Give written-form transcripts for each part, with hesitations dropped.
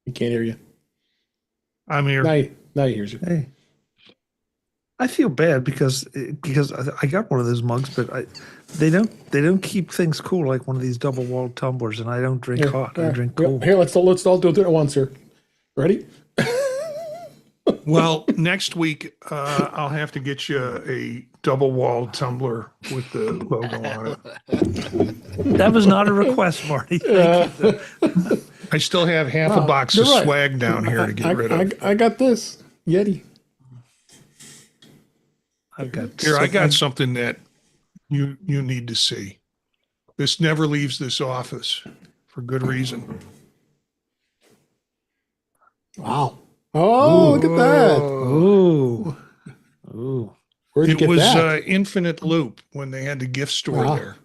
He can't hear you. I'm here. Now he hears you. Hey, I feel bad because I got one of those mugs, but they don't keep things cool like one of these double walled tumblers, and I don't drink hot. I drink cool. Here, let's all do it at once here. Ready? Well, next week I'll have to get you a double wall tumbler with the logo on it. That was not a request, Marty. Thank you. I still have half a box of you're right. swag down here to get rid of. I got this Yeti. I've got Here, I got something that you need to see. This never leaves this office for good reason. Wow. Oh, look at that. Ooh. Ooh. Where'd you It get was that? Infinite Loop when they had the gift store Wow. there.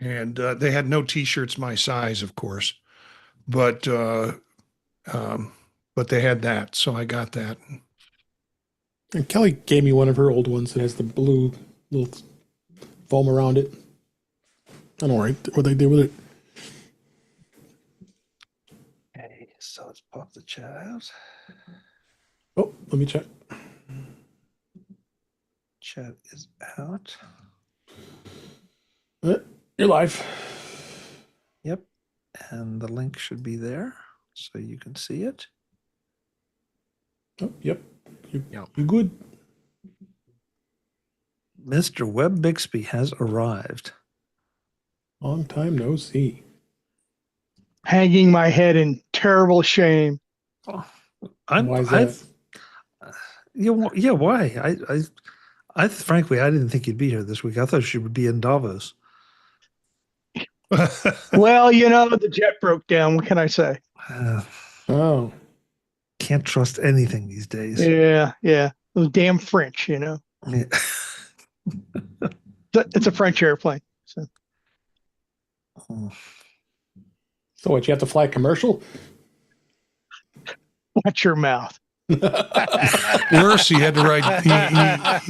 And they had no t-shirts my size, of course, but they had that. So I got that. And Kelly gave me one of her old ones that has the blue little foam around it. I don't know what they did with it. Okay, so let's pop the chat out. Oh, let me check. Chat is out. You're live. Yep. And the link should be there so you can see it. Oh, yep. You good? Mr. Webb Bixby has arrived. Long time no see. Hanging my head in terrible shame. Why Why is that? Yeah, why? I frankly, I didn't think you'd be here this week. I thought she would be in Davos. Well, the jet broke down. What can I say? Oh, Can't trust anything these days. Yeah. Those damn French, Yeah. It's a French airplane. So so what? You have to fly commercial? watch your mouth. Worse, he had to write. He Next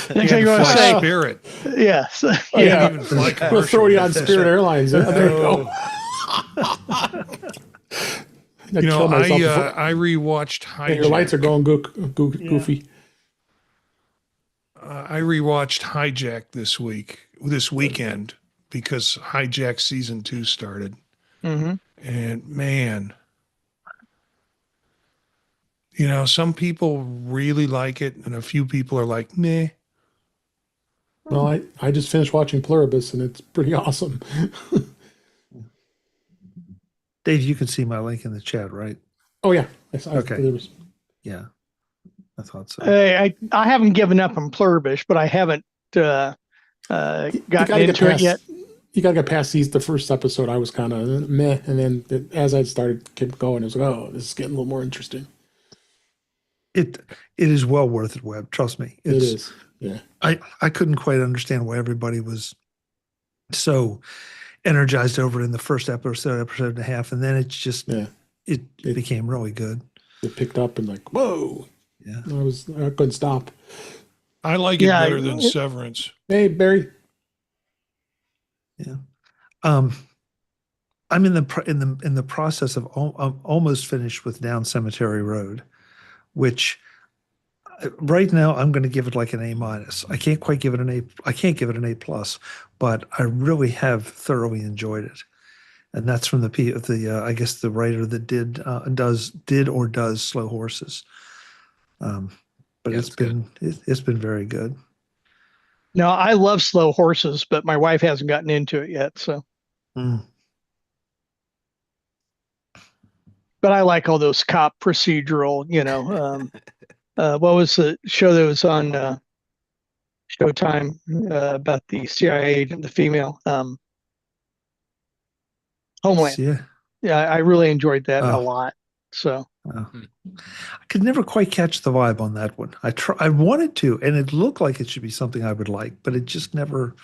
had thing to you want to fly say? Spirit. Yes. Oh, He yeah. didn't even fly We'll commercial. throw you on Spirit Airlines. There you go. You know, I rewatched Hijack. Your lights are going goofy. I rewatched Hijack this weekend, because Hijack season 2 started, Mm-hmm. and man, some people really like it, and a few people are like, meh. Well, I just finished watching Pluribus, and it's pretty awesome. Dave, you can see my link in the chat, right? Oh yeah, I saw. Okay. Pluribus. Yeah, I thought so. I haven't given up on Pluribus, but I haven't gotten into it yet. You gotta get past the first episode. I was kind of meh, and then as I kept going, it was like, oh, this is getting a little more interesting. It is well worth it, Webb. Trust me. It is. Yeah. I couldn't quite understand why everybody was so energized over it in the first episode and a half, and then it's just it became really good. It picked up and like, whoa. Yeah. I couldn't stop. I like it better than Severance. Hey, Barry. Yeah. I'm in the process of almost finished with Down Cemetery Road, which right now I'm going to give it like an A-. I can't quite give it an A. I can't give it an A+, but I really have thoroughly enjoyed it. And that's from I guess the writer that does Slow Horses. But Yeah, it's been very good. No, I love Slow Horses, but my wife hasn't gotten into it yet. So, but I like all those cop procedural. What was the show that was on Showtime about the CIA agent, the female? Homeland. Yeah, I really enjoyed that a lot. So I could never quite catch the vibe on that one. I wanted to, and it looked like it should be something I would like, but it just never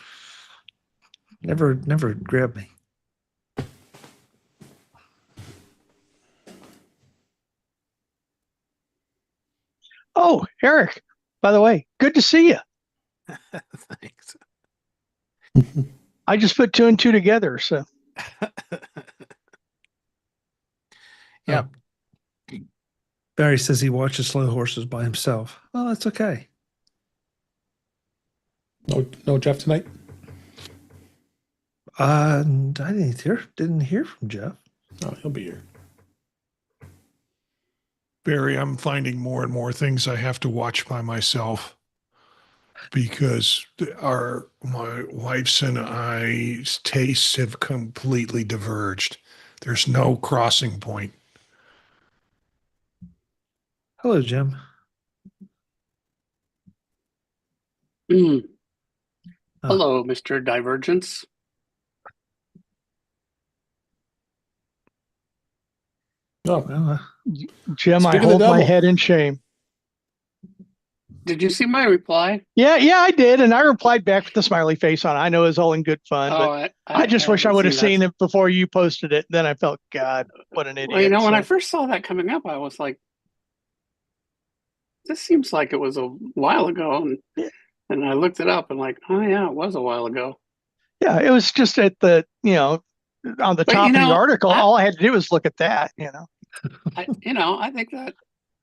grabbed me. Oh, Eric, by the way, good to see you. Thanks. I just put 2 and 2 together. So Yeah. Barry says he watches Slow Horses by himself. Well, that's okay. No Jeff tonight? And I didn't hear from Jeff. Oh, he'll be here. Barry, I'm finding more and more things I have to watch by myself because my wife's and I's tastes have completely diverged. There's no crossing point. Hello, Jim. Mm. Oh. Hello, Mr. Divergence. Oh, Well, Jim, I Speak of the hold my devil. head in shame. Did you see my reply? Yeah, I did, and I replied back with the smiley face on it. I know it's all in good fun, but I just wish I haven't would have seen that. it before you posted it. Then I felt, God, what an idiot. Well, you know, when I So- first saw that coming up, I was like, this seems like it was a while ago. And I looked it up and like, oh yeah, it was a while ago. yeah, it was just at the, on the But, top you of the know, article. All I had to do was look at that, I think that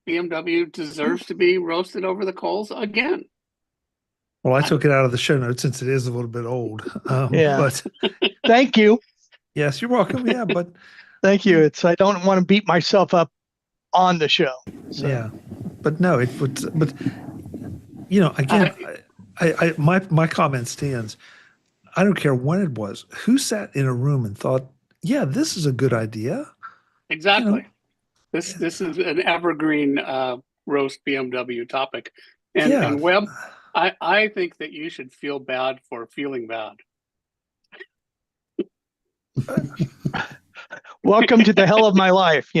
BMW deserves to be roasted over the coals again. well, I took it out of the show notes since it is a little bit old. Yeah. But Thank you. yes, you're welcome. Yeah, but Thank you. I don't want to beat myself up on the show. So. yeah, but no, it would. But again, my comment stands. I don't care when it was. Who sat in a room and thought, "Yeah, this is a good idea." Exactly. This is an evergreen roast BMW topic. And Webb, I think that you should feel bad for feeling bad. Welcome to the hell of my life,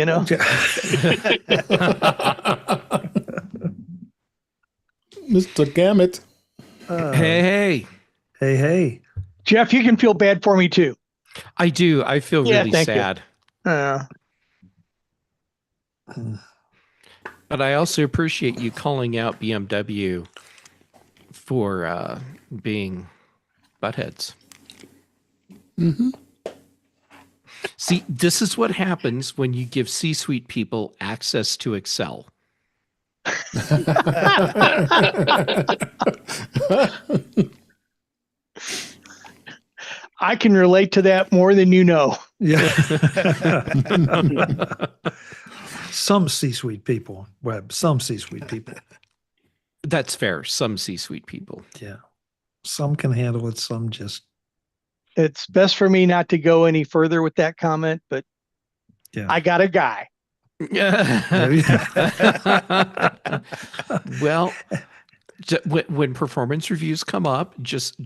Mr. Gamut. Hey. Jeff, you can feel bad for me too. I do. I feel Yeah, really thank you. sad. But I also appreciate you calling out BMW for being buttheads. Mm-hmm. See, this is what happens when you give C-suite people access to Excel. I can relate to that more than you know. Yeah. Some C-suite people, Webb. Some C-suite people. That's fair. Some C-suite people. Yeah. Some can handle it. Some just. It's best for me not to go any further with that comment, but Yeah. I got a guy. Well, when performance reviews come up, just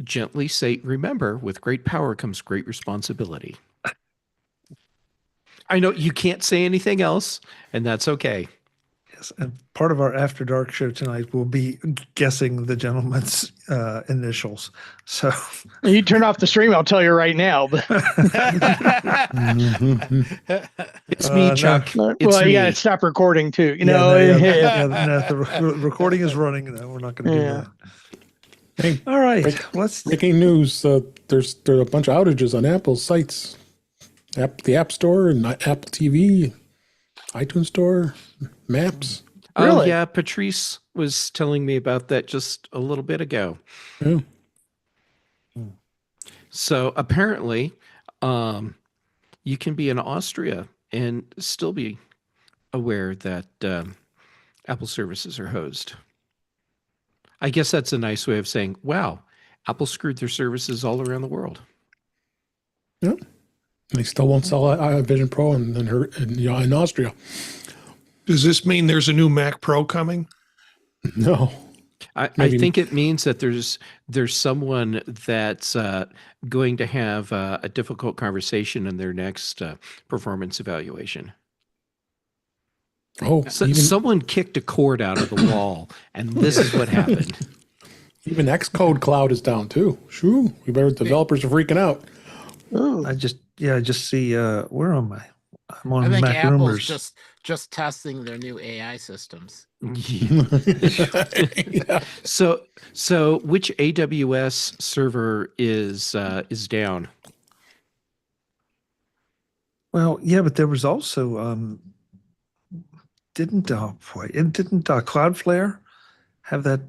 gently say, remember, with great power comes great responsibility. I know you can't say anything else, and that's okay. Yes, and part of our After Dark show tonight will be guessing the gentleman's initials. So You turn off the stream, I'll tell you right now. But It's me, no. Chuck. It's well, you me. got to stop recording too. The recording is running. No, we're not going to do Yeah. that. Hey, All right, let's. breaking news. There's a bunch of outages on Apple's sites. The App Store and Apple TV, iTunes Store, Maps. Oh, Really? yeah. Patrice was telling me about that just a little bit ago. Yeah. So apparently, you can be in Austria and still be aware that Apple services are hosed. I guess that's a nice way of saying, wow, Apple screwed their services all around the world. Yeah. They still won't sell Vision Pro in Austria. Does this mean there's a new Mac Pro coming? No. I Maybe- think it means that there's someone that's going to have a difficult conversation in their next performance evaluation. Oh, So, even someone kicked a cord out of the wall, and this is what happened. Xcode Cloud is down too. Shoo. We better developers are freaking out. Ooh. I just see. Where am I? I'm on I think Mac Apple's Rumors. just testing their new AI systems. Yeah. So which AWS server is down? Well, yeah, but there was also didn't Cloudflare have that?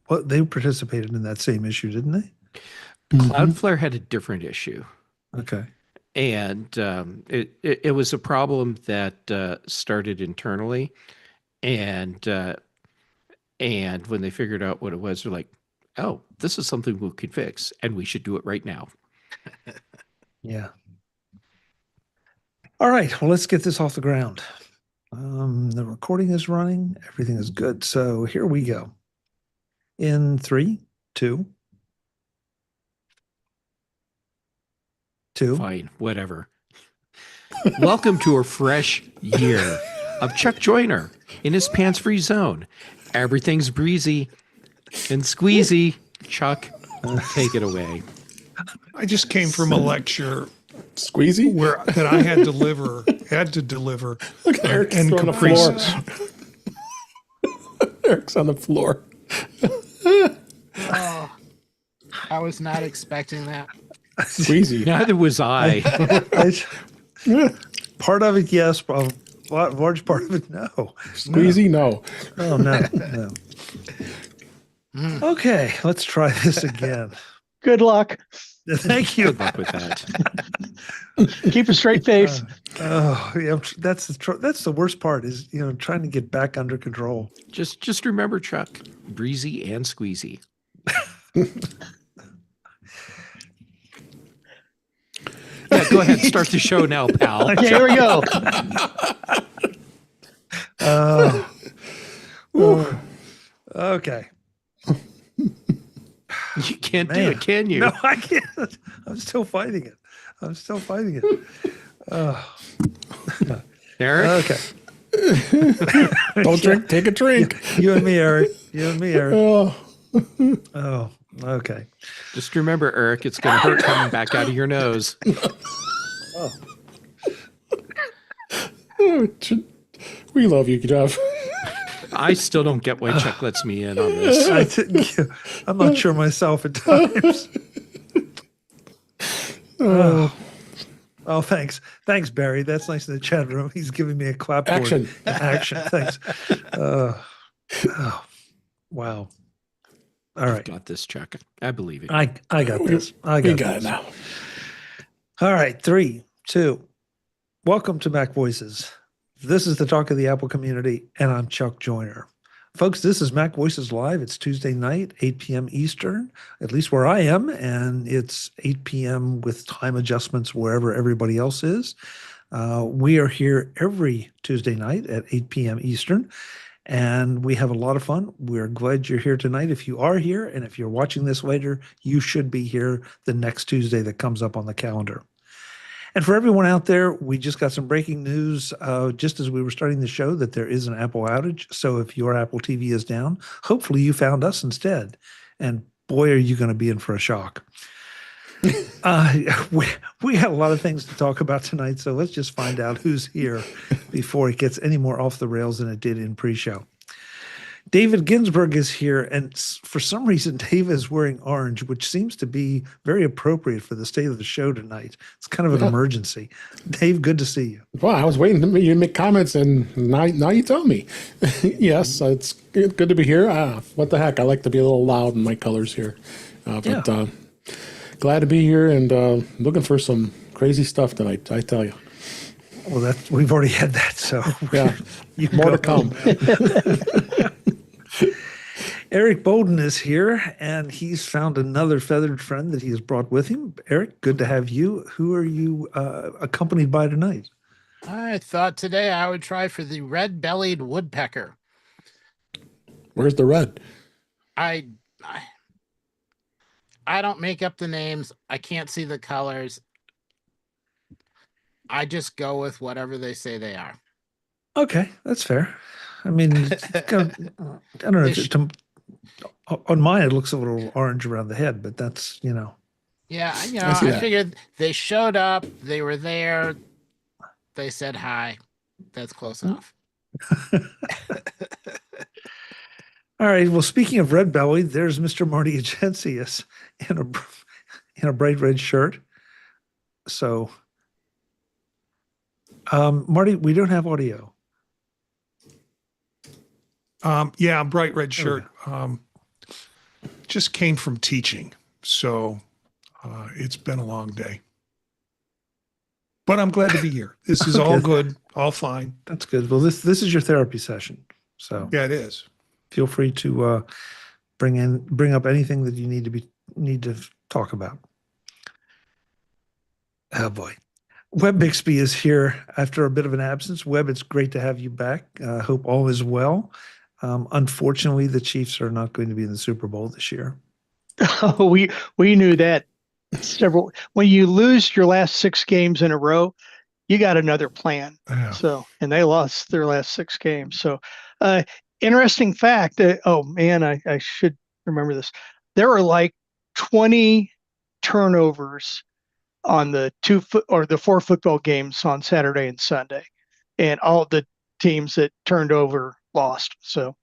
Well, they participated in that same issue, didn't they? Cloudflare had a different issue. Okay. And it was a problem that started internally, and when they figured out what it was, they're like, "Oh, this is something we could fix, and we should do it right now." Yeah. All right. Well, let's get this off the ground. The recording is running. Everything is good. So here we go. In 3, 2, 2. Fine, whatever. Welcome to a fresh year of Chuck Joyner in his pants-free zone. Everything's breezy and squeezy. Chuck, take it away. I just came from a lecture Squeezy? that I had to deliver Look at Eric's and on the floor. caprices. Eric's on the floor. Oh, I was not expecting that. Squeezy. Neither was I. Part of it, yes. A large part of it, no. Squeezy? No. Oh, no. Okay, let's try this again. Good luck. Thank you. Good luck with that. Keep a straight face. Oh, yeah, that's the worst part is, trying to get back under control. Just remember, Chuck, breezy and squeezy. Yeah, go ahead. Start the show now, pal. Okay, here we go. Okay. You can't do Man. it, can you? No, I can't. I'm still fighting it. Eric? Okay. Don't drink. Take a drink. You and me, Eric. Oh, Oh, okay. Just remember, Eric, it's going to hurt coming back out of your nose. we love you, Jeff. I still don't get why Chuck lets me in on this. I'm not sure myself at times. Oh, thanks. Thanks, Barry. That's nice in the chat room. He's giving me a clapboard. Action. Thanks. Wow. All right. Got this, Chuck. I believe it. I got this. We got it now. All right. 3, 2. Welcome to MacVoices. This is the talk of the Apple community, and I'm Chuck Joyner. Folks, this is MacVoices Live. It's Tuesday night, 8 p.m. Eastern, at least where I am, and it's 8 p.m. with time adjustments wherever everybody else is. We are here every Tuesday night at 8 p.m. Eastern, and we have a lot of fun. We're glad you're here tonight. If you are here, and if you're watching this later, you should be here the next Tuesday that comes up on the calendar. And for everyone out there, we just got some breaking news just as we were starting the show that there is an Apple outage. So if your Apple TV is down, hopefully you found us instead. And boy, are you going to be in for a shock. We got a lot of things to talk about tonight, so let's just find out who's here before it gets any more off the rails than it did in pre-show. David Ginsburg is here, and for some reason, Dave is wearing orange, which seems to be very appropriate for the state of the show tonight. It's kind of an emergency. Dave, good to see you. Well, I was waiting for you to make comments, and now you tell me. Yes, it's good to be here. What the heck? I like to be a little loud in my colors here. Glad to be here and looking for some crazy stuff tonight, I tell you. Well, we've already had that, so Yeah, you can more go to come. Eric Bolden is here, and he's found another feathered friend that he has brought with him. Eric, good to have you. Who are you accompanied by tonight? I thought today I would try for the red-bellied woodpecker. Where's the red? I don't make up the names. I can't see the colors. I just go with whatever they say they are. Okay, that's fair. I mean, I don't know. On mine, it looks a little orange around the head, but that's, Yeah, I figured they showed up. They were there. They said hi. That's close enough. All right. Well, speaking of red belly, there's Mr. Marty Agencius in a bright red shirt. So Marty, we don't have audio. Yeah, bright red There we shirt. Just came from teaching, so it's been a long day. But I'm glad to be here. This is all Okay. good, all fine. That's good. Well, this is your therapy session, so Yeah, it is. feel free to bring up anything that you need to talk about. Oh boy. Webb Bixby is here after a bit of an absence. Webb, it's great to have you back. Hope all is well. Unfortunately, the Chiefs are not going to be in the Super Bowl this year. Oh, we knew that when you lose your last 6 games in a row, you got another plan. Yeah. So, and they lost their last 6 games. So, interesting fact. Oh man, I should remember this. There were like 20 turnovers on the 4 football games on Saturday and Sunday, and all the teams that turned over lost. So,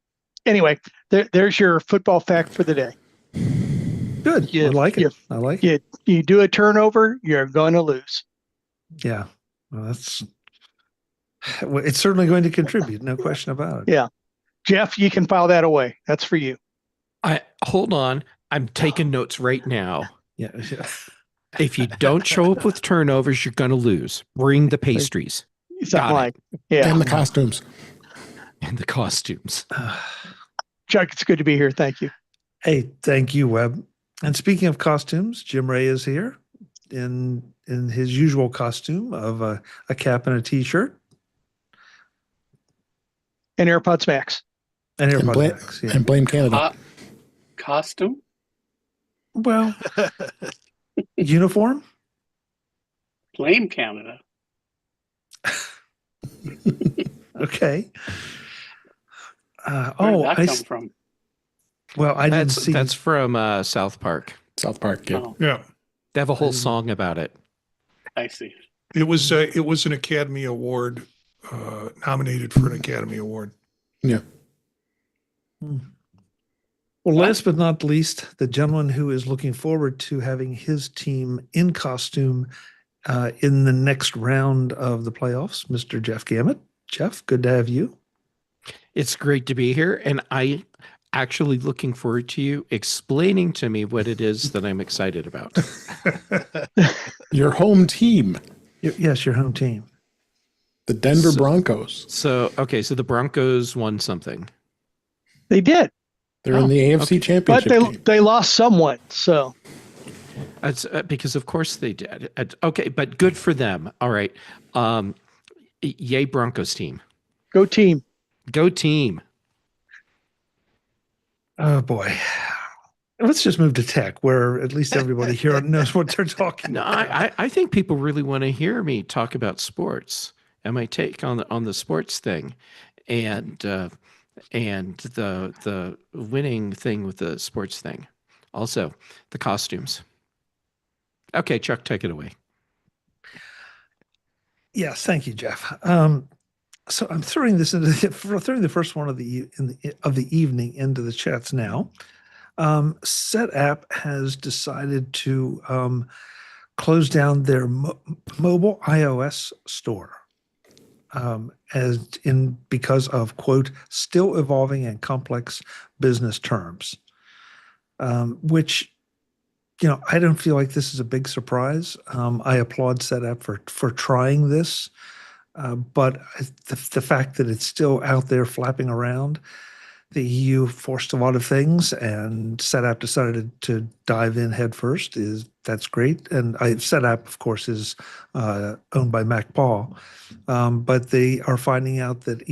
anyway, there's your football fact for the day. Good. I like it. I like it. You do a turnover, you're going to lose. Yeah. Well, it's certainly going to contribute. No question about it. Yeah. Jeff, you can file that away. That's for you. Hold on. I'm taking notes right now. Yeah. If you don't show up with turnovers, you're going to lose. Bring the pastries. Something like, yeah. And the costumes. And the costumes. Chuck, it's good to be here. Thank you. Hey, thank you, Webb. And speaking of costumes, Jim Ray is here in his usual costume of a cap and a t-shirt. And AirPods Max. And AirPods blame, Max. Yeah. And blame Canada. Costume? Well, uniform? Blame Canada. Okay. Where did that come from? Well, I didn't see. That's from South Park. South Park, yeah. Oh, Yeah. They have a whole song about it. I see. It was an Academy Award, nominated for an Academy Award. Yeah. Well, last but not least, the gentleman who is looking forward to having his team in costume in the next round of the playoffs, Mr. Jeff Gamet. Jeff, good to have you. It's great to be here, and I actually looking forward to you explaining to me what it is that I'm excited about. Your home team, Yes, your home team. the Denver Broncos. So the Broncos won something. They did, They're in the AFC but Championship game. they lost somewhat. So That's because of course they did. Okay, but good for them. All right. Yay Broncos team. go team. Go team. Oh, boy. Let's just move to tech, where at least everybody here knows what they're talking No, about. I think people really want to hear me talk about sports and my take on the sports thing, and the winning thing with the sports thing. Also, the costumes. Okay, Chuck, take it away. Yes, thank you, Jeff. So I'm throwing this throwing the first one of the evening into the chats now. SetApp has decided to close down their mobile iOS store, because of, quote, still evolving and complex business terms, which, I don't feel like this is a big surprise. I applaud SetApp for trying this, but the fact that it's still out there flapping around. The EU forced a lot of things, and SetApp decided to dive in head first. That's great. And SetApp, of course, is owned by MacPaul, but they are finding out that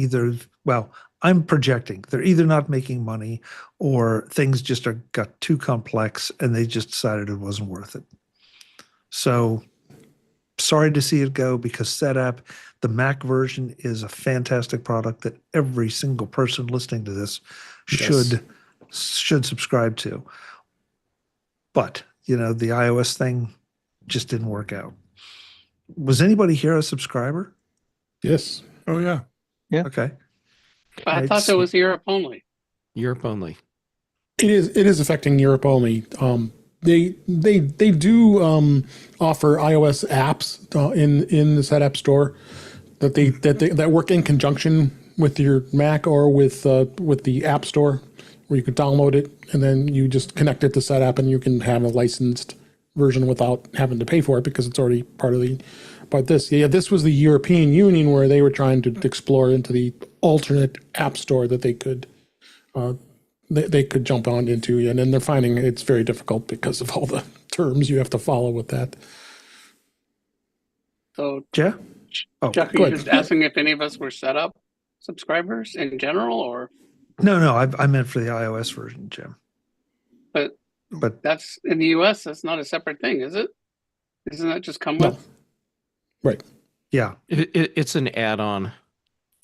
I'm projecting they're either not making money or things just got too complex, and they just decided it wasn't worth it. So sorry to see it go, because SetApp, the Mac version, is a fantastic product that every single person listening to this should subscribe to. But, the iOS thing just didn't work out. Was anybody here a subscriber? Yes. Oh, yeah. Okay. I thought that was Europe only. Europe only. It is affecting Europe only. They do offer iOS apps in the SetApp store. that work in conjunction with your Mac or with the App Store, where you could download it and then you just connect it to SetApp and you can have a licensed version without having to pay for it because it's already part of the. But this was the European Union where they were trying to explore into the alternate App Store that they could jump on into, and then they're finding it's very difficult because of all the terms you have to follow with that. So, Jeff? Oh, Jeff, go you ahead. just asking if any of us were set up subscribers in general, or no, I meant for the iOS version, Jim. but that's in the US. That's not a separate thing, is it? Isn't that just come No. with? Right. Yeah. It's an add-on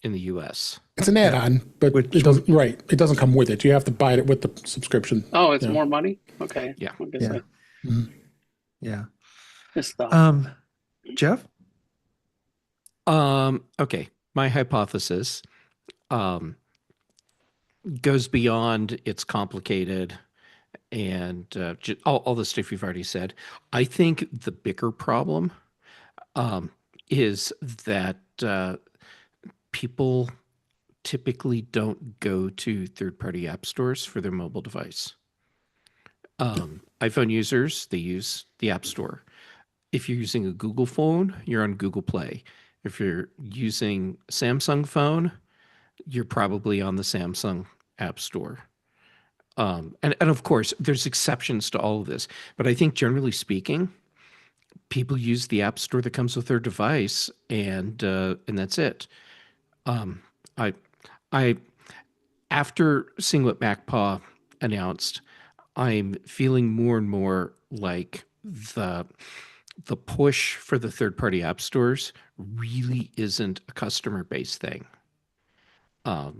in the US. It's an add-on, but it doesn't. Right. It doesn't come with it. You have to buy it with the subscription. Oh, it's Yeah. more money. Okay. Yeah. I guess Yeah. I Yeah. missed that. Jeff? Okay. My hypothesis goes beyond it's complicated and all the stuff you've already said. I think the bigger problem is that people typically don't go to third-party app stores for their mobile device. iPhone users, they use the App Store. If you're using a Google phone, you're on Google Play. If you're using a Samsung phone, you're probably on the Samsung App Store. And of course, there's exceptions to all of this. But I think generally speaking, people use the App Store that comes with their device, and that's it. I after seeing what MacPaw announced, I'm feeling more and more like the push for the third-party app stores really isn't a customer-based thing.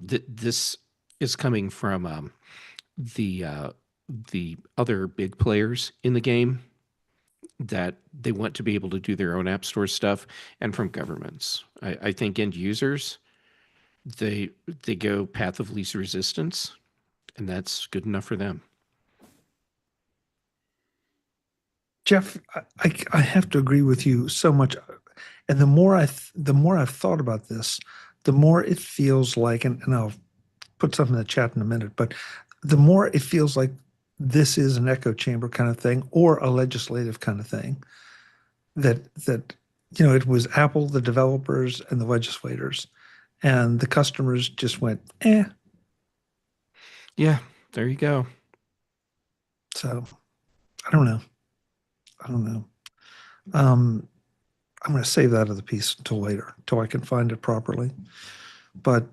This is coming from the other big players in the game that they want to be able to do their own app store stuff, and from governments. I think end users, they go path of least resistance, and that's good enough for them. Jeff, I have to agree with you so much, and the more I've thought about this, the more it feels like, and I'll put something in the chat in a minute, but the more it feels like this is an echo chamber kind of thing or a legislative kind of thing. That it was Apple, the developers, and the legislators, and the customers just went, eh. Yeah, there you go. So I don't know. I'm going to save that other piece until later, until I can find it properly. But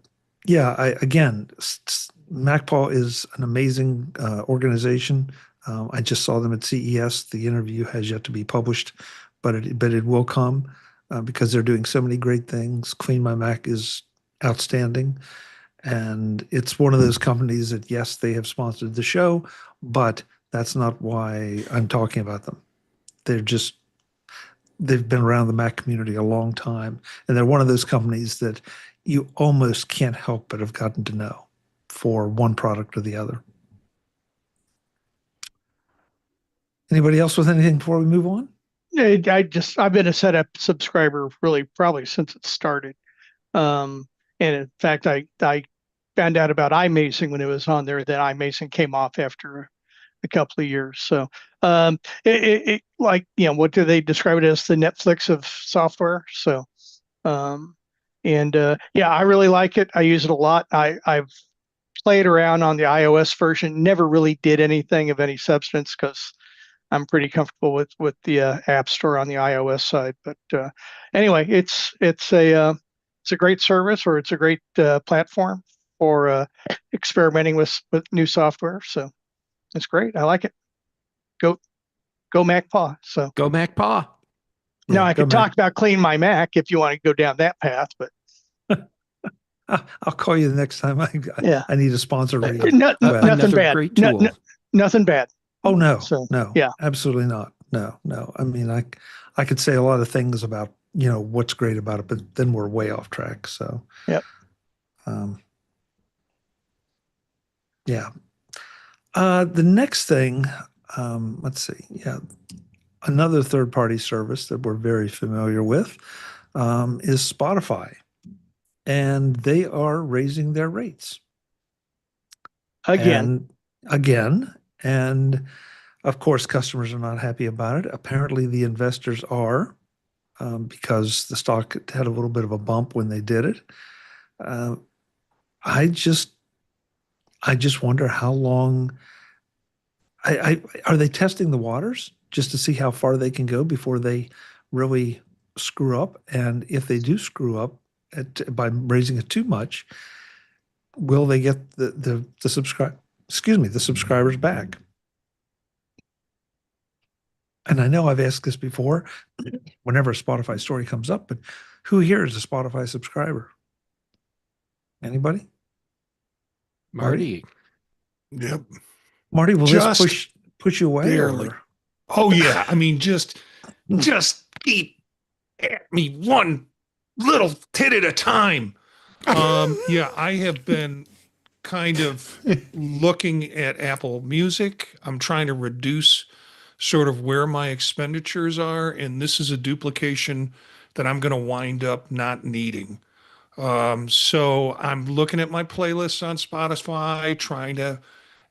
yeah, MacPaw is an amazing organization. I just saw them at CES. The interview has yet to be published, but it will come because they're doing so many great things. Clean My Mac is outstanding. And it's one of those companies that, yes, they have sponsored the show, but that's not why I'm talking about them. They've been around the Mac community a long time. And they're one of those companies that you almost can't help but have gotten to know for one product or the other. Anybody else with anything before we move on? I've been a setup subscriber really probably since it started. And in fact, I found out about iMazing when it was on there. That iMazing came off after a couple of years. So what do they describe it as? The Netflix of software. So I really like it. I use it a lot. I've played around on the iOS version, never really did anything of any substance because I'm pretty comfortable with the App Store on the iOS side. But anyway, it's a great service, or it's a great platform for experimenting with new software. So it's great. I like it. Go MacPaw. So go MacPaw. Now I could talk about Clean My Mac if you want to go down that path, but I'll call you the next time I need a sponsor. Nothing bad. Great tool. Nothing bad. Oh no, So, no, yeah, absolutely not. No. I mean, I could say a lot of things about what's great about it, but then we're way off track. So yep. Yeah. The next thing, let's see. Yeah, another third-party service that we're very familiar with, is Spotify, and they are raising their rates Again. and again. And of course, customers are not happy about it. Apparently, the investors are, because the stock had a little bit of a bump when they did it. Uh, I just, I just wonder how long. Are they testing the waters just to see how far they can go before they really screw up? And if they do screw up by raising it too much, will they get the subscribe? Excuse me, the subscribers back? And I know I've asked this before whenever a Spotify story comes up, but who here is a Spotify subscriber? Anybody? Marty. Yep. Marty, will Just this push you away? barely. Or? Oh yeah. I mean, just keep at me one little tit at a time. Yeah, I have been kind of looking at Apple Music. I'm trying to reduce sort of where my expenditures are, and this is a duplication that I'm going to wind up not needing. So I'm looking at my playlists on Spotify, trying to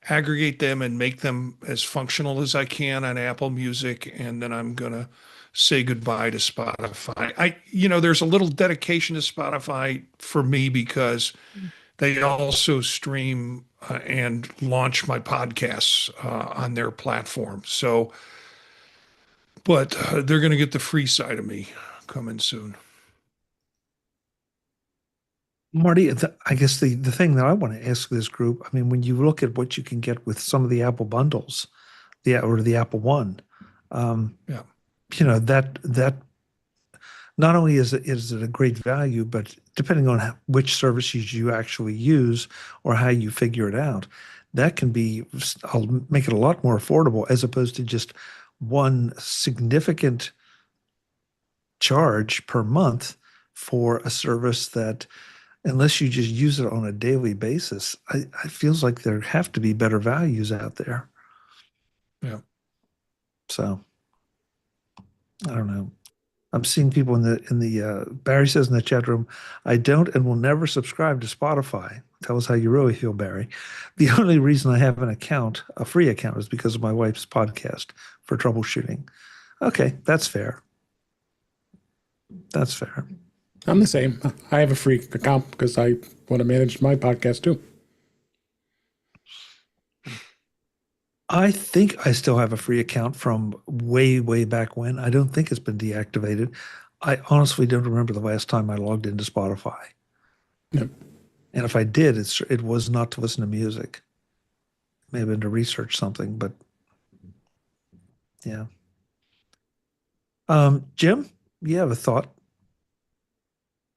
aggregate them and make them as functional as I can on Apple Music, and then I'm going to say goodbye to Spotify. There's a little dedication to Spotify for me because they also stream and launch my podcasts on their platform. So, but they're going to get the free side of me coming soon. Marty, I guess the thing that I want to ask this group, I mean, when you look at what you can get with some of the Apple bundles, or the Apple One, Yeah. that not only is it a great value, but depending on which services you actually use or how you figure it out, that can be, I'll make it a lot more affordable as opposed to just one significant charge per month for a service that, unless you just use it on a daily basis, I feels like there have to be better values out there. Yeah. So I don't know. I'm seeing people in the Barry says in the chat room, I don't and will never subscribe to Spotify. Tell us how you really feel, Barry. The only reason I have an account, a free account, is because of my wife's podcast for troubleshooting. Okay, that's fair. That's fair. I'm the same. I have a free account because I want to manage my podcast too. I think I still have a free account from way, way back when. I don't think it's been deactivated. I honestly don't remember the last time I logged into Spotify. Yep. And if I did, it was not to listen to music. It may have been to research something, but yeah. Jim, you have a thought?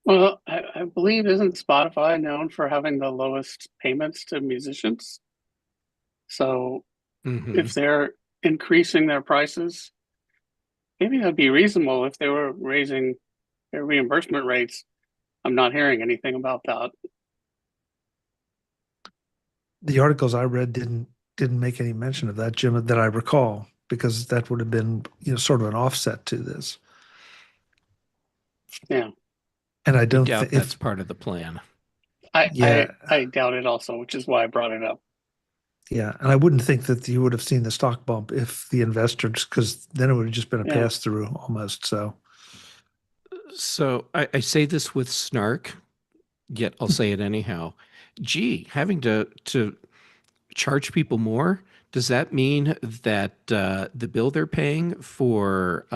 Well, I believe isn't Spotify known for having the lowest payments to musicians? So if they're increasing their prices, maybe that'd be reasonable if they were raising their reimbursement rates. I'm not hearing anything about that. The articles I read didn't make any mention of that, Jim, that I recall, because that would have been, sort of an offset to this. Yeah. And I don't doubt think that's part of the plan. I doubt it also, which is why I brought it up. Yeah, and I wouldn't think that you would have seen the stock bump if the investors, because then it would have just been a pass through almost. So I say this with snark, yet I'll say it anyhow. Gee, having to charge people more, does that mean that the bill they're paying for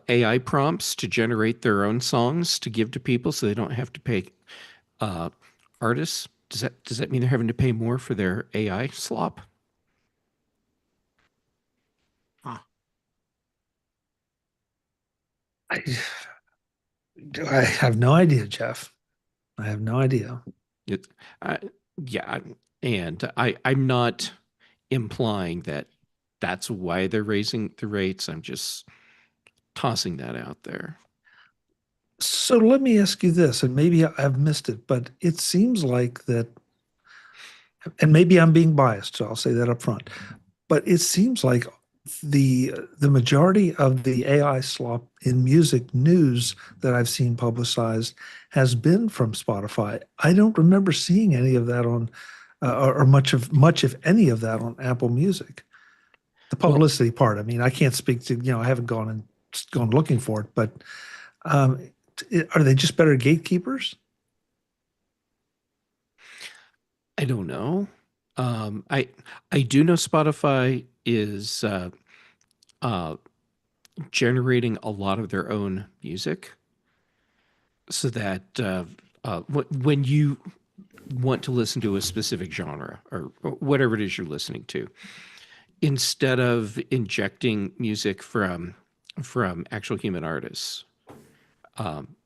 AI prompts to generate their own songs to give to people so they don't have to pay artists? Does that mean they're having to pay more for their AI slop? I have no idea, Jeff. I have no idea. Yeah, and I'm not implying that that's why they're raising the rates. I'm just tossing that out there. So let me ask you this, and maybe I've missed it, but it seems like that, and maybe I'm being biased, so I'll say that up front, but it seems like the majority of the AI slop in music news that I've seen publicized has been from Spotify. I don't remember seeing any of that on, or much if any of that on Apple Music. The Well, publicity part. I mean, I can't speak to, I haven't gone looking for it, but um, are they just better gatekeepers? I don't know. I do know Spotify is uh, generating a lot of their own music, so that when you want to listen to a specific genre or whatever it is you're listening to, instead of injecting music from actual human artists, um,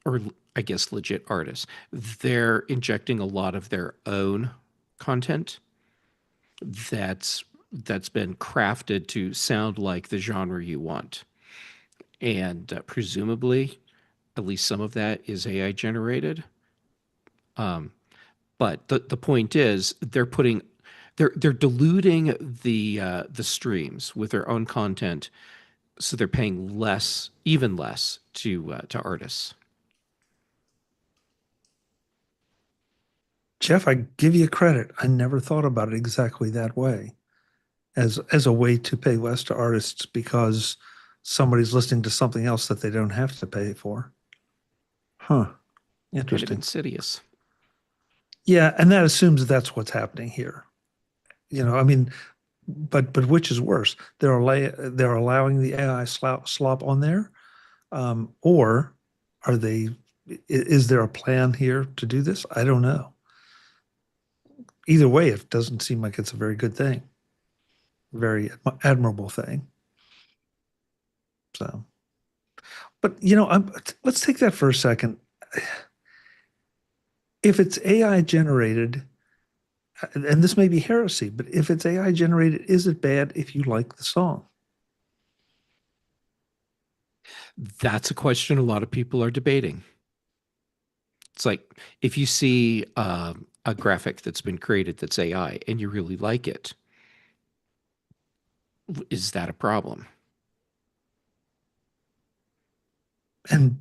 or I guess legit artists, they're injecting a lot of their own content that's been crafted to sound like the genre you want, and presumably, at least some of that is AI generated. Um, but the point is, they're diluting the streams with their own content, so they're paying less, even less, to artists. Jeff, I give you credit. I never thought about it exactly that way, as a way to pay less to artists because somebody's listening to something else that they don't have to pay for. Huh. Kind of Interesting. insidious. Yeah, and that assumes that that's what's happening here. I mean, but which is worse? They're allowing the AI slop on there, or are they? Is there a plan here to do this? I don't know. Either way, it doesn't seem like it's a very good thing, very admirable thing. So, but let's take that for a second. If it's AI generated, and this may be heresy, but if it's AI generated, is it bad if you like the song? That's a question a lot of people are debating. It's like, if you see a graphic that's been created that's AI and you really like it, is that a problem? And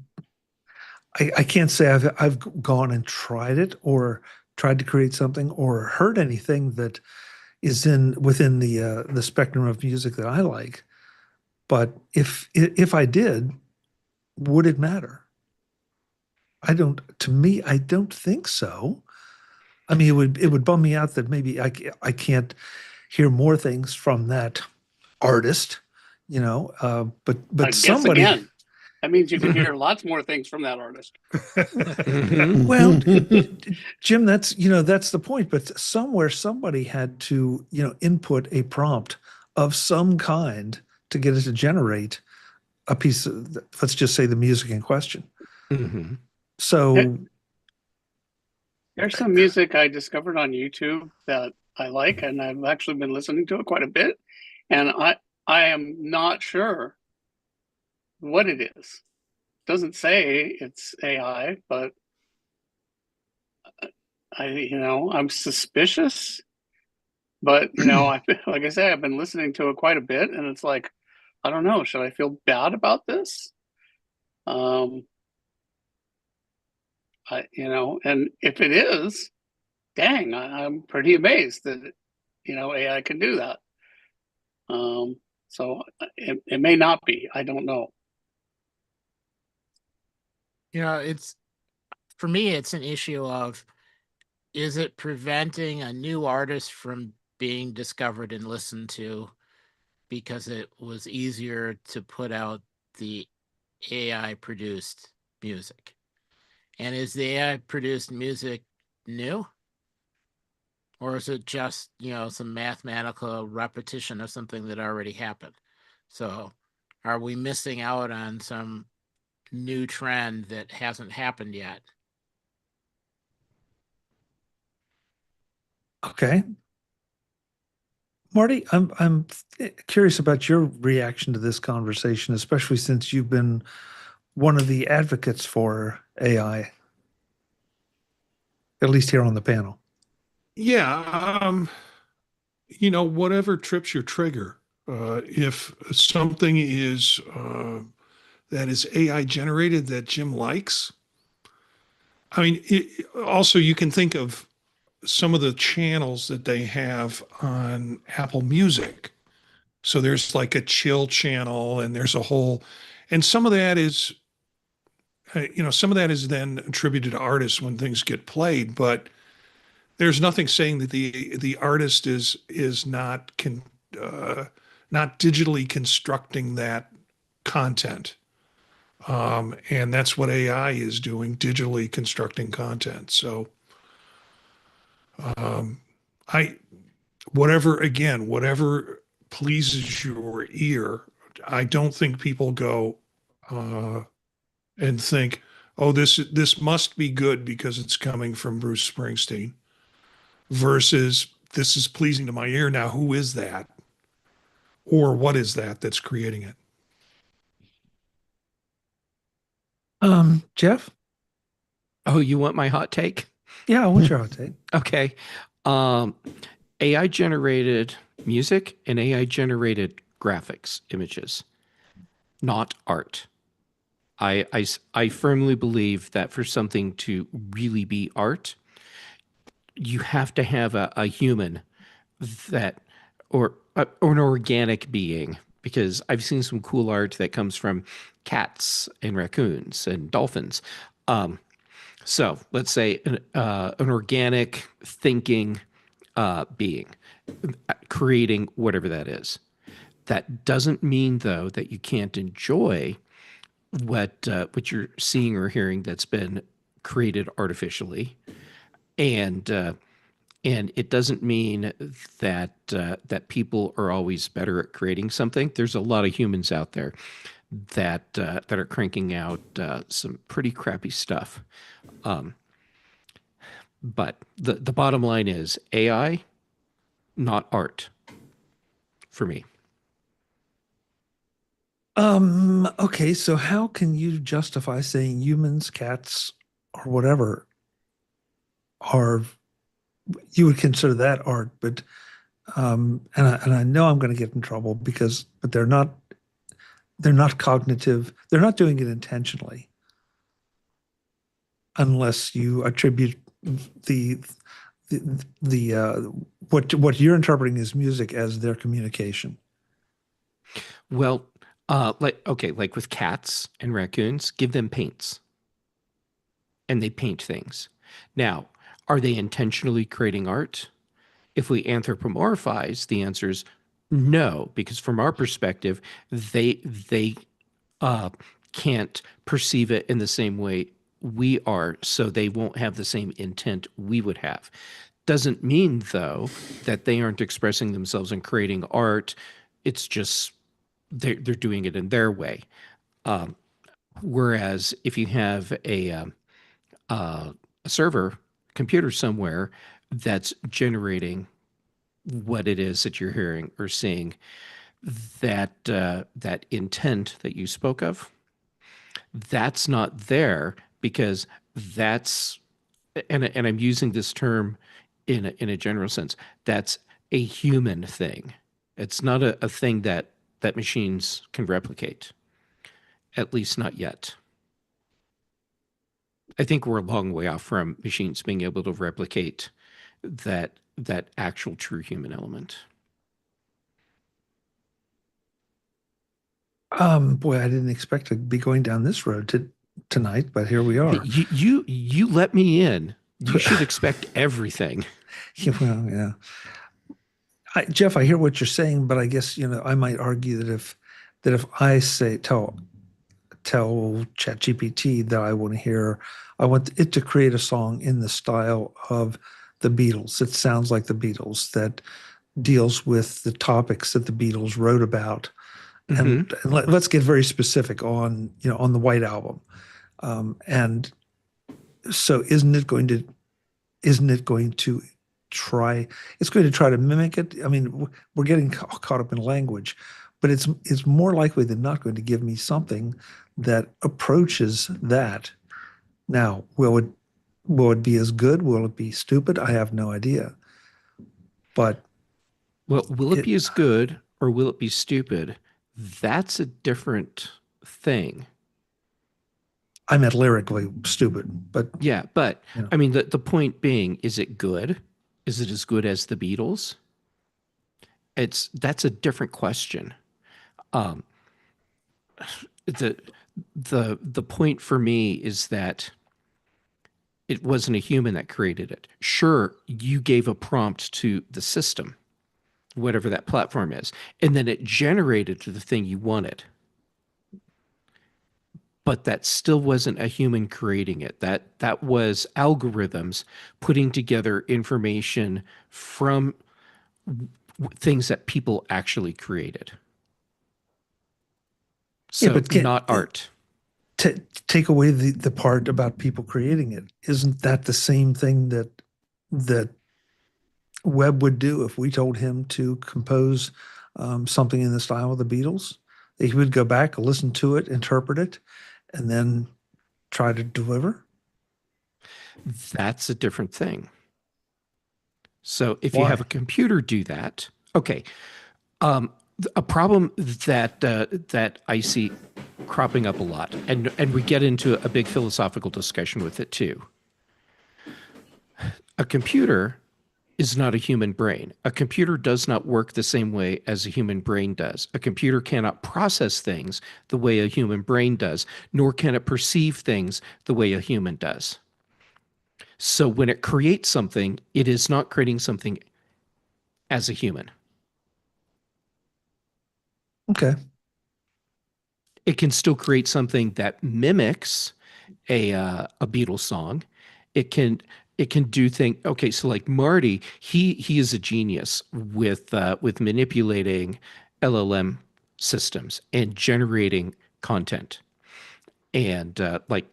I can't say I've gone and tried it or tried to create something or heard anything that is within the spectrum of music that I like. But if I did, would it matter? To me, I don't think so. I mean, it would bum me out that maybe I can't hear more things from that artist, but I guess somebody. again, that means you can hear lots more things from that artist. Well, Jim, that's the point. But somewhere somebody had to, input a prompt of some kind to get it to generate a piece of, let's just say, the music in question. Mm-hmm. So There's some music I discovered on YouTube that I like, and I've actually been listening to it quite a bit. And I am not sure what it is. Doesn't say it's AI, but I'm suspicious. But like I say, I've been listening to it quite a bit, and it's like, I don't know, should I feel bad about this? And if it is, dang, I'm pretty amazed that AI can do that. So it may not be. I don't know. It's for me, it's an issue of, is it preventing a new artist from being discovered and listened to because it was easier to put out the AI produced music? And is the AI produced music new? Or is it just, some mathematical repetition of something that already happened? So are we missing out on some new trend that hasn't happened yet? okay, Marty, I'm curious about your reaction to this conversation, especially since you've been one of the advocates for AI, at least here on the panel. Yeah, whatever trips your trigger. if something is that is AI generated that Jim likes, I mean, also you can think of some of the channels that they have on Apple Music. So there's like a chill channel, and there's a whole, and some of that is, some of that is then attributed to artists when things get played, but there's nothing saying that the artist is not digitally constructing that content. And that's what AI is doing, digitally constructing content. So I, whatever pleases your ear, I don't think people go and think, oh, this must be good because it's coming from Bruce Springsteen, versus this is pleasing to my ear. Now, who is that? Or what is that that's creating it? Jeff? Oh, you want my hot take? Yeah, I want your hot take. Okay. AI generated music and AI generated graphics, images, not art. I firmly believe that for something to really be art, you have to have a human that, or an organic being, because I've seen some cool art that comes from cats and raccoons and dolphins. So let's say an organic thinking being creating whatever that is. That doesn't mean, though, that you can't enjoy what you're seeing or hearing that's been created artificially, and it doesn't mean that that people are always better at creating something. There's a lot of humans out there that are cranking out some pretty crappy stuff. But the bottom line is AI, not art, for me. Okay, so how can you justify saying humans, cats, or whatever are, you would consider that art, but and I know I'm going to get in trouble but they're not cognitive. They're not doing it intentionally, unless you attribute the what you're interpreting as music as their communication. Well, like with cats and raccoons, give them paints, and they paint things. Now, are they intentionally creating art? If we anthropomorphize, the answer is no, because from our perspective, they can't perceive it in the same way we are, so they won't have the same intent we would have. Doesn't mean, though, that they aren't expressing themselves and creating art. It's just they're doing it in their way. Whereas if you have a server computer somewhere that's generating what it is that you're hearing or seeing, that that intent that you spoke of, that's not there, because that's, and I'm using this term in a general sense, that's a human thing. It's not a thing that machines can replicate, at least not yet. I think we're a long way off from machines being able to replicate that actual true human element. Boy, I didn't expect to be going down this road tonight, but here we are. Hey, you let me in. You should expect everything. Well, yeah. Jeff, I hear what you're saying, but I guess I might argue that if I tell ChatGPT that I want it to create a song in the style of the Beatles. It sounds like the Beatles, that deals with the topics that the Beatles wrote about. And let's get very specific on the White Album. And so isn't it going to try to mimic it? I mean, we're getting caught up in language, but it's more likely than not going to give me something that approaches that. Now, will it be as good? Will it be stupid? I have no idea. But well, will it be as good, or will it be stupid? That's a different thing. I meant lyrically stupid, but Yeah, but Yeah. I mean, the point being, is it good? Is it as good as the Beatles? That's a different question. Um, the the point for me is that it wasn't a human that created it. Sure, you gave a prompt to the system, whatever that platform is, and then it generated the thing you wanted. But that still wasn't a human creating it. That was algorithms putting together information from things that people actually created. So but not art. take away the part about people creating it. Isn't that the same thing that Webb would do if we told him to compose something in the style of the Beatles? He would go back, listen to it, interpret it, and then try to deliver. That's a different thing. So if you Why? have a computer do that, okay. A problem that that I see cropping up a lot, and we get into a big philosophical discussion with it too. A computer is not a human brain. A computer does not work the same way as a human brain does. A computer cannot process things the way a human brain does, nor can it perceive things the way a human does. So when it creates something, it is not creating something as a human. Okay. It can still create something that mimics a Beatles song. It can do things. Okay, so like Marty, he is a genius with manipulating LLM systems and generating content. And like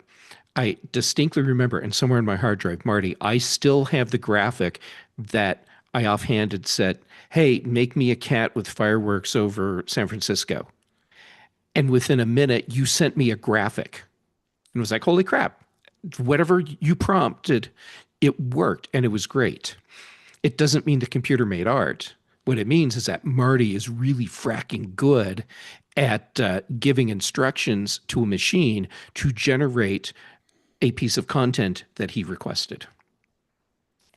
I distinctly remember, and somewhere in my hard drive, Marty, I still have the graphic that I offhanded said, "Hey, make me a cat with fireworks over San Francisco." And within a minute, you sent me a graphic. And it was like, holy crap, whatever you prompted, it worked and it was great. It doesn't mean the computer made art. What it means is that Marty is really fracking good at giving instructions to a machine to generate a piece of content that he requested.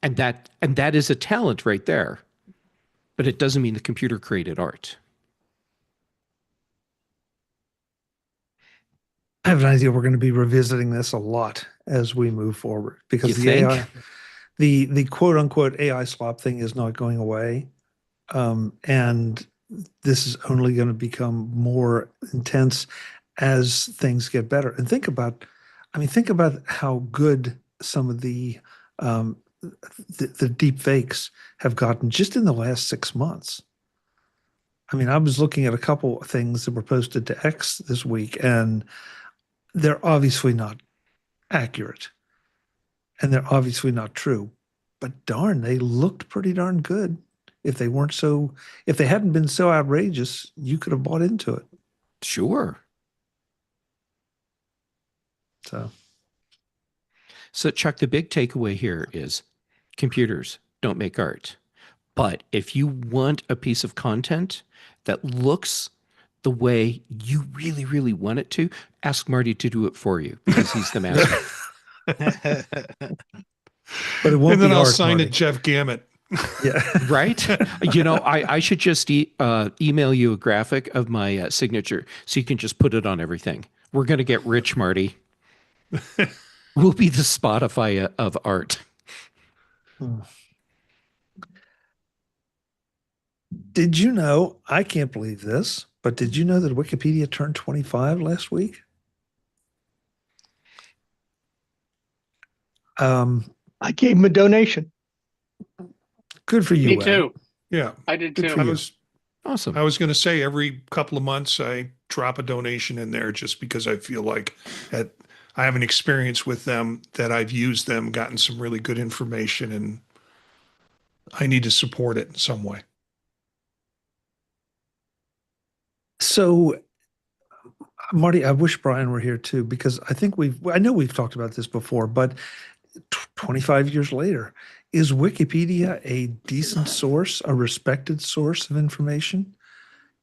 And that is a talent right there. But it doesn't mean the computer created art. I have an idea we're going to be revisiting this a lot as we move forward because You the think? AI, the quote unquote AI slop thing is not going away. And this is only going to become more intense as things get better. And think about how good some of the deep fakes have gotten just in the last 6 months. I mean, I was looking at a couple of things that were posted to X this week, and they're obviously not accurate, and they're obviously not true. But darn, they looked pretty darn good. If they hadn't been so outrageous, you could have bought into it. Sure. So Chuck, the big takeaway here is computers don't make art. But if you want a piece of content that looks the way you really, really want it to, ask Marty to do it for you because he's the master. But it won't And then be I'll art, sign Marty. it Jeff Gammett. Yeah. Right? You know, I should just email you a graphic of my signature so you can just put it on everything. We're going to get rich, Marty. We'll be the Spotify of art. Did you know, I can't believe this, but did you know that Wikipedia turned 25 last week? I gave him a donation. Good for you, Me Webb. too. Yeah. I did Good too. for I you. was Awesome. I was going to say every couple of months I drop a donation in there just because I feel like I have an experience with them, that I've used them, gotten some really good information, and I need to support it in some way. So, Marty, I wish Brian were here too, because I know we've talked about this before, but 25 years later, is Wikipedia a decent source, a respected source of information?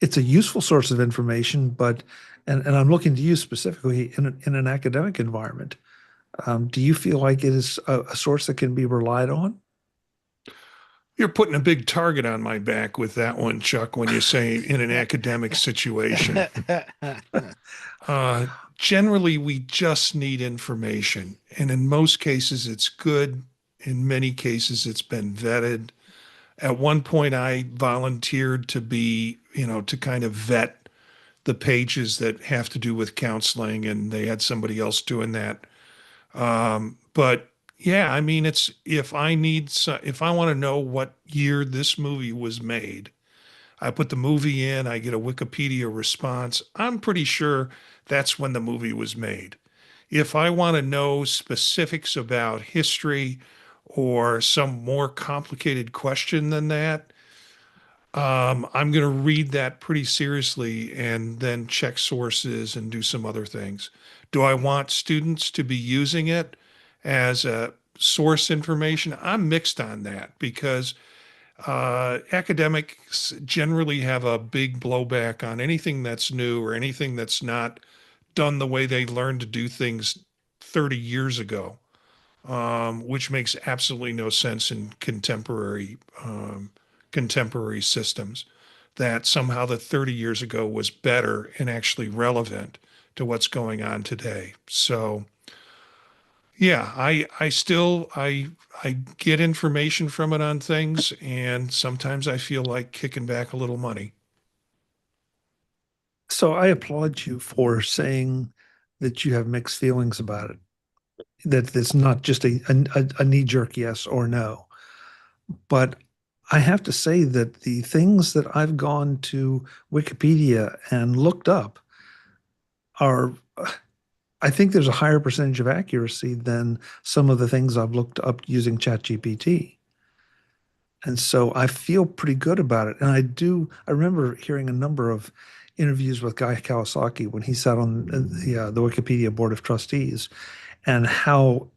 it's a useful source of information, but and I'm looking to you specifically in an academic environment. Do you feel like it is a source that can be relied on? You're putting a big target on my back with that one, Chuck, when you say in an academic situation. Generally, we just need information. And in most cases, it's good. In many cases, it's been vetted. At one point, I volunteered to be, to kind of vet the pages that have to do with counseling, and they had somebody else doing that. But yeah, I mean, it's if I want to know what year this movie was made, I put the movie in, I get a Wikipedia response. I'm pretty sure that's when the movie was made. If I want to know specifics about history or some more complicated question than that, I'm going to read that pretty seriously and then check sources and do some other things. Do I want students to be using it as a source information? I'm mixed on that because academics generally have a big blowback on anything that's new or anything that's not done the way they learned to do things 30 years ago, which makes absolutely no sense in contemporary systems. That somehow the 30 years ago was better and actually relevant to what's going on today. So yeah, I get information from it on things, and sometimes I feel like kicking back a little money. So I applaud you for saying that you have mixed feelings about it. That it's not just a knee-jerk yes or no. But I have to say that the things that I've gone to Wikipedia and looked up are, I think there's a higher percentage of accuracy than some of the things I've looked up using ChatGPT. And so I feel pretty good about it. And I remember hearing a number of interviews with Guy Kawasaki when he sat on the Wikipedia Board of Trustees, and how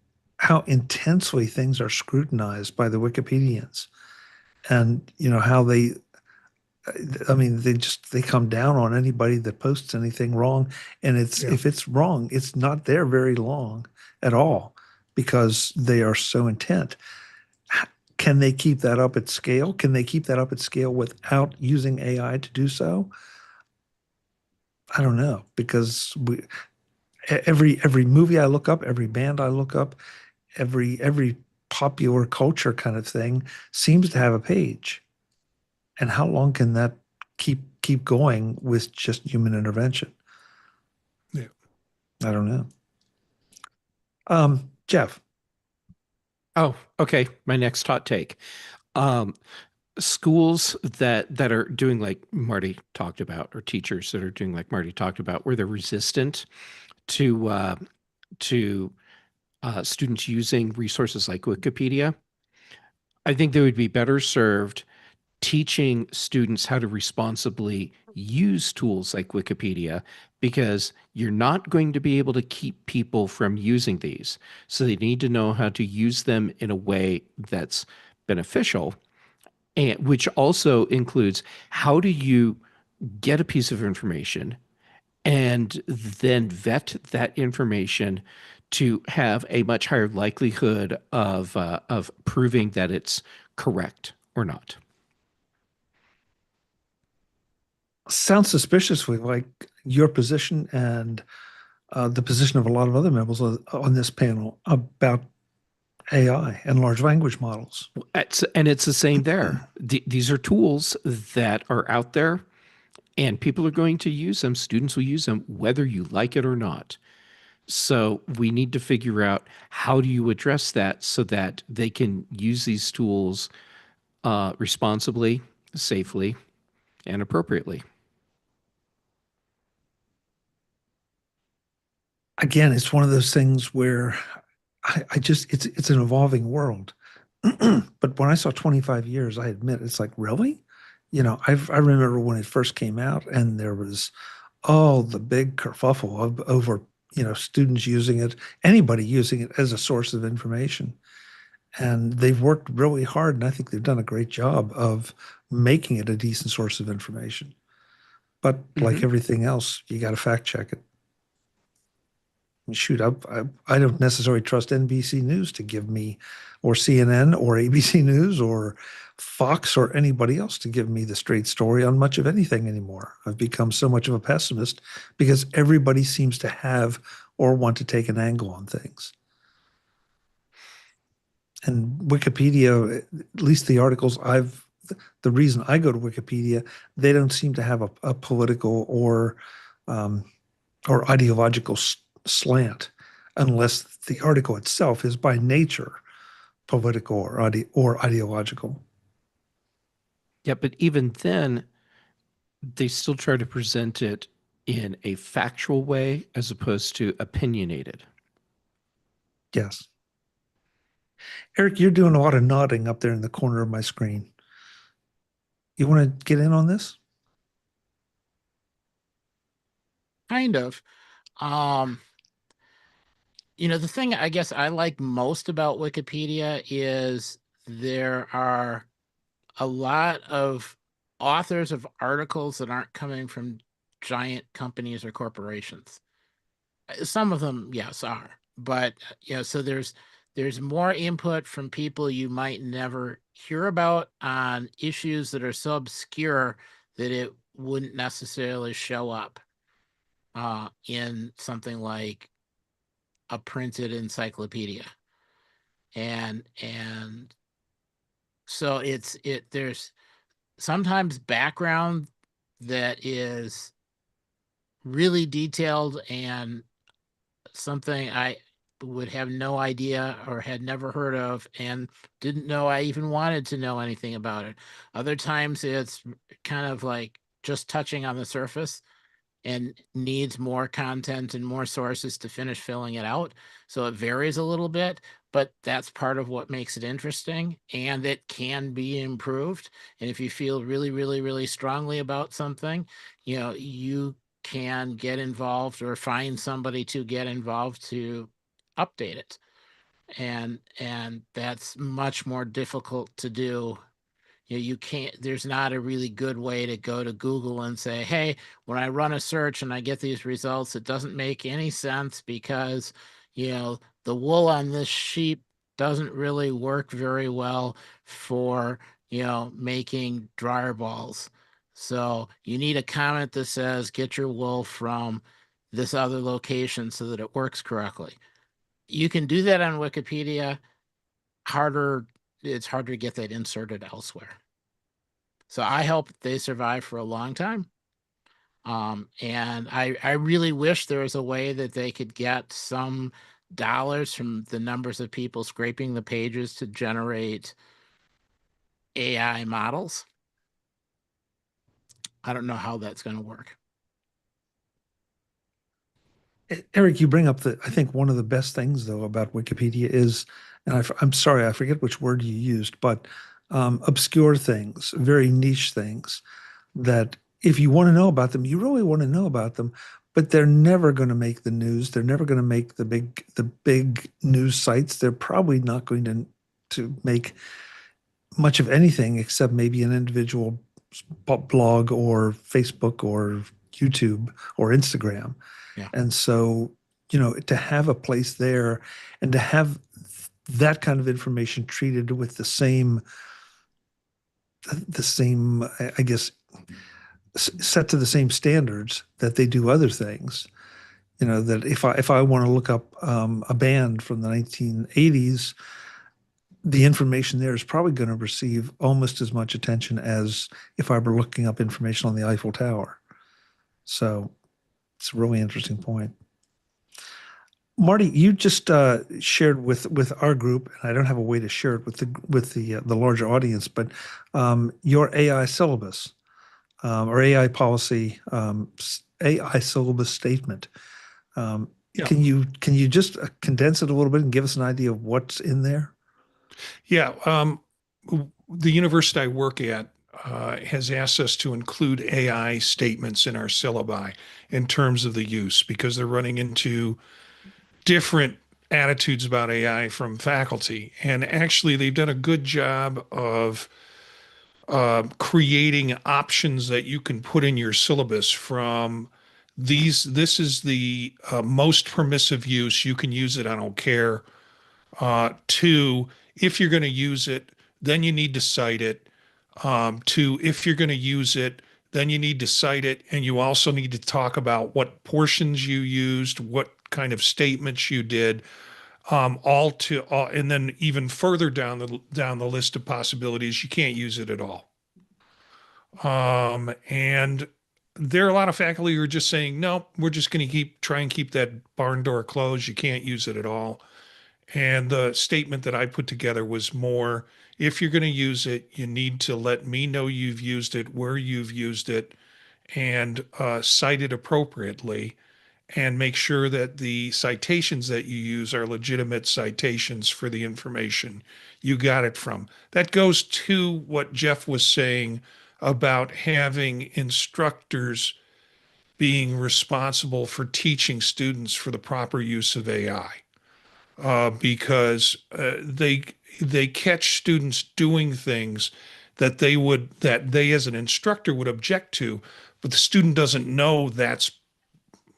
intensely things are scrutinized by the Wikipedians, and how I mean, they come down on anybody that posts anything wrong, and if it's wrong, it's not there very long at all because they are so intent. Can they keep that up at scale? Can they keep that up at scale without using AI to do so? I don't know, because every movie I look up, every band I look up, every popular culture kind of thing seems to have a page. And how long can that keep going with just human intervention? Yeah. I don't know. Jeff. Oh, okay. My next hot take. Schools that are doing like Marty talked about, or teachers that are doing like Marty talked about, where they're resistant to students using resources like Wikipedia, I think they would be better served teaching students how to responsibly use tools like Wikipedia, because you're not going to be able to keep people from using these. So they need to know how to use them in a way that's beneficial, and which also includes how do you get a piece of information and then vet that information to have a much higher likelihood of proving that it's correct or not. Sounds suspiciously like your position and the position of a lot of other members on this panel about AI and large language models. And it's the same there. These are tools that are out there, and people are going to use them. Students will use them whether you like it or not. So we need to figure out, how do you address that so that they can use these tools responsibly, safely, and appropriately. Again, it's one of those things where it's an evolving world. But when I saw 25 years, I admit it's like, really? I remember when it first came out, and there was the big kerfuffle over students using it, anybody using it as a source of information. And they've worked really hard, and I think they've done a great job of making it a decent source of information. But like Mhm. everything else, you got to fact check it. Shoot, I don't necessarily trust NBC News to give me, or CNN or ABC News or Fox or anybody else to give me the straight story on much of anything anymore. I've become so much of a pessimist because everybody seems to have or want to take an angle on things. And Wikipedia, at least the articles the reason I go to Wikipedia, they don't seem to have a political um, or ideological slant, unless the article itself is by nature political or ideological. Yeah, but even then, they still try to present it in a factual way as opposed to opinionated. Yes. Eric, you're doing a lot of nodding up there in the corner of my screen. You want to get in on this? Kind of. Um, the thing I guess I like most about Wikipedia is there are a lot of authors of articles that aren't coming from giant companies or corporations. Some of them, yes, are, but so there's more input from people you might never hear about on issues that are so obscure that it wouldn't necessarily show up in something like a printed encyclopedia. And so there's sometimes background that is really detailed and something I would have no idea or had never heard of and didn't know I even wanted to know anything about it. Other times it's kind of like just touching on the surface and needs more content and more sources to finish filling it out. So it varies a little bit, but that's part of what makes it interesting, and it can be improved. And if you feel really, really, really strongly about something, you can get involved or find somebody to get involved to update it. And that's much more difficult to do. You can't, there's not a really good way to go to Google and say, hey, when I run a search and I get these results, it doesn't make any sense because, the wool on this sheep doesn't really work very well for, making dryer balls. So you need a comment that says, get your wool from this other location so that it works correctly. You can do that on Wikipedia. Harder, it's harder to get that inserted elsewhere. So I hope they survive for a long time. And I really wish there was a way that they could get some dollars from the numbers of people scraping the pages to generate AI models. I don't know how that's going to work. Eric, you bring up I think one of the best things though about Wikipedia is, and I'm sorry, I forget which word you used, but obscure things, very niche things that if you want to know about them, you really want to know about them, but they're never going to make the news. They're never going to make the big news sites. They're probably not going to make much of anything except maybe an individual blog or Facebook or YouTube or Instagram. Yeah. And so, to have a place there and to have that kind of information treated with the same, I guess, set to the same standards that they do other things. That if I want to look up a band from the 1980s, the information there is probably going to receive almost as much attention as if I were looking up information on the Eiffel Tower. So it's a really interesting point. Marty, you just shared with our group, and I don't have a way to share it with the larger audience, but your AI syllabus or AI policy, AI syllabus statement. Yeah. Can you just condense it a little bit and give us an idea of what's in there? Yeah. The university I work at has asked us to include AI statements in our syllabi in terms of the use because they're running into different attitudes about AI from faculty. And actually, they've done a good job of creating options that you can put in your syllabus from this is the most permissive use. You can use it, I don't care. To, if you're going to use it, then you need to cite it. To, if you're going to use it, then you need to cite it. And you also need to talk about what portions you used, what kind of statements you did. And then even further down the list of possibilities, you can't use it at all. And there are a lot of faculty who are just saying, no, we're just going to try and keep that barn door closed. You can't use it at all. And the statement that I put together was more, if you're going to use it, you need to let me know you've used it, where you've used it, and cite it appropriately, and make sure that the citations that you use are legitimate citations for the information you got it from. That goes to what Jeff was saying about having instructors being responsible for teaching students for the proper use of AI. Because they catch students doing things that they as an instructor would object to, but the student doesn't know that's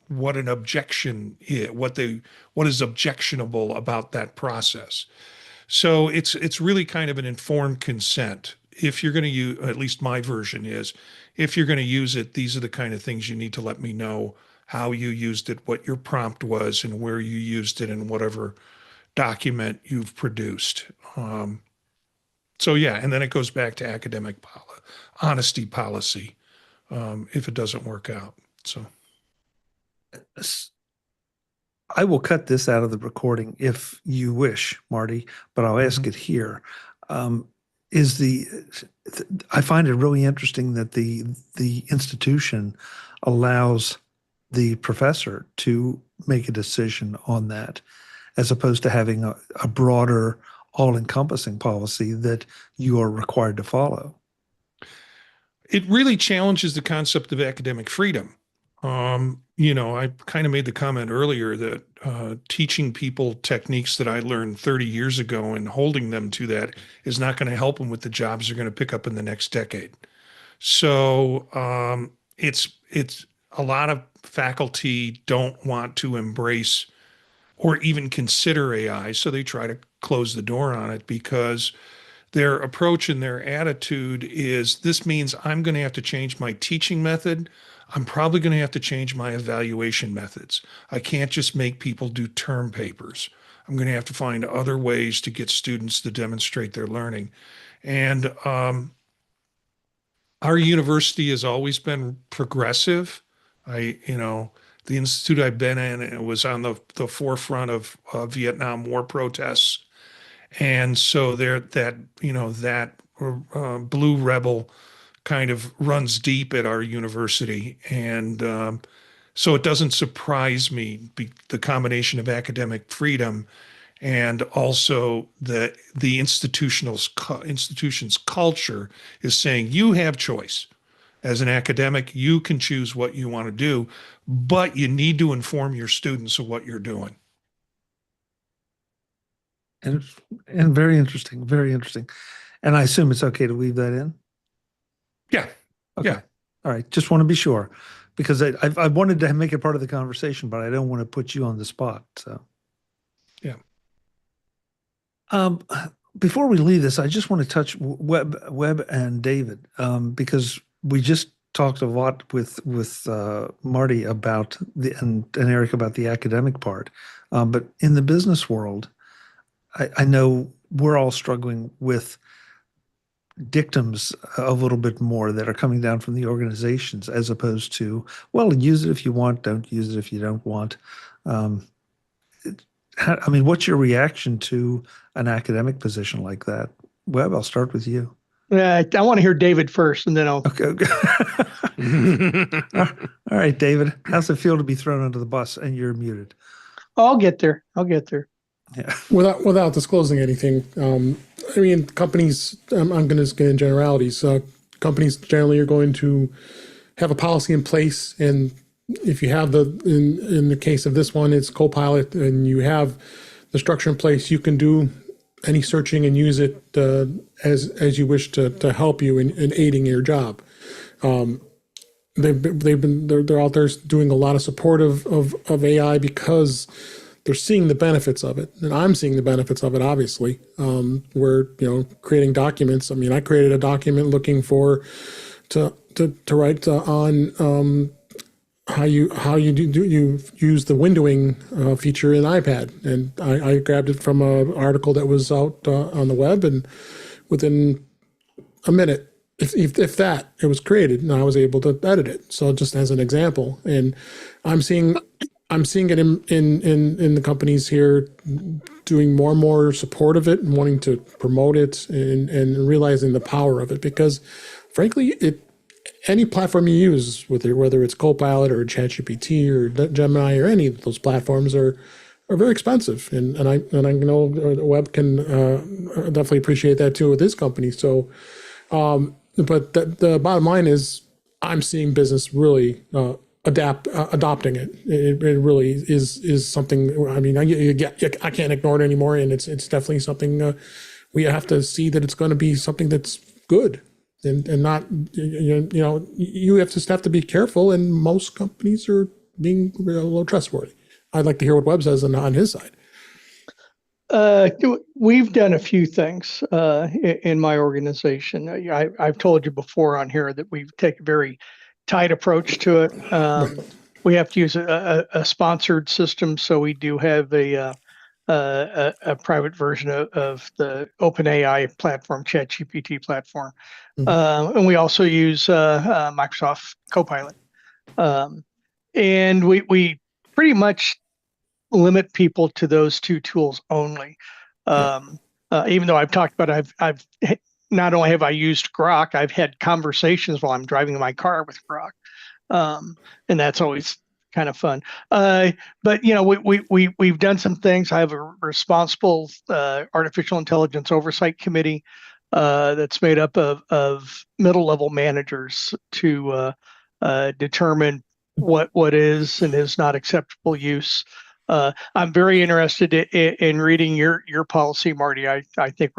what an objection is, what is objectionable about that process. So it's really kind of an informed consent. If you're going to use, at least my version is, if you're going to use it, these are the kind of things you need to let me know how you used it, what your prompt was, and where you used it, and whatever document you've produced. So yeah, and then it goes back to academic honesty policy if it doesn't work out. So I will cut this out of the recording if you wish, Marty, but I'll ask it here. I find it really interesting that the institution allows the professor to make a decision on that, as opposed to having a broader, all-encompassing policy that you are required to follow. It really challenges the concept of academic freedom. I kind of made the comment earlier that teaching people techniques that I learned 30 years ago and holding them to that is not going to help them with the jobs they're going to pick up in the next decade. So it's a lot of faculty don't want to embrace or even consider AI, so they try to close the door on it because their approach and their attitude is, this means I'm going to have to change my teaching method. I'm probably going to have to change my evaluation methods. I can't just make people do term papers. I'm going to have to find other ways to get students to demonstrate their learning. And our university has always been progressive. The institute I've been in, it was on the forefront of Vietnam War protests. And so that blue rebel kind of runs deep at our university. And so it doesn't surprise me, the combination of academic freedom and also the institution's culture is saying you have choice. As an academic, you can choose what you want to do, but you need to inform your students of what you're doing. And very interesting, very interesting. And I assume it's okay to leave that in? Yeah. Okay. Yeah. All right. Just want to be sure, because I wanted to make it part of the conversation, but I don't want to put you on the spot. So, yeah. Before we leave this, I just want to touch Webb and David, because we just talked a lot with Marty about and Eric about the academic part, but in the business world, I know we're all struggling with dictums a little bit more that are coming down from the organizations, as opposed to, well, use it if you want, don't use it if you don't want. What's your reaction to an academic position like that? Webb, I'll start with you. I want to hear David first, and then I'll. Okay. All right, David. How's it feel to be thrown under the bus and you're muted? I'll get there. Yeah. Without disclosing anything, companies. I'm going to get in generalities. Companies generally are going to have a policy in place, and if you have in the case of this one, it's Copilot, and you have the structure in place, you can do any searching and use it as you wish to help you in aiding your job. They're out there doing a lot of support of AI because they're seeing the benefits of it, and I'm seeing the benefits of it. Obviously, we're creating documents. I mean, I created a document looking for to write on how you use the windowing feature in iPad, and I grabbed it from an article that was out on the web, and within a minute, if that, it was created, and I was able to edit it. So just as an example, and I'm seeing it in the companies here doing more and more support of it and wanting to promote it and realizing the power of it, because frankly, any platform you use, whether it's Copilot or ChatGPT or Gemini or any of those platforms are very expensive, and I know the web can definitely appreciate that too with this company. So, but the bottom line is, I'm seeing business really adopting it. It really is something. I mean, I can't ignore it anymore, and it's definitely something we have to see that it's going to be something that's good. And not, you just have to be careful, and most companies are being a little trustworthy. I'd like to hear what Webb says on his side. We've done a few things in my organization. I've told you before on here that we take a very tight approach to it. Right. We have to use a sponsored system, so we do have a private version of the OpenAI platform, ChatGPT platform. And we also use Microsoft Copilot. And we pretty much limit people to those two tools only. Even though I've talked about, I've not only have I used Grok, I've had conversations while I'm driving my car with Grok. And that's always kind of fun. But we've done some things. I have a responsible artificial intelligence oversight committee that's made up of middle level managers to determine what is and is not acceptable use. I'm very interested in reading your policy, Marty. I think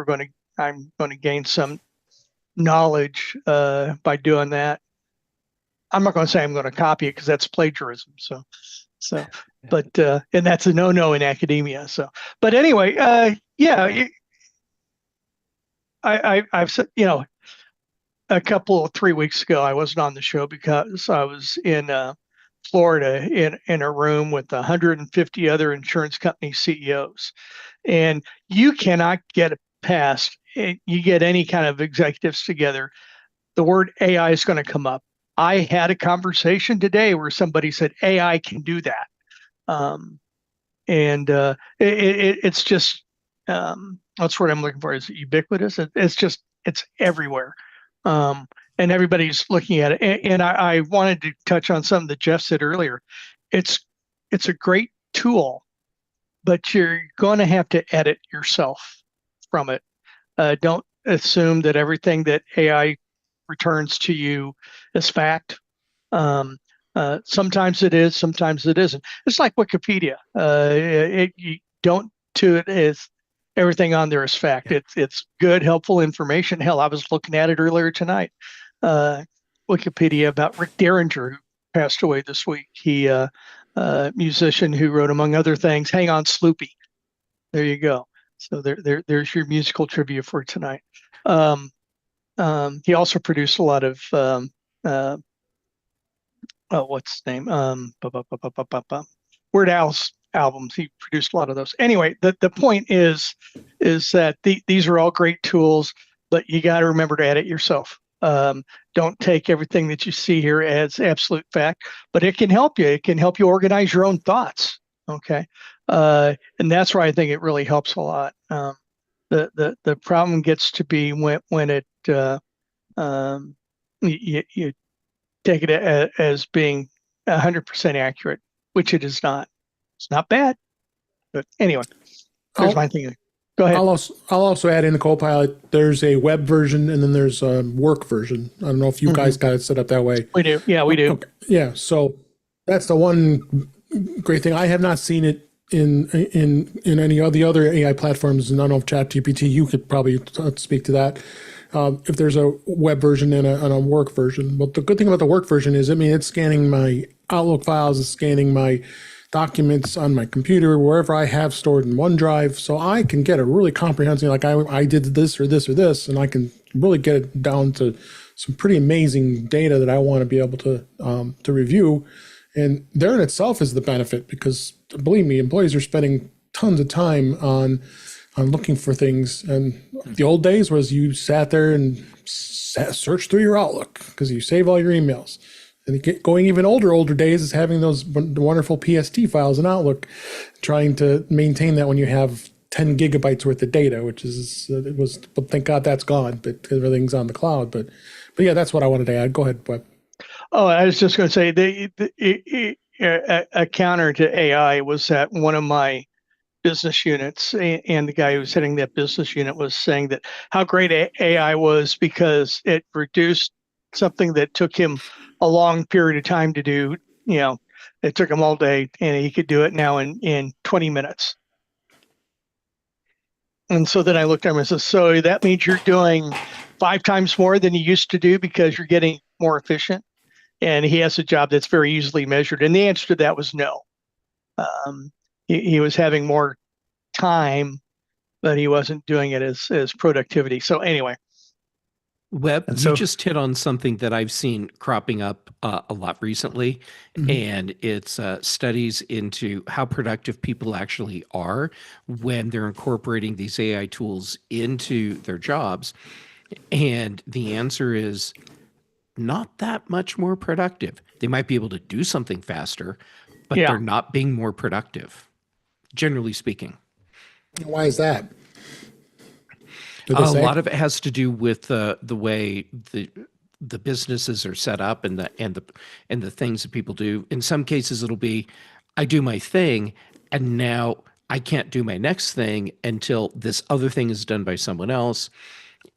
I'm going to gain some knowledge by doing that. I'm not going to say I'm going to copy it because that's plagiarism. So, but and that's a no in academia. So, but anyway, yeah, I've said, a couple 3 weeks ago, I wasn't on the show because I was in Florida in a room with 150 other insurance company CEOs, and you cannot get past. You get any kind of executives together, the word AI is going to come up. I had a conversation today where somebody said AI can do that, and it's just that's what I'm looking for. Is ubiquitous. It's everywhere. And everybody's looking at it. And I wanted to touch on something that Jeff said earlier. It's a great tool, but you're going to have to edit yourself from it. Don't assume that everything that AI returns to you is fact. Sometimes it is, sometimes it isn't. It's like Wikipedia. You don't do it as everything on there is fact. It's good, helpful information. Hell, I was looking at it earlier tonight. Wikipedia about Rick Derringer, who passed away this week. He musician who wrote, among other things, "Hang On Sloopy." There you go. So there's your musical trivia for tonight. He also produced a lot of what's his name? Weird Al's albums. He produced a lot of those. Anyway, the point is that these are all great tools, but you got to remember to edit yourself. Don't take everything that you see here as absolute fact, but it can help you. It can help you organize your own thoughts. Okay. And that's where I think it really helps a lot. The problem gets to be when it you take it as being 100% accurate, which it is not. It's not bad, but anyway, there's my thing. Go ahead. I'll also add in the Copilot. There's a web version, and then there's a work version. I don't know if you guys got it set up that way. We do. Yeah, we do. Okay. Yeah. So that's the one great thing. I have not seen it in any of the other AI platforms, and I don't know if ChatGPT, you could probably speak to that. If there's a web version and a work version. But the good thing about the work version is, I mean, it's scanning my Outlook files, it's scanning my documents on my computer, wherever I have stored in OneDrive. So I can get a really comprehensive, like I did this or this or this, and I can really get it down to some pretty amazing data that I want to be able to review. And there in itself is the benefit, because believe me, employees are spending tons of time on looking for things. And the old days was you sat there and searched through your Outlook because you save all your emails. And going even older days is having those wonderful PST files in Outlook, trying to maintain that when you have 10 gigabytes worth of data, which is but thank God that's gone, but everything's on the cloud. But yeah, that's what I wanted to add. Go ahead, Webb. Oh, I was just going to say a counter to AI was that one of my business units, and the guy who was heading that business unit was saying that how great AI was because it reduced something that took him a long period of time to do. You know, it took him all day, and he could do it now in 20 minutes. And so then I looked at him and said, so that means you're doing 5 times more than you used to do because you're getting more efficient? And he has a job that's very easily measured. And the answer to that was no. He was having more time, but he wasn't doing it as productivity. So anyway. Webb, you just hit on something that I've seen cropping up a lot recently, and it's studies into how productive people actually are when they're incorporating these AI tools into their jobs. And the answer is not that much more productive. They might be able to do something faster, but they're not being more productive, generally speaking. Why is that? A lot of it has to do with the way the businesses are set up and the things that people do. In some cases, it'll be, I do my thing, and now I can't do my next thing until this other thing is done by someone else.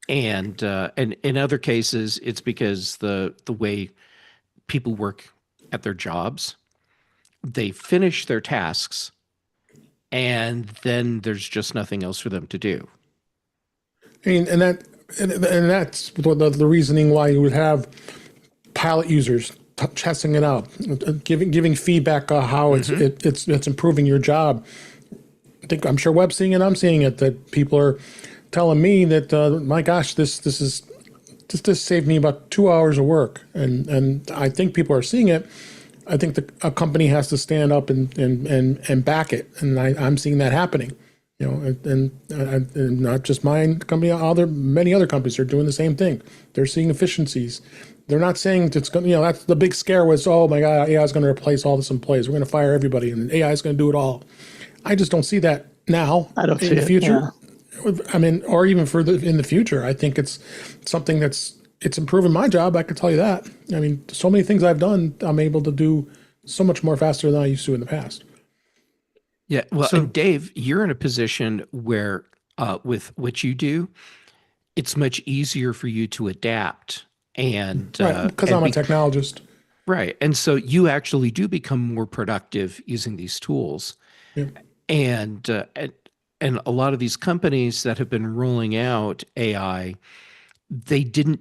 And in other cases, it's because the way people work at their jobs, they finish their tasks, and then there's just nothing else for them to do. I mean, and that's the reasoning why you would have pilot users testing it out, giving feedback on how it's improving your job. I'm sure Webb's seeing it. I'm seeing it, that people are telling me that my gosh, this saved me about 2 hours of work, and I think people are seeing it. I think a company has to stand up and back it, and I'm seeing that happening. You know, and not just my company, many other companies are doing the same thing. They're seeing efficiencies. They're not saying it's going. You know, that's the big scare was, oh my God, AI is going to replace all this employees. We're going to fire everybody, and AI is going to do it all. I just don't see that now. I don't see in the future. Yeah. I mean, or even further in the future. I think it's something it's improving my job. I can tell you that. I mean, so many things I've done, I'm able to do so much more faster than I used to in the past. Yeah, well, and Dave, you're in a position where, with what you do, it's much easier for you to adapt, and because I'm a technologist, right? And so you actually do become more productive using these tools, and a lot of these companies that have been rolling out AI, they didn't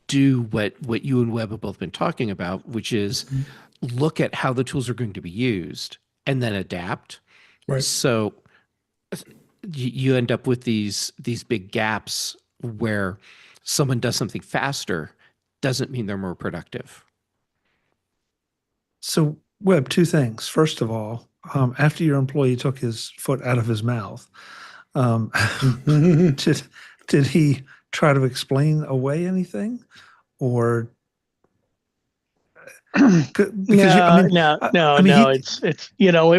do what you and Webb have both been talking about, which is look at how the tools are going to be used and then adapt. Right. So you end up with these big gaps where someone does something faster doesn't mean they're more productive. So, Webb, 2 things. First of all, after your employee took his foot out of his mouth, did he try to explain away anything, or? No. It's you know,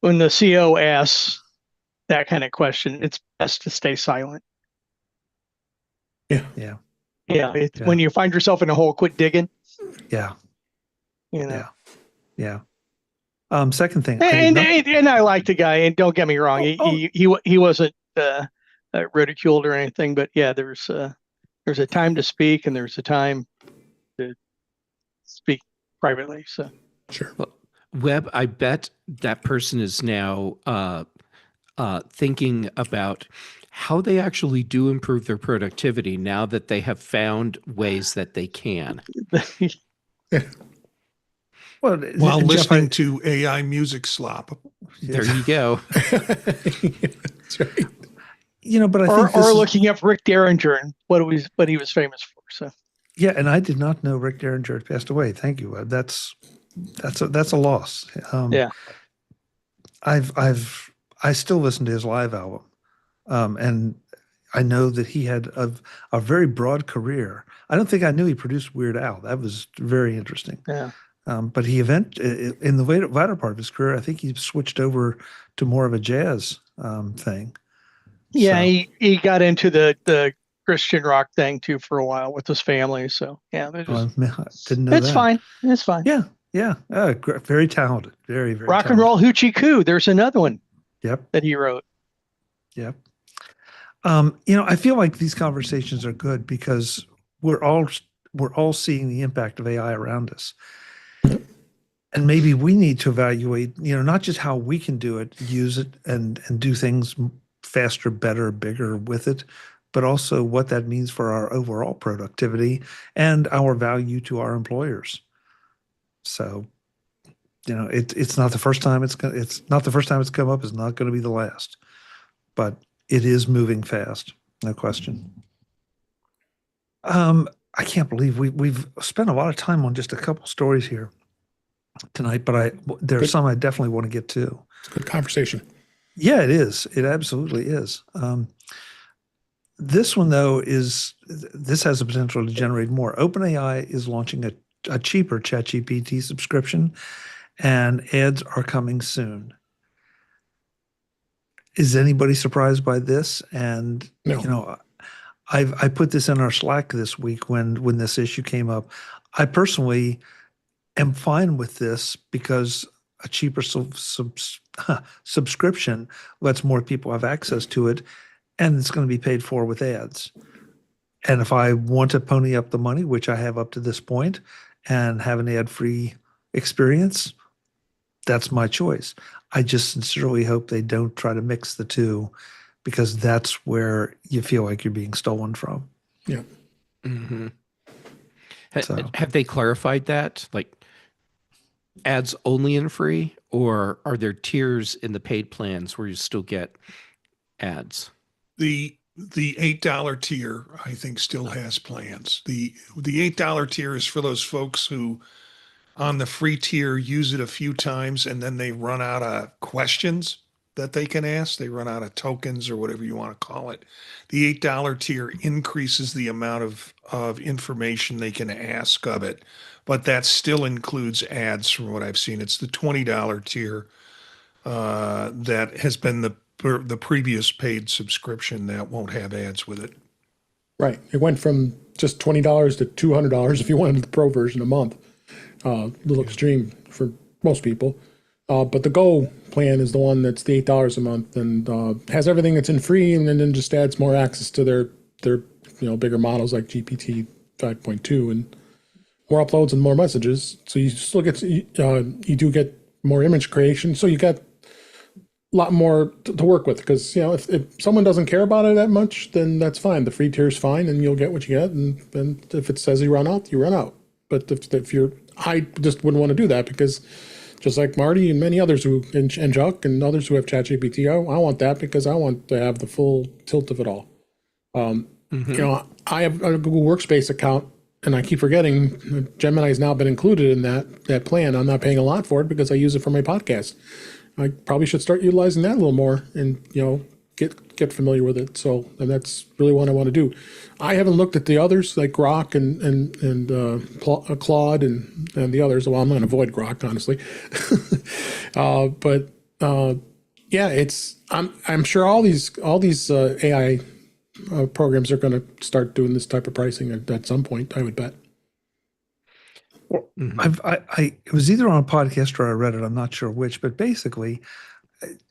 when the CO asks that kind of question, it's best to stay silent. Yeah. When you find yourself in a hole, quit digging. Yeah. You know. Yeah. Second thing, and I like the guy, and don't get me wrong, he wasn't ridiculed or anything, but yeah, there's a time to speak and there's a time to speak privately. So sure. Webb, I bet that person is now thinking about how they actually do improve their productivity now that they have found ways that they can. Well, While and Jeff, listening to AI music slop. There you go. That's right. But I or think this is, looking up Rick Derringer and what he was famous for. So yeah, and I did not know Rick Derringer had passed away. Thank you. That's a loss. yeah, I still listen to his live album, and I know that he had a very broad career. I don't think I knew he produced Weird Al. That was very interesting. yeah. But he in the latter part of his career, I think he switched over to more of a jazz thing. Yeah, So, he got into the Christian rock thing too for a while with his family. So yeah, I didn't know it's that. fine. It's fine. Yeah. Very talented. Very, very Rock and talented. roll hoochie coo. There's another one Yep. that he wrote. Yep. I feel like these conversations are good because we're all seeing the impact of AI around us. And maybe we need to evaluate, not just how we can do it, use it and do things faster, better, bigger with it, but also what that means for our overall productivity and our value to our employers. So, it's not the first time it's not the first time it's come up. It's not going to be the last, but it is moving fast, no question. I can't believe we've spent a lot of time on just a couple stories here tonight, but there are some I definitely want to get to. It's a good conversation. Yeah, it is. It absolutely is. This one though this has the potential to generate more. OpenAI is launching a cheaper ChatGPT subscription, and ads are coming soon. Is anybody surprised by this? And No. I put this in our Slack this week when this issue came up. I personally am fine with this because a cheaper subscription lets more people have access to it, and it's going to be paid for with ads. And if I want to pony up the money, which I have up to this point, and have an ad-free experience, that's my choice. I just sincerely hope they don't try to mix the two, because that's where you feel like you're being stolen from. Yeah. Mm-hmm. So. Have they clarified that? Like ads only in free, or are there tiers in the paid plans where you still get ads? The $8 tier, I think, still has plans. The $8 tier is for those folks who on the free tier use it a few times and then they run out of questions that they can ask. They run out of tokens or whatever you want to call it. The $8 tier increases the amount of information they can ask of it, but that still includes ads from what I've seen. It's the $20 tier that has been the previous paid subscription that won't have ads with it. Right. It went from just $20 to $200 if you wanted the pro version a month. A little extreme for most people. But the Go plan is the one that's the $8 a month and has everything that's in free, and then just adds more access to their bigger models like GPT 5.2 and more uploads and more messages. So you still get you do get more image creation. So you got a lot more to work with, because if someone doesn't care about it that much, then that's fine. The free tier is fine, and you'll get what you get. And if it says you run out, you run out. But I just wouldn't want to do that, because just like Marty and many others and Chuck and others who have ChatGPT, I want that because I want to have the full tilt of it all. I have a Google Workspace account, and I keep forgetting Gemini has now been included in that plan. I'm not paying a lot for it because I use it for my podcast. I probably should start utilizing that a little more and get familiar with it. So, and that's really what I want to do. I haven't looked at the others like Grok and Claude and the others. Well, I'm going to avoid Grok, honestly. I'm sure all these AI programs are going to start doing this type of pricing at some point, I would bet. Well, it was either on a podcast or I read it. I'm not sure which, but basically,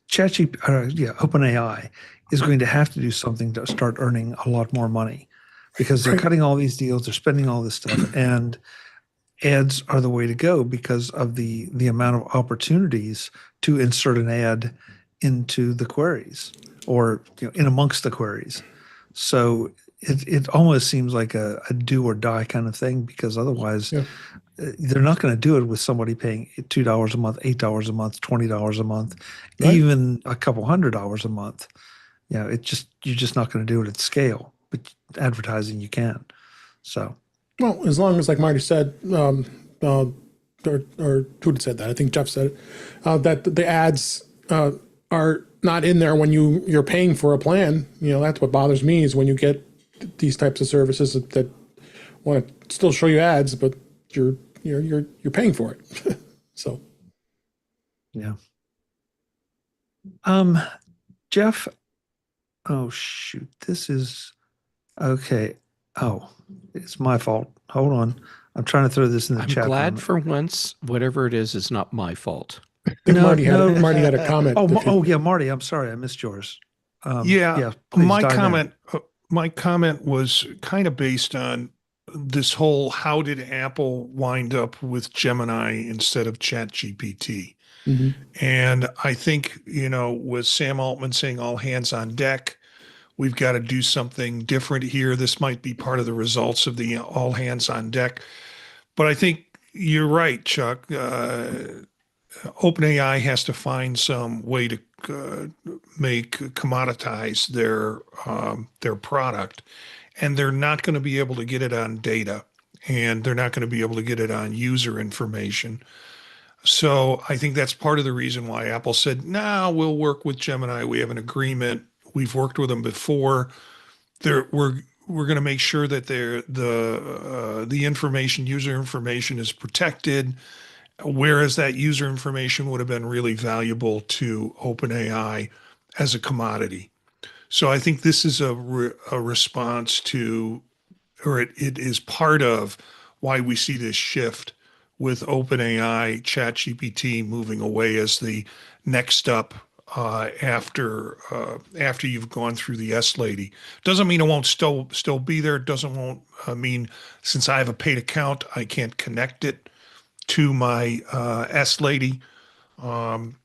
OpenAI is going to have to do something to start earning a lot more money, because they're cutting all these deals, they're spending all this stuff, and ads are the way to go because of the amount of opportunities to insert an ad into the queries or in amongst the queries. So it almost seems like a do or die kind of thing because otherwise Yeah. they're not going to do it with somebody paying $2 a month, $8 a month, $20 a month, Right. even a couple $100 a month. You're just not going to do it at scale. But advertising you can. So Well, as long as, like Marty said, or who had said that? I think Jeff said it, that the ads are not in there when you're paying for a plan. That's what bothers me is when you get these types of services that want to still show you ads, but you're paying for it. So yeah. Jeff. Oh shoot, this is okay. Oh, it's my fault. Hold on. I'm trying to throw this in the I'm chat glad room. for once, whatever it is not my fault. I think Marty had a comment. Oh yeah, Marty. I'm sorry, I missed yours. Yeah, please my dive in. comment. My comment was kind of based on this whole: how did Apple wind up with Gemini instead of ChatGPT? Mhm. And I think with Sam Altman saying all hands on deck, we've got to do something different here. This might be part of the results of the all hands on deck. But I think you're right, Chuck. OpenAI has to find some way to commoditize their product, and they're not going to be able to get it on data, and they're not going to be able to get it on user information. So I think that's part of the reason why Apple said, "No, we'll work with Gemini. We have an agreement. We've worked with them before. We're going to make sure that the information, user information, is protected." Whereas that user information would have been really valuable to OpenAI as a commodity. So I think this is a response to, or it is part of why we see this shift with OpenAI, ChatGPT moving away as the next up after you've gone through the S lady. Doesn't mean it won't still be there. Doesn't won't mean since I have a paid account I can't connect it to my S lady.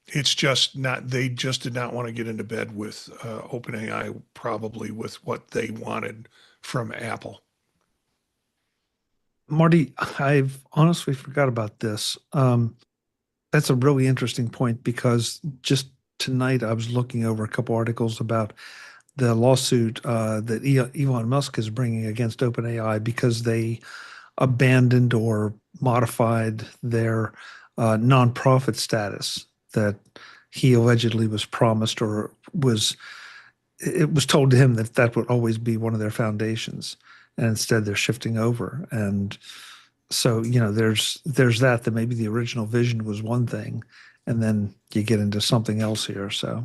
It's just not, they just did not want to get into bed with OpenAI, probably with what they wanted from Apple. Marty, I've honestly forgot about this. That's a really interesting point because just tonight I was looking over a couple articles about the lawsuit that Elon Musk is bringing against OpenAI because they abandoned or modified their nonprofit status that he allegedly was promised or it was told to him that that would always be one of their foundations, and instead they're shifting over. And so there's that maybe the original vision was one thing, and then you get into something else here. So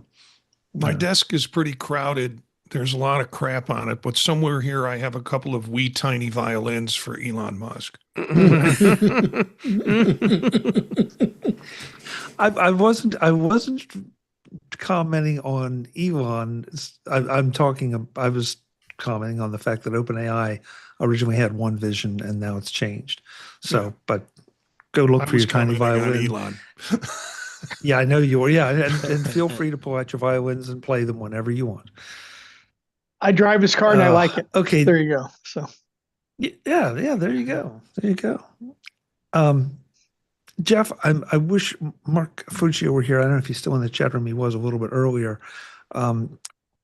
my desk is pretty crowded. There's a lot of crap on it, but somewhere here I have a couple of wee tiny violins for Elon Musk. I wasn't commenting on Elon. I was commenting on the fact that OpenAI originally had one vision and now it's changed. So, yeah. But go look for your tiny violin. Elon. Yeah, I know you are. Yeah, and feel free to pull out your violins and play them whenever you want. I drive his car and I like it. Okay, there you go. So, yeah, there you go. There you go. Jeff, I wish Mark Fuccio were here. I don't know if he's still in the chat room. He was a little bit earlier. But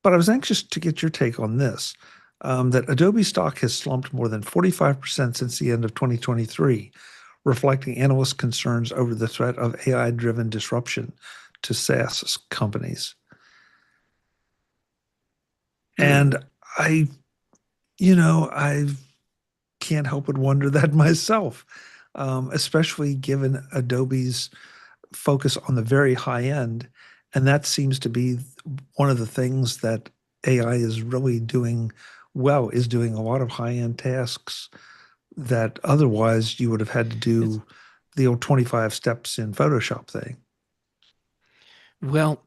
I was anxious to get your take on this, that Adobe stock has slumped more than 45% since the end of 2023, reflecting analyst concerns over the threat of AI-driven disruption to SaaS companies. And I can't help but wonder that myself, especially given Adobe's focus on the very high end. And that seems to be one of the things that AI is really doing well, is doing a lot of high-end tasks that otherwise you would have had to do the old 25 steps in Photoshop thing. Well,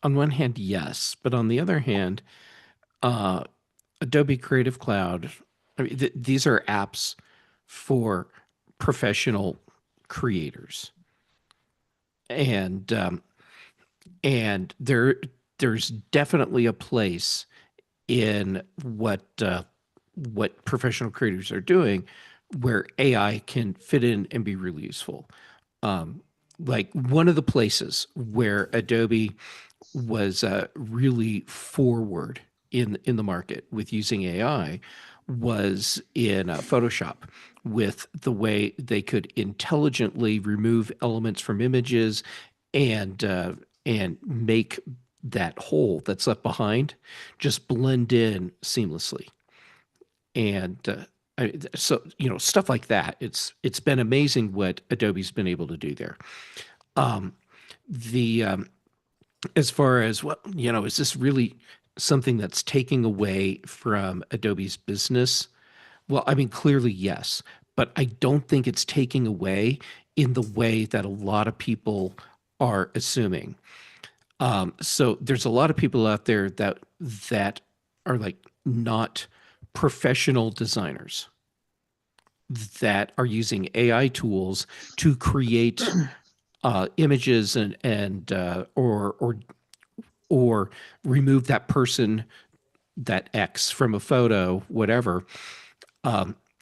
on one hand, yes. But on the other hand, Adobe Creative Cloud, I mean, these are apps for professional creators. And there's definitely a place in what professional creators are doing where AI can fit in and be really useful. Like one of the places where Adobe was really forward in the market with using AI was in Photoshop, with the way they could intelligently remove elements from images and make that hole that's left behind just blend in seamlessly. And so stuff like that. It's been amazing what Adobe's been able to do there. The As far as is this really something that's taking away from Adobe's business? Well, I mean, clearly yes, but I don't think it's taking away in the way that a lot of people are assuming. So there's a lot of people out there that are like not professional designers that are using AI tools to create images and or remove that person, that X from a photo, whatever,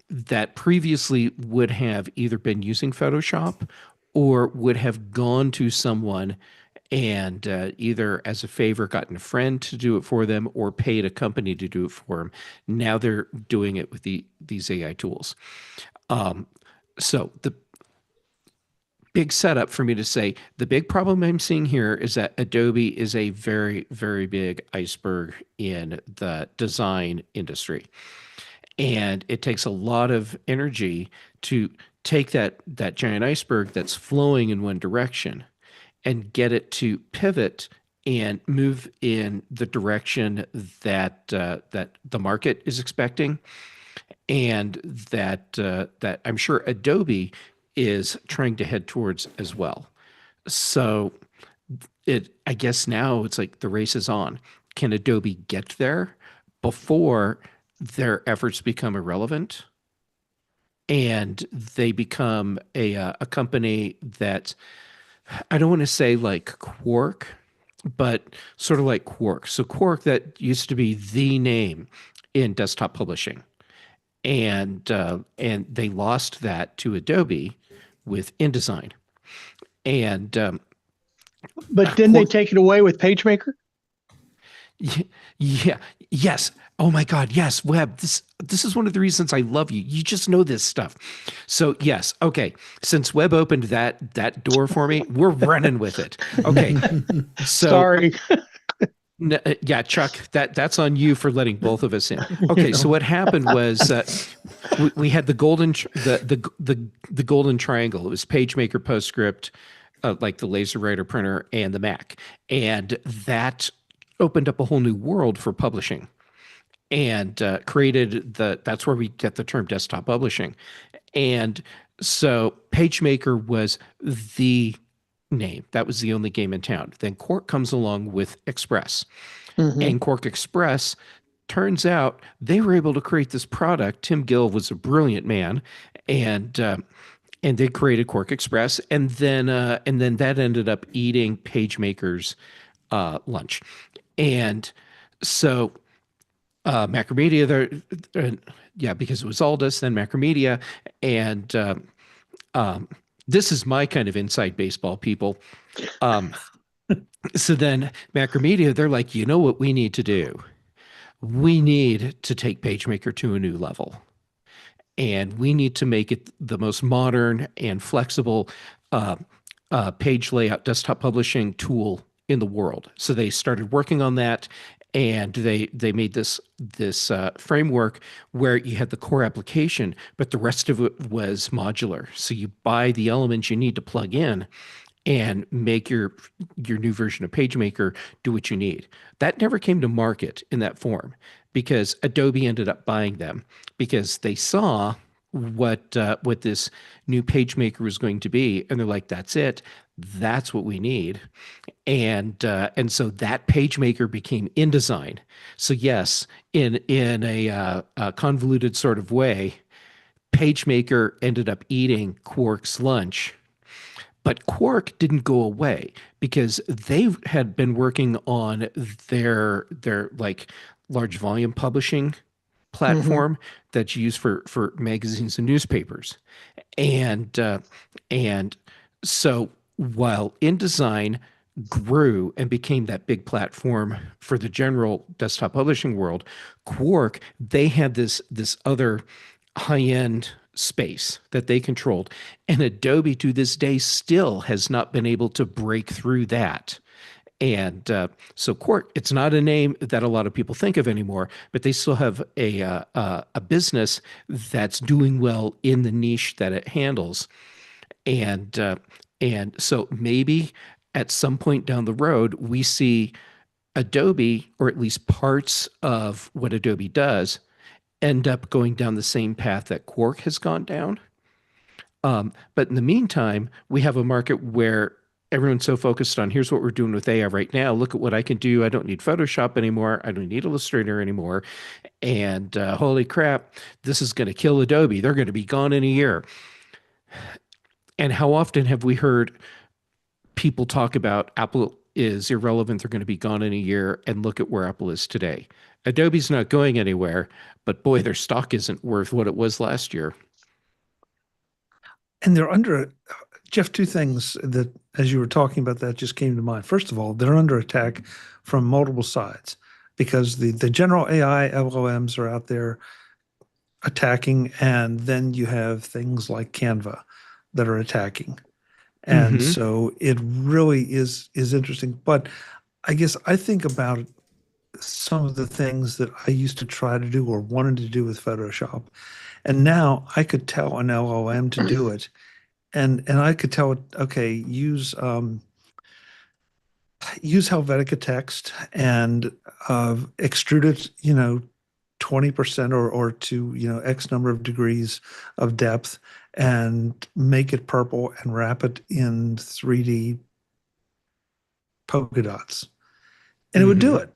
that previously would have either been using Photoshop or would have gone to someone and either as a favor gotten a friend to do it for them or paid a company to do it for them. Now they're doing it with these AI tools. So the big setup for me to say, the big problem I'm seeing here is that Adobe is a very, very big iceberg in the design industry. And it takes a lot of energy to take that giant iceberg that's flowing in one direction and get it to pivot and move in the direction that that the market is expecting, and that I'm sure Adobe is trying to head towards as well. So I guess now it's like the race is on. Can Adobe get there before their efforts become irrelevant and they become a company that, I don't want to say like Quark, but sort of like Quark. So Quark, that used to be the name in desktop publishing, and they lost that to Adobe with InDesign. And but didn't they take it away with PageMaker? Yeah. Yes. Oh my God. Yes. Web. This is one of the reasons I love you. You just know this stuff. So yes. Okay. Since Web opened that door for me, we're running with it. Okay. So Sorry. yeah, Chuck, that's on you for letting both of us in. Okay. So what happened was we had the golden the golden triangle. It was PageMaker, PostScript, like the LaserWriter printer, and the Mac, and that opened up a whole new world for publishing and created that's where we get the term desktop publishing. And so PageMaker was the name. That was the only game in town. Then Quark comes along with Express. Mm-hmm. And Quark Express, turns out they were able to create this product. Tim Gill was a brilliant man, and they created Quark Express, and then that ended up eating PageMaker's lunch. And so Macromedia, because it was Aldous, then Macromedia, and this is my kind of inside baseball, people. So then Macromedia, they're like, you know what we need to do? We need to take PageMaker to a new level. And we need to make it the most modern and flexible page layout desktop publishing tool in the world. So they started working on that, and they made this framework where you had the core application, but the rest of it was modular. So you buy the elements you need to plug in and make your new version of PageMaker do what you need. That never came to market in that form because Adobe ended up buying them because they saw what this new PageMaker was going to be, and they're like, "That's it. That's what we need." And so that PageMaker became InDesign. So yes, in a convoluted sort of way, PageMaker ended up eating Quark's lunch. But Quark didn't go away because they had been working on their like large volume publishing platform that's used for magazines and newspapers. And so while InDesign grew and became that big platform for the general desktop publishing world, Quark, they had this other high-end space that they controlled. And Adobe to this day still has not been able to break through that. And so Quark, it's not a name that a lot of people think of anymore, but they still have a business that's doing well in the niche that it handles. And so maybe at some point down the road, we see Adobe, or at least parts of what Adobe does, end up going down the same path that Quark has gone down. But in the meantime, we have a market where everyone's so focused on here's what we're doing with AI right now. Look at what I can do. I don't need Photoshop anymore. I don't need Illustrator anymore. And holy crap, this is going to kill Adobe. They're going to be gone in a year. And how often have we heard people talk about Apple is irrelevant, they're going to be gone in a year, and look at where Apple is today. Adobe's not going anywhere, but boy, their stock isn't worth what it was last year. And they're under, Jeff, two things that, as you were talking about that, just came to mind. First of all, they're under attack from multiple sides because the general AI LLMs are out there attacking, and then you have things like Canva that are attacking. And so it really is interesting. But I guess I think about some of the things that I used to try to do or wanted to do with Photoshop. And now I could tell an LLM to do it. And I could tell it, okay, use Helvetica text and extrude it, 20% or to, X number of degrees of depth, and make it purple and wrap it in 3D polka dots. And it would do it.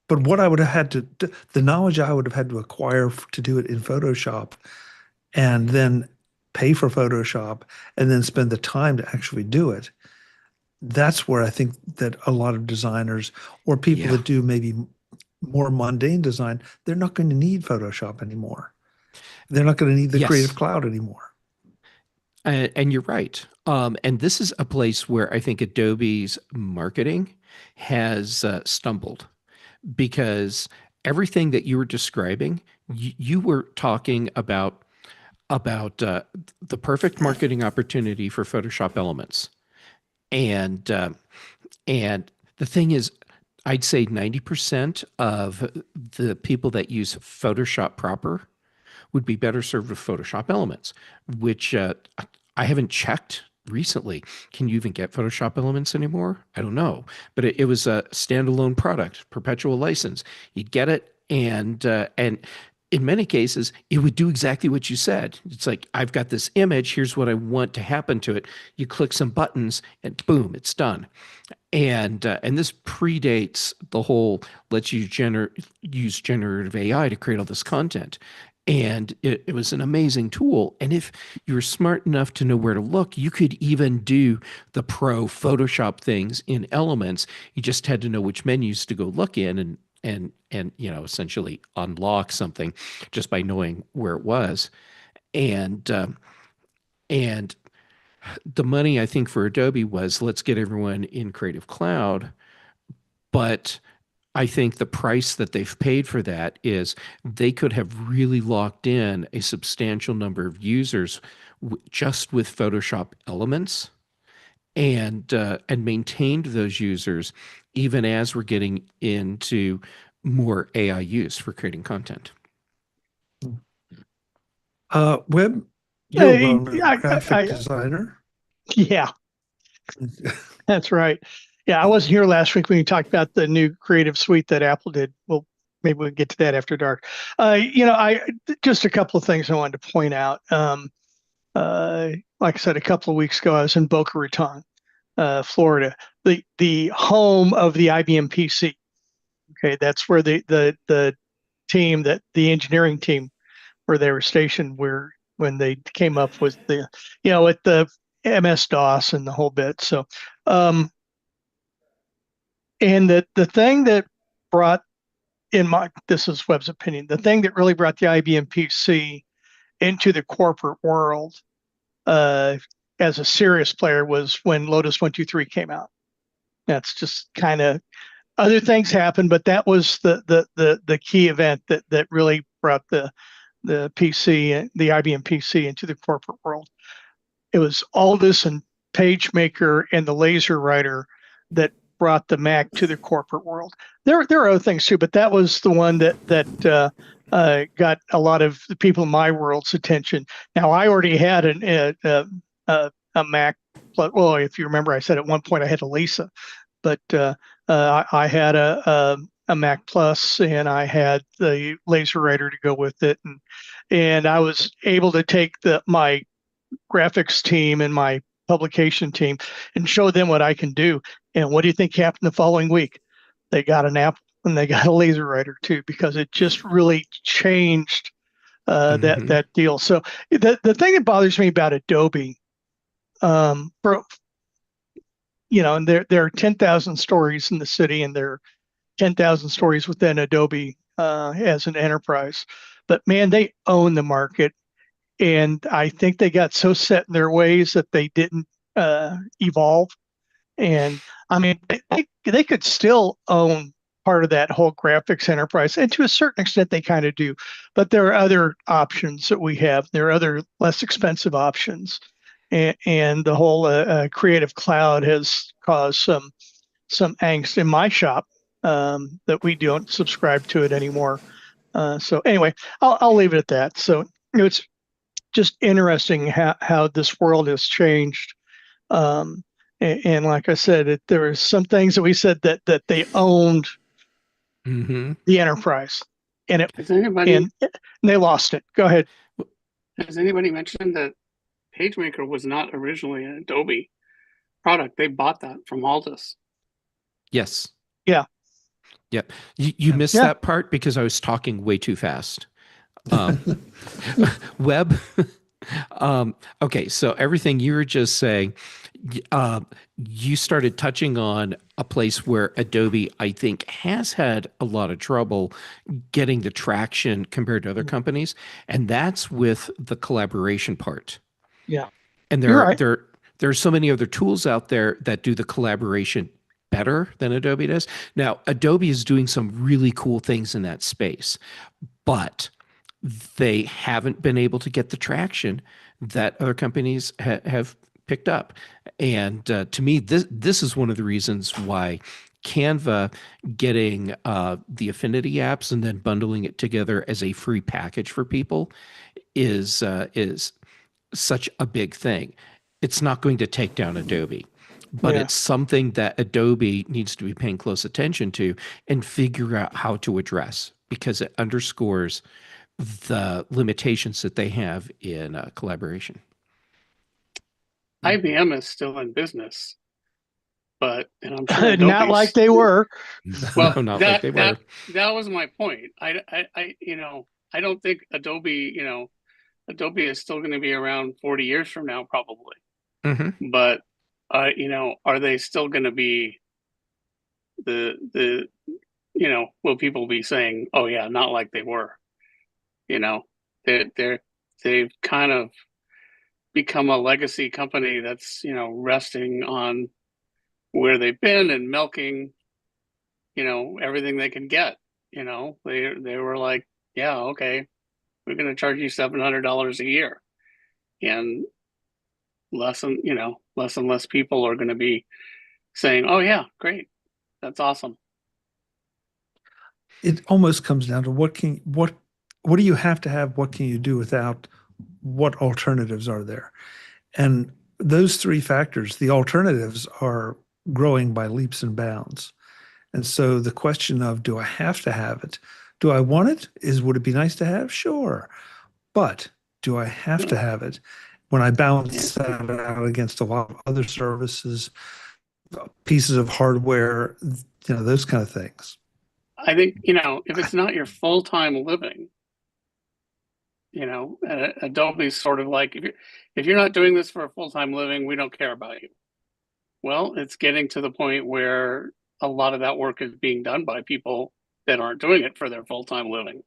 But what I would have had to, the knowledge I would have had to acquire to do it in Photoshop, and then pay for Photoshop, and then spend the time to actually do it, that's where I think that a lot of designers or people that do maybe more mundane design, they're not going to need Photoshop anymore. They're not going to need the Creative Cloud anymore. And you're right. And this is a place where I think Adobe's marketing has stumbled, because everything that you were describing, you were talking about the perfect marketing opportunity for Photoshop Elements. And the thing is, I'd say 90% of the people that use Photoshop proper would be better served with Photoshop Elements, which I haven't checked recently. Can you even get Photoshop Elements anymore? I don't know. But it was a standalone product, perpetual license. You'd get it, and in many cases, it would do exactly what you said. It's like, I've got this image, here's what I want to happen to it. You click some buttons, and boom, it's done. And this predates the whole let's use generative AI to create all this content. And it was an amazing tool. And if you were smart enough to know where to look, you could even do the pro Photoshop things in Elements. You just had to know which menus to go look in and essentially unlock something just by knowing where it was. And the money, I think, for Adobe was, let's get everyone in Creative Cloud. But I think the price that they've paid for that is they could have really locked in a substantial number of users just with Photoshop Elements, and maintained those users even as we're getting into more AI use for creating content. Webb, you're a graphic designer. Yeah, that's right. Yeah, I wasn't here last week when you talked about the new Creative Suite that Apple did. Well, maybe we'll get to that after dark. Just a couple of things I wanted to point out. Like I said, a couple of weeks ago, I was in Boca Raton, Florida, the home of the IBM PC. Okay, that's where the team, that the engineering team, where they were stationed, where when they came up with the, with the MS-DOS and the whole bit. So, and the thing that brought, this is Webb's opinion, the thing that really brought the IBM PC into the corporate world as a serious player was when Lotus 123 came out. That's just kind of, other things happened, but that was the key event that really brought the PC, the IBM PC, into the corporate world. It was Aldous and PageMaker and the Laser Writer that brought the Mac to the corporate world. There are other things too, but that was the one that got a lot of the people in my world's attention. Now, I already had a Mac. Well, if you remember, I said at one point I had a Lisa, but I had a Mac Plus, and I had the Laser Writer to go with it, and I was able to take my graphics team and my publication team and show them what I can do. And what do you think happened the following week? They got an Apple and they got a Laser Writer too, because it just really changed that deal. So the thing that bothers me about Adobe, and there are 10,000 stories in the city, and there are 10,000 stories within Adobe as an enterprise. But man, they own the market. And I think they got so set in their ways that they didn't evolve. And I mean, they could still own part of that whole graphics enterprise. And to a certain extent, they kind of do. But there are other options that we have. There are other less expensive options. And the whole Creative Cloud has caused some angst in my shop that we don't subscribe to it anymore. So anyway, I'll leave it at that. So it's just interesting how this world has changed. And like I said, there were some things that we said that they owned the enterprise, and and they lost it. Go ahead. Has anybody mentioned that PageMaker was not originally an Adobe product? They bought that from Aldous. Yes. Yeah. Yep. You missed that part because I was talking way too fast. Webb. Okay, so everything you were just saying, you started touching on a place where Adobe, I think, has had a lot of trouble getting the traction compared to other companies, and that's with the collaboration part. Yeah. And there are so many other tools out there that do the collaboration better than Adobe does. Now, Adobe is doing some really cool things in that space, but they haven't been able to get the traction that other companies have picked up. And to me, this is one of the reasons why Canva getting the Affinity apps and then bundling it together as a free package for people is such a big thing. It's not going to take down Adobe, but it's something that Adobe needs to be paying close attention to and figure out how to address, because it underscores the limitations that they have in collaboration. IBM is still in business, and I'm sure not like they were. Well, no, not like they were. That was my point. I don't think Adobe is still going to be around 40 years from now, probably. But are they still going to be will people be saying, oh yeah, not like they were? They've kind of become a legacy company that's resting on where they've been and milking everything they can get. They were like, yeah, okay, we're going to charge you $700 a year, and less and less people are going to be saying, oh yeah, great, that's awesome. It almost comes down to what do you have to have? What can you do without? What alternatives are there? And those three factors, the alternatives are growing by leaps and bounds. And so the question of, do I have to have it? Do I want it? Would it be nice to have? Sure. But do I have to have it? When I balance that out against a lot of other services, pieces of hardware, those kind of things. I think, if it's not your full-time living, Adobe's sort of like, if you're not doing this for a full-time living, we don't care about you. Well, it's getting to the point where a lot of that work is being done by people that aren't doing it for their full-time living.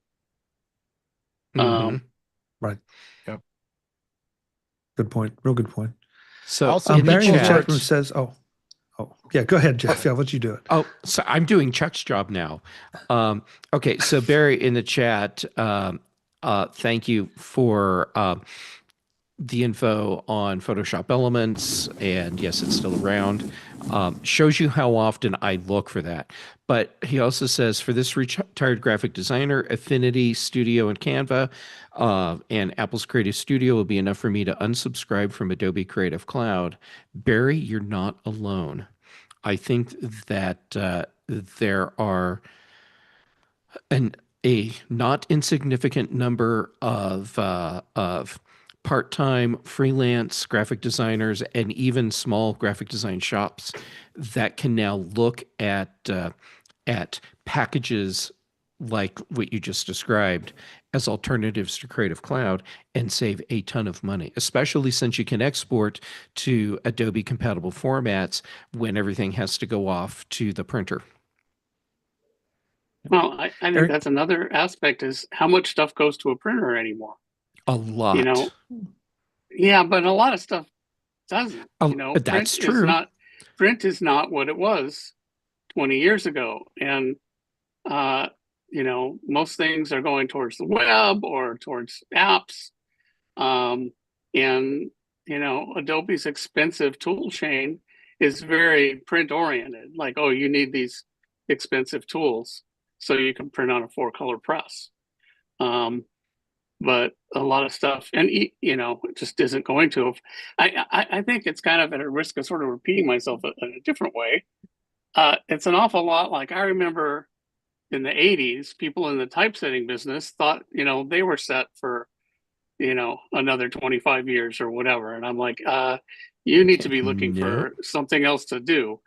Right. Yep. Good point. Real good point. So Also, in the Barry in the chat, chat room says, "Oh, yeah, go ahead, Jeff. Yeah, I'll let you do it." oh, so I'm doing Chuck's job now. Okay, so Barry in the chat, thank you for the info on Photoshop Elements, and yes, it's still around. Shows you how often I look for that. But he also says, for this retired graphic designer, Affinity Studio and Canva and Apple's Creative Studio will be enough for me to unsubscribe from Adobe Creative Cloud. Barry, you're not alone. I think that there are a not insignificant number of part-time freelance graphic designers and even small graphic design shops that can now look at packages like what you just described as alternatives to Creative Cloud and save a ton of money, especially since you can export to Adobe compatible formats when everything has to go off to the printer. Well, I think Eric? that's another aspect, is how much stuff goes to a printer anymore. A lot. Yeah, but a lot of stuff doesn't. That's true. Print is not what it was 20 years ago. And most things are going towards the web or towards apps. And Adobe's expensive tool chain is very print oriented. Like, oh, you need these expensive tools so you can print on a 4-color press. But a lot of stuff, and it just isn't going to. I think it's kind of at a risk of sort of repeating myself in a different way. It's an awful lot like I remember in the 80s, people in the typesetting business thought, they were set for, another 25 years or whatever. And I'm like, you need to be looking for something else to do.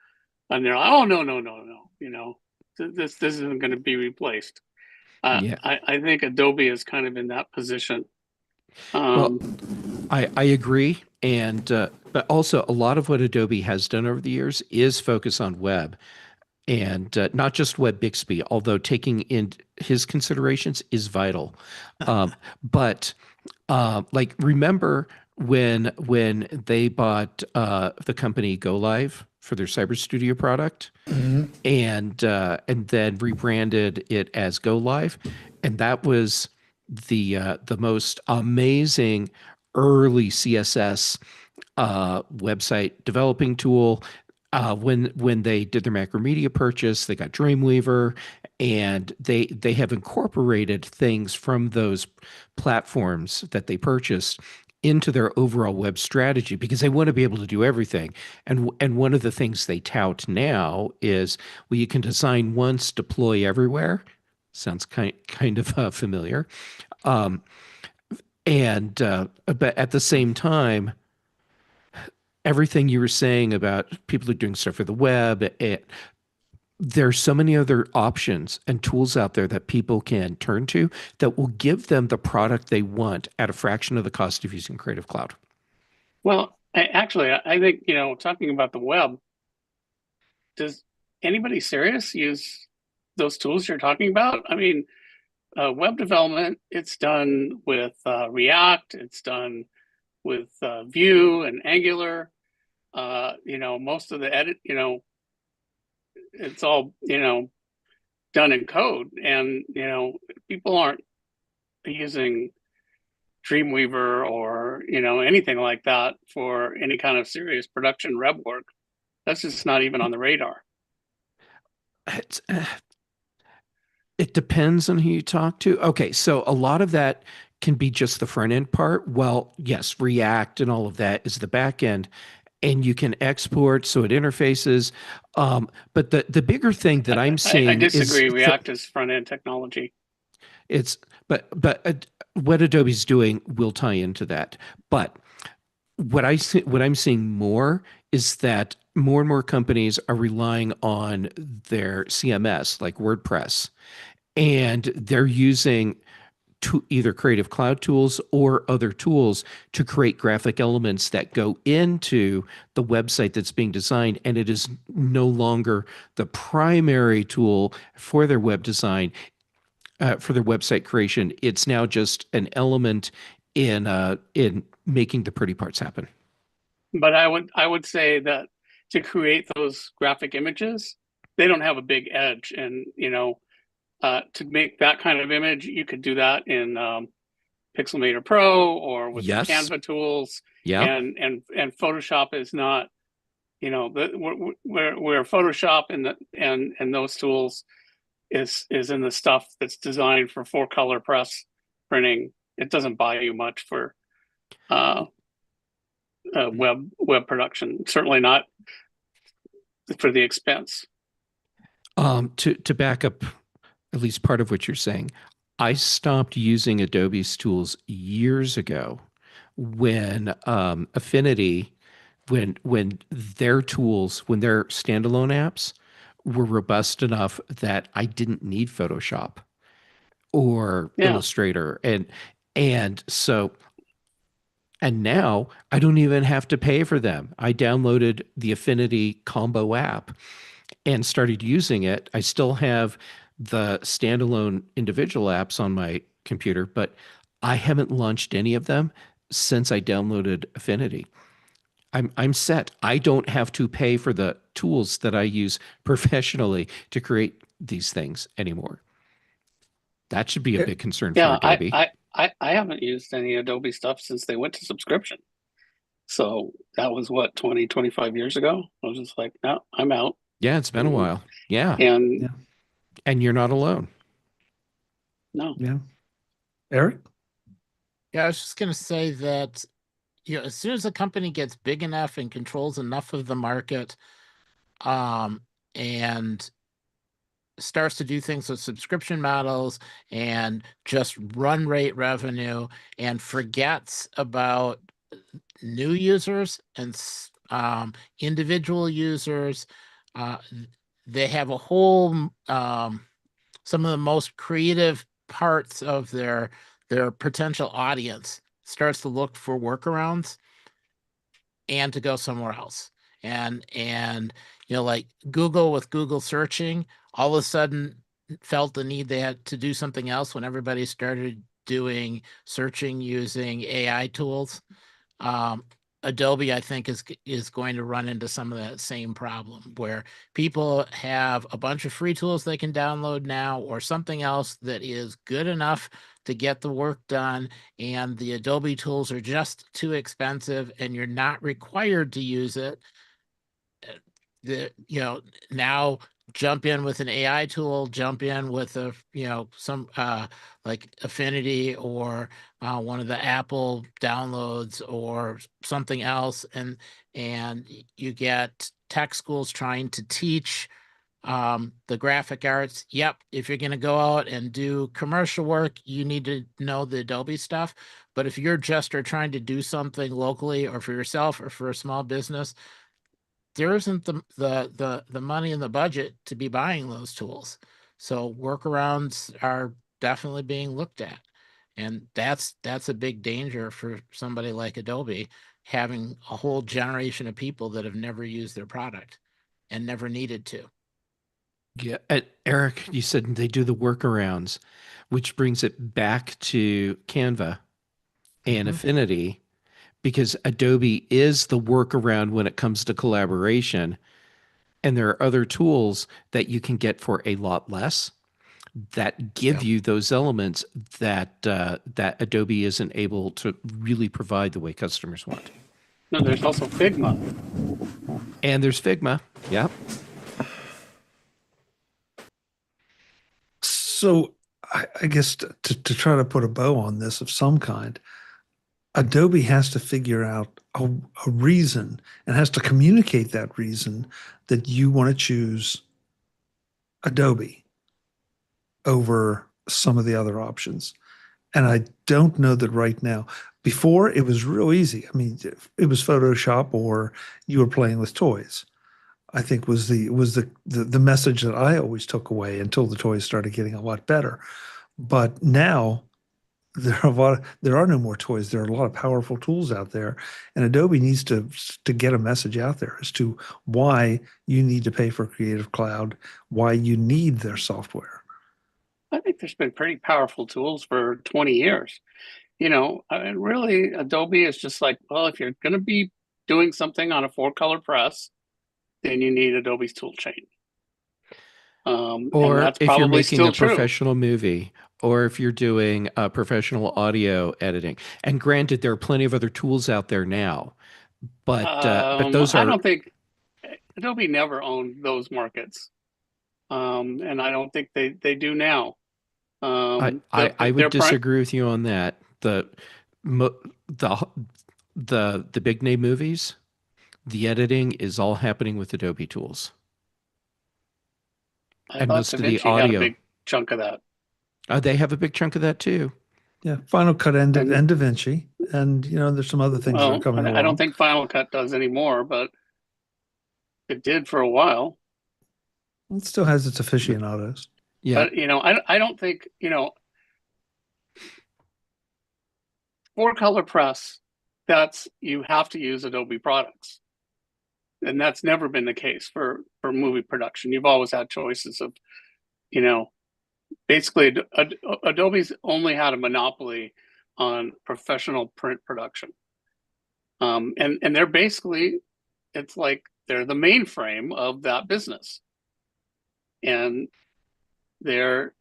And they're like, oh, no. This isn't going to be replaced. I think Adobe is kind of in that position. Well, I agree. And but also a lot of what Adobe has done over the years is focus on web, and not just Web Bixby, although taking in his considerations is vital. But like, remember when they bought the company Go Live for their Cyber Studio product, and then rebranded it as Go Live, and that was the most amazing early CSS website developing tool. When they did their Macromedia purchase, they got Dreamweaver, and they have incorporated things from those platforms that they purchased into their overall web strategy because they want to be able to do everything. And one of the things they tout now is, well, you can design once, deploy everywhere. Sounds kind of familiar. But at the same time, everything you were saying about people who are doing stuff for the web, there's so many other options and tools out there that people can turn to that will give them the product they want at a fraction of the cost of using Creative Cloud. Well, actually, I think, talking about the web, does anybody serious use those tools you're talking about? I mean, web development, it's done with React, it's done with Vue and Angular. Most of the edit, it's all, done in code, and, people aren't using Dreamweaver or, anything like that for any kind of serious production web work. That's just not even on the radar. It depends on who you talk to. Okay, so a lot of that can be just the front end part. Well, yes, React and all of that is the back end, and you can export so it interfaces. But the bigger thing that I'm seeing, I disagree. React is front end technology. But what Adobe's doing will tie into that. But what I'm seeing more is that more and more companies are relying on their CMS, like WordPress, and they're using to either Creative Cloud tools or other tools to create graphic elements that go into the website that's being designed, and it is no longer the primary tool for their web design, for their website creation. It's now just an element in making the pretty parts happen. But I would say that to create those graphic images, they don't have a big edge, and to make that kind of image, you could do that in Pixelmator Pro or with the Yes. Canva tools. Yeah. And Photoshop is not, where Photoshop and those tools is in the stuff that's designed for 4-color press printing. It doesn't buy you much for web production. Certainly not for the expense. To back up at least part of what you're saying, I stopped using Adobe's tools years ago when Affinity, when their tools, when their standalone apps were robust enough that I didn't need Photoshop or Illustrator, and so. And now I don't even have to pay for them. I downloaded the Affinity Combo app and started using it. I still have the standalone individual apps on my computer, but I haven't launched any of them since I downloaded Affinity. I'm set. I don't have to pay for the tools that I use professionally to create these things anymore. That should be a big concern for Adobe. I haven't used any Adobe stuff since they went to subscription. So that was what, 20, 25 years ago? I was just like, no, I'm out. Yeah, it's been a while. Yeah. And you're not alone. No. Yeah. Eric? Yeah, I was just going to say that, as soon as a company gets big enough and controls enough of the market, and starts to do things with subscription models and just run rate revenue and forgets about new users and individual users, they have a whole some of the most creative parts of their potential audience starts to look for workarounds and to go somewhere else. And like Google with Google searching, all of a sudden felt the need they had to do something else when everybody started doing searching using AI tools. Adobe, I think, is going to run into some of that same problem where people have a bunch of free tools they can download now or something else that is good enough to get the work done, and the Adobe tools are just too expensive and you're not required to use it. Now jump in with an AI tool, jump in with some like Affinity or one of the Apple downloads or something else, and you get tech schools trying to teach the graphic arts. Yep, if you're going to go out and do commercial work, you need to know the Adobe stuff. But if you're just trying to do something locally or for yourself or for a small business, there isn't the money in the budget to be buying those tools. So workarounds are definitely being looked at. And that's a big danger for somebody like Adobe, having a whole generation of people that have never used their product and never needed to. Yeah. Eric, you said they do the workarounds, which brings it back to Canva and Affinity, because Adobe is the workaround when it comes to collaboration. And there are other tools that you can get for a lot less that give you those elements that that Adobe isn't able to really provide the way customers want. No, there's also Figma. And there's Figma. Yep. So I guess to try to put a bow on this of some kind, Adobe has to figure out a reason and has to communicate that reason that you want to choose Adobe over some of the other options. And I don't know that right now. Before, it was real easy. I mean, it was Photoshop or you were playing with toys, I think was the message that I always took away until the toys started getting a lot better. But now there are no more toys. There are a lot of powerful tools out there, and Adobe needs to get a message out there as to why you need to pay for Creative Cloud, why you need their software. I think there's been pretty powerful tools for 20 years. I mean, really, Adobe is just like, well, if you're going to be doing something on a 4-color press, then you need Adobe's tool chain. And Or that's if you're probably making still a true. professional movie, or if you're doing professional audio editing. And granted, there are plenty of other tools out there now, but those I are don't think Adobe never owned those markets. And I don't think they do now. I would disagree with you on that. Mo- the the big name movies, the editing is all happening with Adobe tools, I and thought most Da of the Vinci had a audio. big chunk of that. They have a big chunk of that too. Yeah, Final Cut and And- Da Vinci, and there's some other things that are Well, coming along. I don't think Final Cut does anymore, but it did for a while. It still has its aficionados. Yeah, But I don't think 4-color press. That's you have to use Adobe products, and that's never been the case for movie production. You've always had choices of, basically Adobe's only had a monopoly on professional print production, and they're basically, it's like they're the mainframe of that business, and they're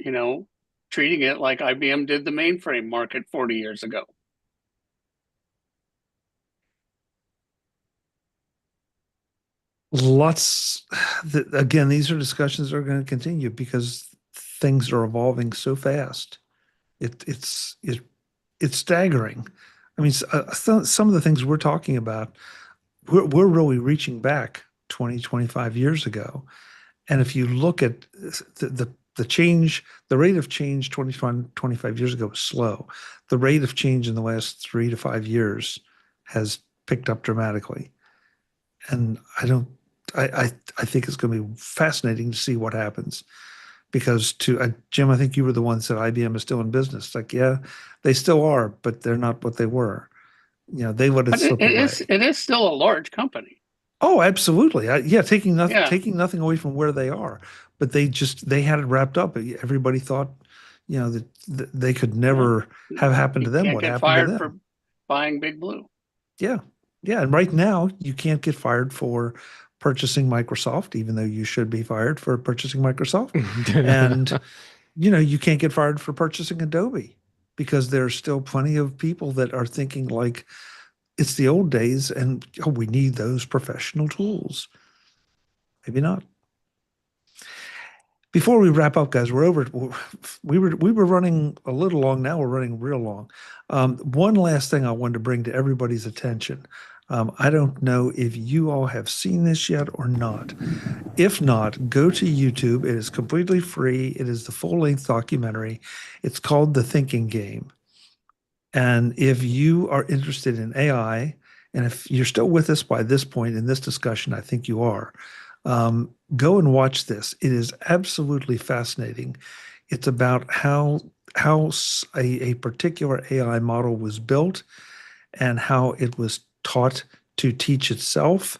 treating it like IBM did the mainframe market 40 years ago. Again, these are discussions that are going to continue because things are evolving so fast. It's staggering. I mean, some of the things we're talking about, we're really reaching back 20, 25 years ago. And if you look at the change, the rate of change 25 years ago was slow. The rate of change in the last 3 to 5 years has picked up dramatically. And I think it's going to be fascinating to see what happens. Because Jim, I think you were the one that said IBM is still in business. Like, yeah, they still are, but they're not what they were. They let it slip away. It is still a large company. Oh, absolutely. Taking nothing away from where they are, but they had it wrapped up. Everybody thought, that they could never have happened to them. What happened to them? You can't get fired for buying Big Blue. Yeah. Yeah. And right now you can't get fired for purchasing Microsoft, even though you should be fired for purchasing Microsoft. And, you can't get fired for purchasing Adobe because there's still plenty of people that are thinking like it's the old days and we need those professional tools. Maybe not. Before we wrap up, guys, we were running a little long. Now we're running real long. One last thing I wanted to bring to everybody's attention. I don't know if you all have seen this yet or not. If not, go to YouTube. It is completely free. It is the full-length documentary. It's called The Thinking Game. And if you are interested in AI, and if you're still with us by this point in this discussion, I think you are, go and watch this. It is absolutely fascinating. It's about how a particular AI model was built and how it was taught to teach itself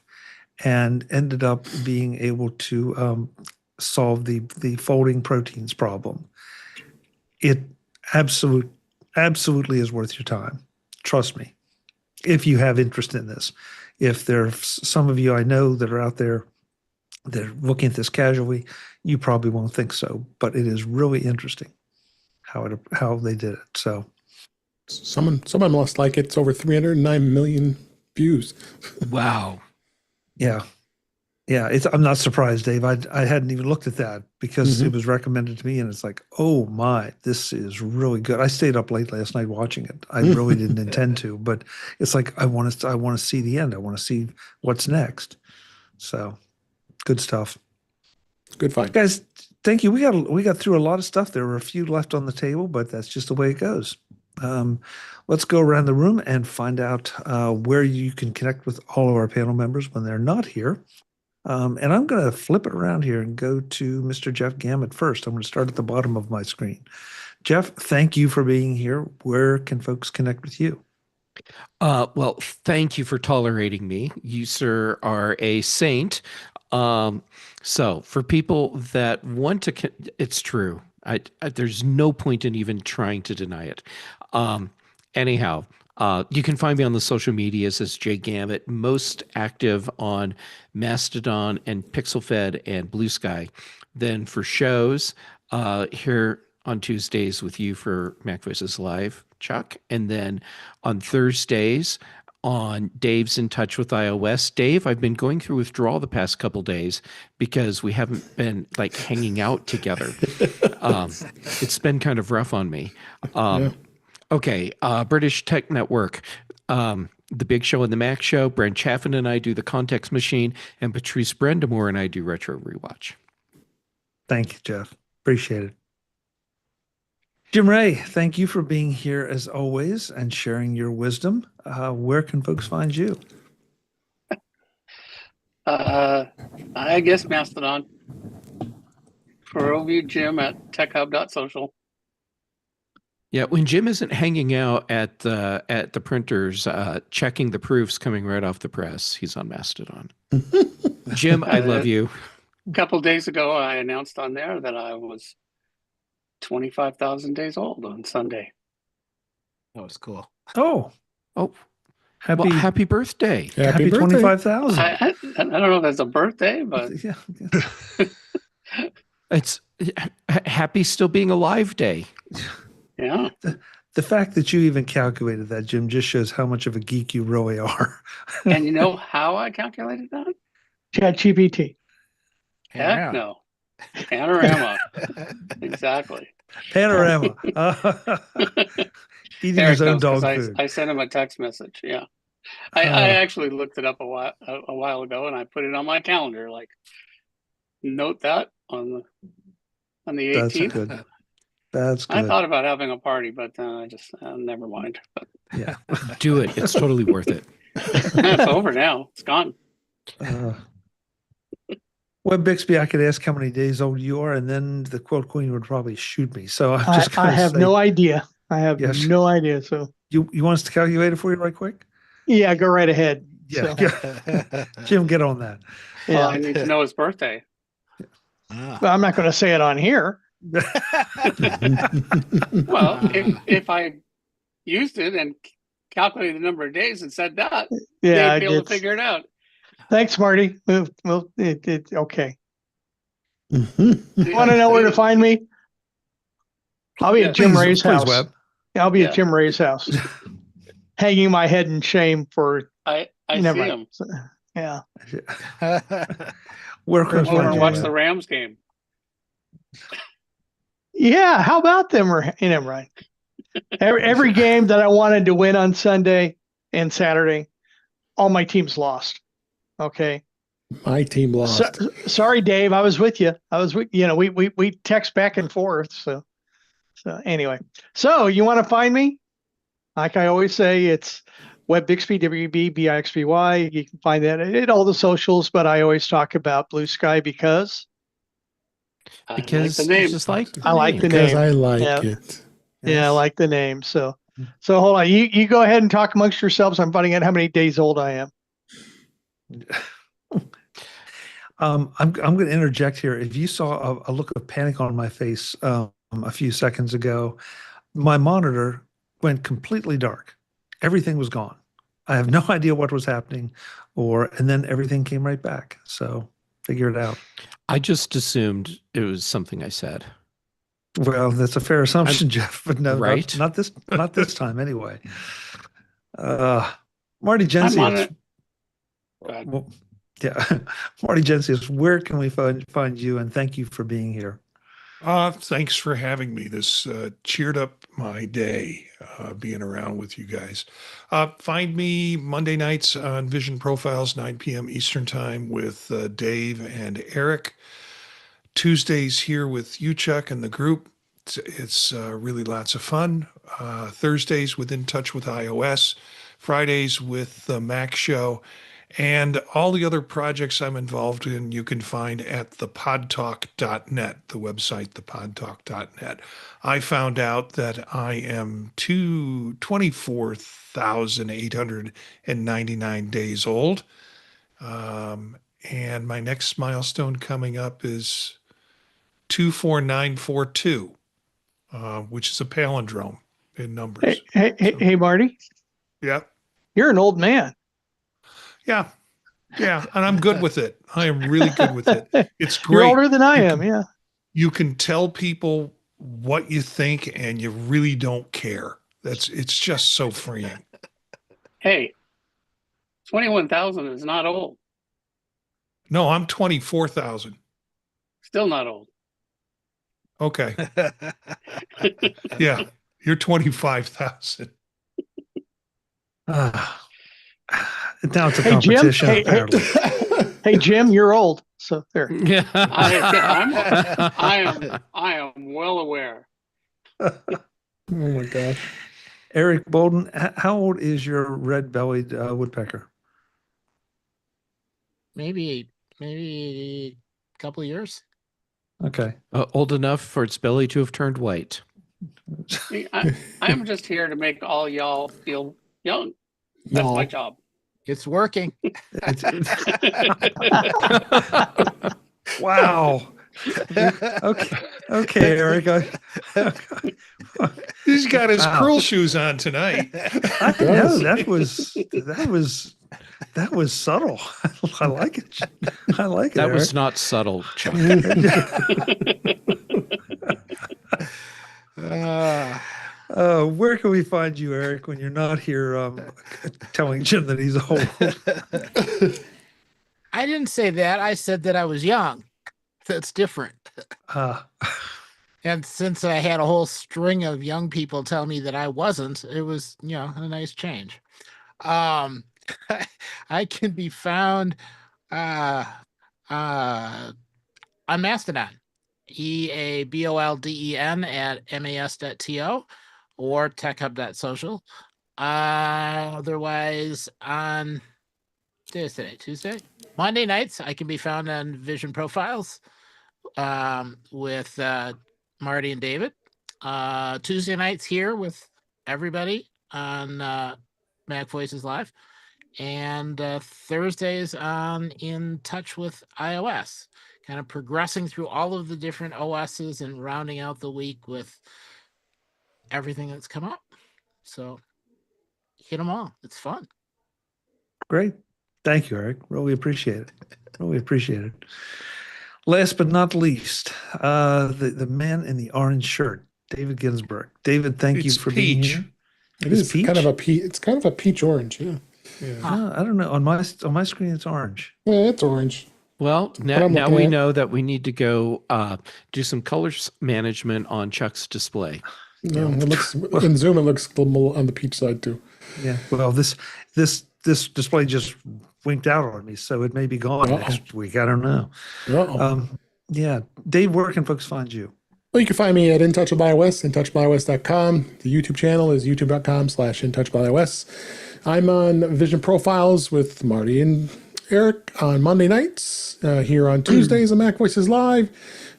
and ended up being able to solve the folding proteins problem. It absolutely is worth your time. Trust me, if you have interest in this. If there's some of you I know that are out there that are looking at this casually, you probably won't think so, but it is really interesting how they did it. So someone must like it. It's over 309 million views. Wow. Yeah. I'm not surprised, Dave. I hadn't even looked at that because it was recommended to me, and it's like, oh my, this is really good. I stayed up late last night watching it. I really didn't intend to, but it's like I want to see the end. I want to see what's next. So good stuff. Good find, guys. Thank you. We got through a lot of stuff. There were a few left on the table, but that's just the way it goes. Let's go around the room and find out where you can connect with all of our panel members when they're not here. And I'm going to flip it around here and go to Mr. Jeff Gammett first. I'm going to start at the bottom of my screen. Jeff, thank you for being here. Where can folks connect with you? Well, thank you for tolerating me. You, sir, are a saint. So for people that want to, it's true. There's no point in even trying to deny it. Anyhow, you can find me on the social medias as Jay Gammett, most active on Mastodon and PixelFed and Blue Sky. Then for shows, here on Tuesdays with you for MacVoices Live, Chuck. And then on Thursdays on Dave's In Touch with iOS. Dave, I've been going through withdrawal the past couple days because we haven't been like hanging out together. It's been kind of rough on me. Okay, British Tech Network. The Big Show and the Mac Show. Brent Chaffin and I do The Context Machine, and Patrice Brendamore and I do Retro Rewatch. Thank you, Jeff. Appreciate it. Jim Ray, thank you for being here as always and sharing your wisdom. Where can folks find you? I guess Mastodon. For OV Jim at techhub.social. Yeah, when Jim isn't hanging out at the printers, checking the proofs coming right off the press, he's on Mastodon. Jim, I love you. A couple of days ago, I announced on there that I was 25,000 days old on Sunday. That was cool. Oh, happy birthday! Happy 25,000. I don't know if that's a birthday, but Yeah. It's happy still being alive day. yeah. The fact that you even calculated that, Jim, just shows how much of a geek you really are. And you know how I calculated that? ChatGPT. Heck no. Panorama. Exactly. Panorama. Eating There his it own goes, dog 'cause food. I sent him a text message. Yeah. I actually looked it up a while ago, and I put it on my calendar. Like, note that on the 18th. That's good. That's good. I thought about having a party, but I just never mind. But Yeah. Do it. It's totally worth it. it's over now. It's gone. Well, Bixby, I could ask how many days old you are, and then the quote queen would probably shoot me. So I'm just I have no idea. I have Yes. no idea. So You want us to calculate it for you right quick? yeah, go right ahead. Yeah. So, Jim, get on that. Well, I yeah. need to know his birthday. Ah. But I'm not going to say it on here. Well, if I used it and calculated the number of days and said that, Yeah, they'd be able to it's- figure it out. Thanks, Marty. Well, okay. You want to know where to find me? I'll be at Jim Please, Ray's please, house. Webb. I'll be Yeah. at Jim Ray's house, hanging my head in shame for I never see mind. him. So, yeah. Where can we Over Over find and you? watch Webb? the Rams game. Yeah. How about them? Never mind. Every game that I wanted to win on Sunday and Saturday, all my teams lost. Okay. My team lost. Sorry, Dave. I was with you. We text back and forth. So anyway, so you want to find me? Like I always say, it's Webb Bixby, WBBIXBY. You can find that at all the socials, but I always talk about Blue Sky because Because I like the name. it's just like I like the Because name. I like Yeah. it. Yeah, I like the name. So hold on. You go ahead and talk amongst yourselves. I'm finding out how many days old I am. I'm going to interject here. If you saw a look of panic on my face a few seconds ago, my monitor went completely dark. Everything was gone. I have no idea what was happening, and then everything came right back. So figure it out. I just assumed it was something I said. Well, that's a fair assumption, Jeff, but no, Right? not this time anyway. Marty I'm on Gensius. it. Go ahead. Well, yeah, Marty Gensius, where can we find you? And thank you for being here. Thanks for having me. This cheered up my day, being around with you guys. Find me Monday nights on Vision Profiles, 9 p.m. Eastern Time with Dave and Eric. Tuesdays here with you, Chuck, and the group. It's really lots of fun. Thursdays with In Touch with iOS. Fridays with the Mac Show. And all the other projects I'm involved in, you can find at thepodtalk.net, the website, thepodtalk.net. I found out that I am 24,899 days old. And my next milestone coming up is 24942, which is a palindrome in numbers. Hey, Marty, Yeah. you're an old man. Yeah. Yeah. And I'm good with it. I am really good with it. It's great. You're older than I You am. can- Yeah. You can tell people what you think and you really don't care. It's just so freeing. Hey, 21,000 is not old. No, I'm 24,000. Still not old. Okay. Yeah. You're 25,000. Now it's a Hey, Jim. competition, Hey, apparently. Hey, Jim, you're old. So there. I am well aware. Oh my gosh. Eric Bolden, how old is your red-bellied woodpecker? Maybe a couple of years. Okay. Old enough for its belly to have turned white. See, I'm just here to make all y'all feel young. That's my job. It's working. Wow. Okay, Eric. He's got his Wow. curl shoes on tonight. I know that was subtle. I like it. I like it. That was Eric. not subtle, Chuck. Where can we find you, Eric, when you're not here telling Jim that he's old? I didn't say that. I said that I was young. That's different. And since I had a whole string of young people tell me that I wasn't, it was, a nice change. I can be found on Mastodon, EABOLDEN at mas.to or techhub.social. Otherwise, on Tuesday, Monday nights, I can be found on Vision Profiles with Marty and David. Tuesday nights here with everybody on MacVoices Live. And Thursdays on In Touch with iOS, kind of progressing through all of the different OSs and rounding out the week with everything that's come up. So hit them all. It's fun. Great. Thank you, Eric. Really appreciate it. Really appreciate it. Last but not least, the man in the orange shirt, David Ginsburg. David, thank you It's for peach. being here. It It's is peach? kind of a peach. It's kind of a peach orange. Yeah. I don't know. On my screen, it's orange. Yeah, it's orange. Well, I'm now looking we at- know that we need to go do some color management on Chuck's display. No, it looks in Zoom. It looks a little more on the peach side too. Yeah. Well, this display just winked out on me, so it may be gone next week. I don't know. Uh-oh. Yeah. Dave, where can folks find you? Well, you can find me at In Touch with iOS, intouchwithIOS.com. The YouTube channel is youtube.com/intouchwithios. I'm on Vision Profiles with Marty and Eric on Monday nights. Here on Tuesdays, the Mac Voices Live.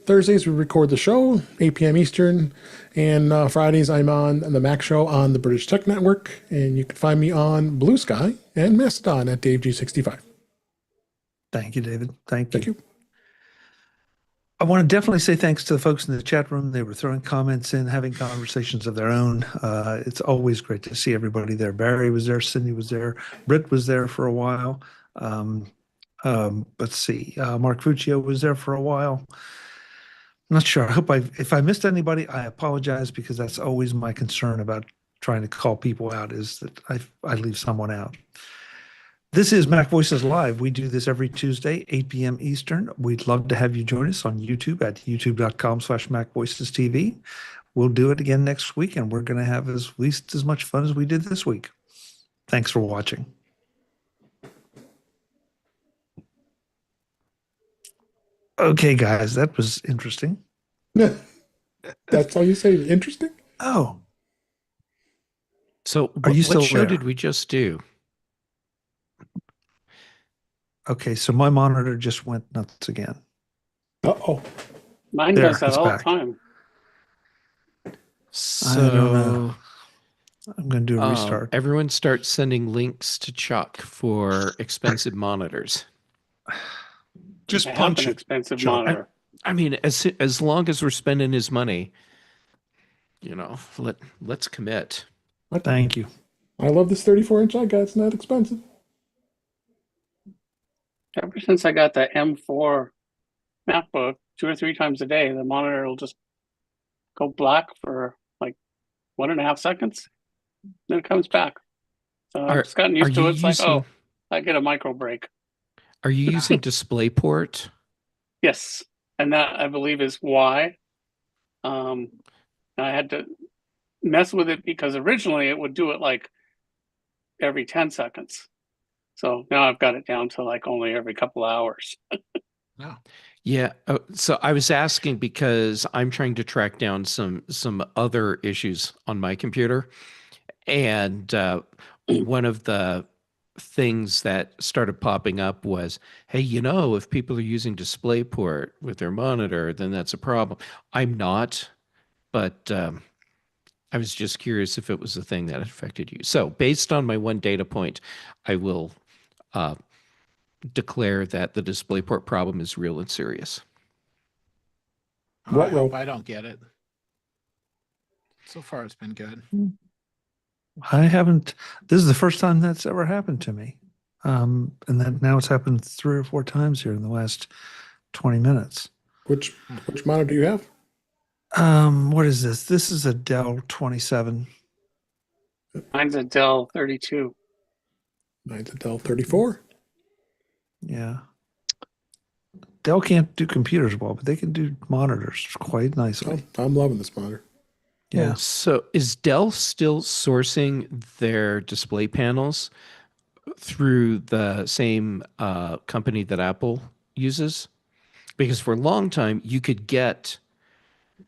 Thursdays, we record the show, 8 p.m. Eastern. And Fridays, I'm on the Mac Show on the British Tech Network. And you can find me on Blue Sky and Mastodon at DaveG65. Thank you, David. Thank Thank you. I want to definitely say thanks to the folks in the chat room. They were throwing comments in, having conversations of their own. It's always great to see everybody there. Barry was there, Cindy was there, Britt was there for a while. Let's see, Mark Fuccio was there for a while. I'm not sure. If I missed anybody, I apologize, because that's always my concern about trying to call people out, is that I leave someone out. This is Mac Voices Live. We do this every Tuesday, 8 p.m. Eastern. We'd love to have you join us on YouTube at youtube.com/MacVoicesTV. We'll do it again next week, and we're going to have at least as much fun as we did this week. Thanks for watching. Okay, guys, that was interesting. That's all you say? Interesting? Oh, So Are you still what show there? did we just do? Okay, so my monitor just went nuts again. Uh-oh. Mine There, does that it's all back. the time. So I don't know. I'm going to do a restart. everyone starts sending links to Chuck for expensive monitors. Just I have punch an it. expensive Chuck. monitor. I mean, as long as we're spending his money, let's commit. Thank you. I love this 34-inch I got. It's not expensive. Ever since I got the M4 MacBook, 2 or 3 times a day, the monitor will just go black for like 1.5 seconds. Then it comes back. So I've just gotten used to it. It's like, oh, I get a micro break. Are you using DisplayPort? Yes. And that, I believe, is why I had to mess with it, because originally it would do it like every 10 seconds. So now I've got it down to like only every couple hours. No. Yeah. So I was asking because I'm trying to track down some other issues on my computer, and one of the things that started popping up was, hey, if people are using DisplayPort with their monitor, then that's a problem. I'm not, but I was just curious if it was a thing that affected you. So based on my one data point, I will declare that the DisplayPort problem is real and serious. Oh, I Ruh-roh. hope I don't get it. So far, it's been good. I haven't. This is the first time that's ever happened to me. And that now it's happened 3 or 4 times here in the last 20 minutes. Which monitor do you have? What is this? This is a Dell 27. Mine's a Dell 32. Mine's a Dell 34. Yeah. Dell can't do computers well, but they can do monitors quite nicely. Oh, I'm loving this monitor. Yeah. So is Dell still sourcing their display panels through the same company that Apple uses? Because for a long time, you could get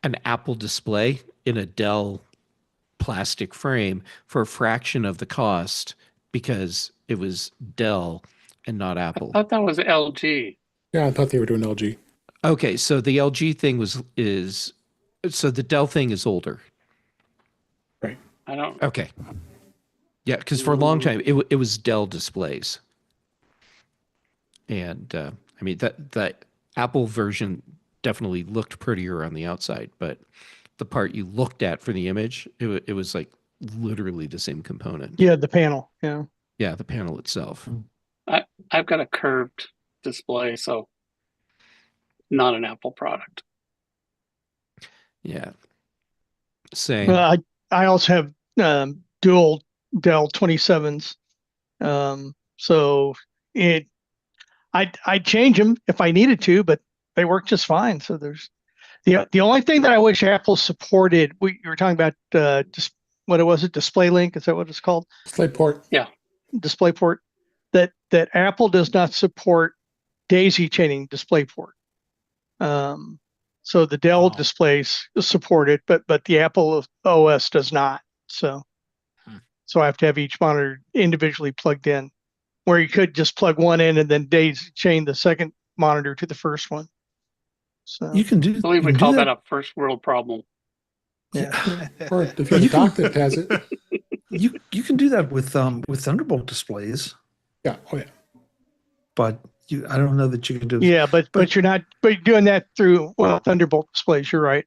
an Apple display in a Dell plastic frame for a fraction of the cost because it was Dell and not Apple. I thought that was LG. Yeah, I thought they were doing LG. Okay, so the LG thing so the Dell thing is older. Right. I don't. Okay. Yeah, because for a long time it was Dell displays, and I mean that Apple version definitely looked prettier on the outside, but the part you looked at for the image, it was like literally the same component. Yeah, the panel. Yeah. Yeah, the panel itself. I've got a curved display, so not an Apple product. Yeah. Same. Well, I also have dual Dell 27s. So I'd change them if I needed to, but they work just fine. So there's the only thing that I wish Apple supported. You were talking about just what was it? Display Link, is that what it's called? DisplayPort. Yeah. DisplayPort. That Apple does not support daisy chaining DisplayPort. So the Dell displays support it, but the Apple OS does not. So I have to have each monitor individually plugged in, where you could just plug one in and then daisy chain the second monitor to the first one. So You can do. I believe you we can call do that a first world problem. yeah. Or if you have a dock that has it. You can do that with Thunderbolt displays, Yeah. Oh, yeah. but I don't know that you can do. Yeah, but you're not. But you're doing that through Thunderbolt displays. You're right.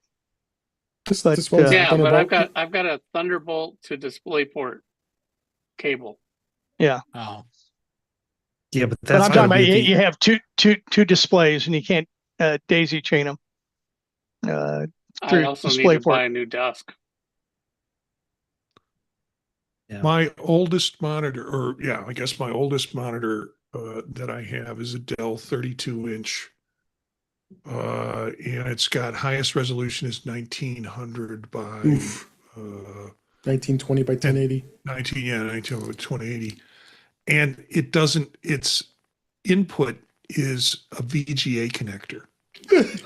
This But, one's Yeah, but Thunderbolt. I've got a Thunderbolt to DisplayPort cable. Yeah. Oh, Yeah, but But that's I'm talking gotta about be you have two displays and you can't daisy chain them. I Through also need to DisplayPort. buy a new desk. Yeah. My oldest monitor, I guess my oldest monitor that I have is a Dell 32-inch. And it's got highest resolution is 1900 by Oof. 1920 by 1080. 1900 by 2080. And its input is a VGA connector.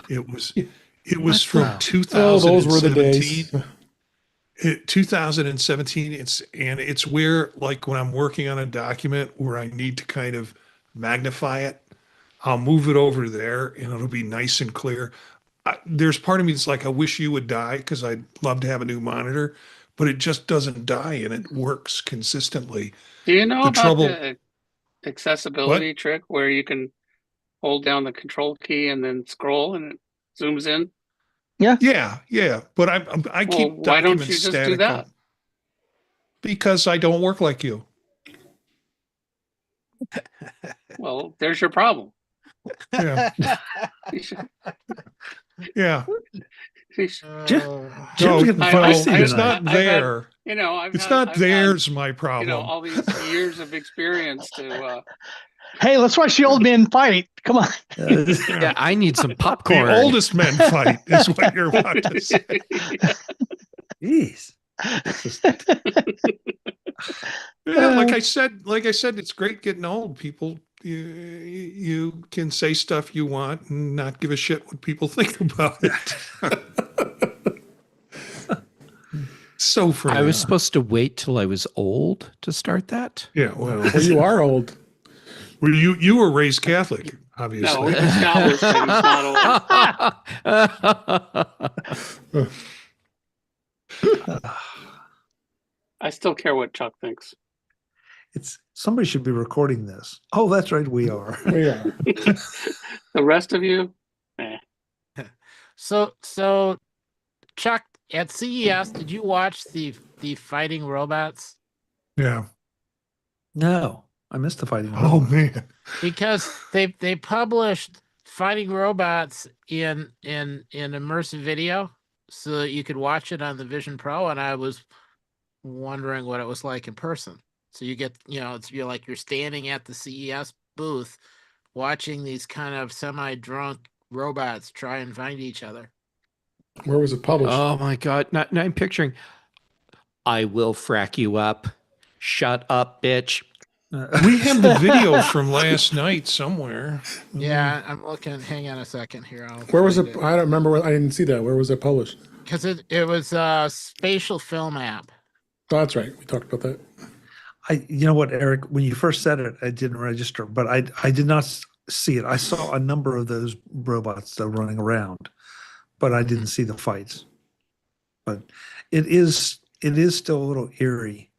It was from Wow. 2017. Oh, those were the days. 2017. It's where, like, when I'm working on a document where I need to kind of magnify it. I'll move it over there and it'll be nice and clear. There's part of me that's like, I wish you would die because I'd love to have a new monitor, but it just doesn't die and it works consistently. Do you know The about trouble- the accessibility trick where you can hold down the control key and then scroll and it zooms in? Yeah. But I keep why don't documents you just static do that? because I don't work like you. Well, there's your problem. Yeah. You should- Yeah. you should- Jim's getting feisty it's tonight. not there. I've Not I've there's my had, problem. all these years of experience to Hey, let's watch the old men fight. Come on. Yeah, I need some popcorn. The oldest men fight is what you're about to say. Jeez. Yeah, like I said, it's great getting old. People, you can say stuff you want and not give a shit what people think about it. So for I was supposed to wait till I was old to start that. yeah, well, Well, you are old. well, you were raised Catholic, obviously. no, we've established that he's not old. I still care what Chuck thinks. It's somebody should be recording this. Oh, that's right, we are. We are. The rest of you, So Chuck, at CES, did you watch the fighting robots? Yeah. No, I missed the fighting. Oh man. Because they published fighting robots in immersive video so that you could watch it on the Vision Pro, and I was wondering what it was like in person. So you get, you're like you're standing at the CES booth watching these kind of semi-drunk robots try and find each other. Where was it published? Oh my God. Now I'm picturing, I will frack you up. Shut up, bitch. We have the video from last night somewhere. Yeah, I'm looking. Hang on a second here. Where was it? I don't remember. I didn't see that. Where was it published? Because it was a spatial film app. Oh, that's right. We talked about that. You know what, Eric? When you first said it, I didn't register, but I did not see it. I saw a number of those robots that were running around, but I didn't see the fights. But it is still a little eerie.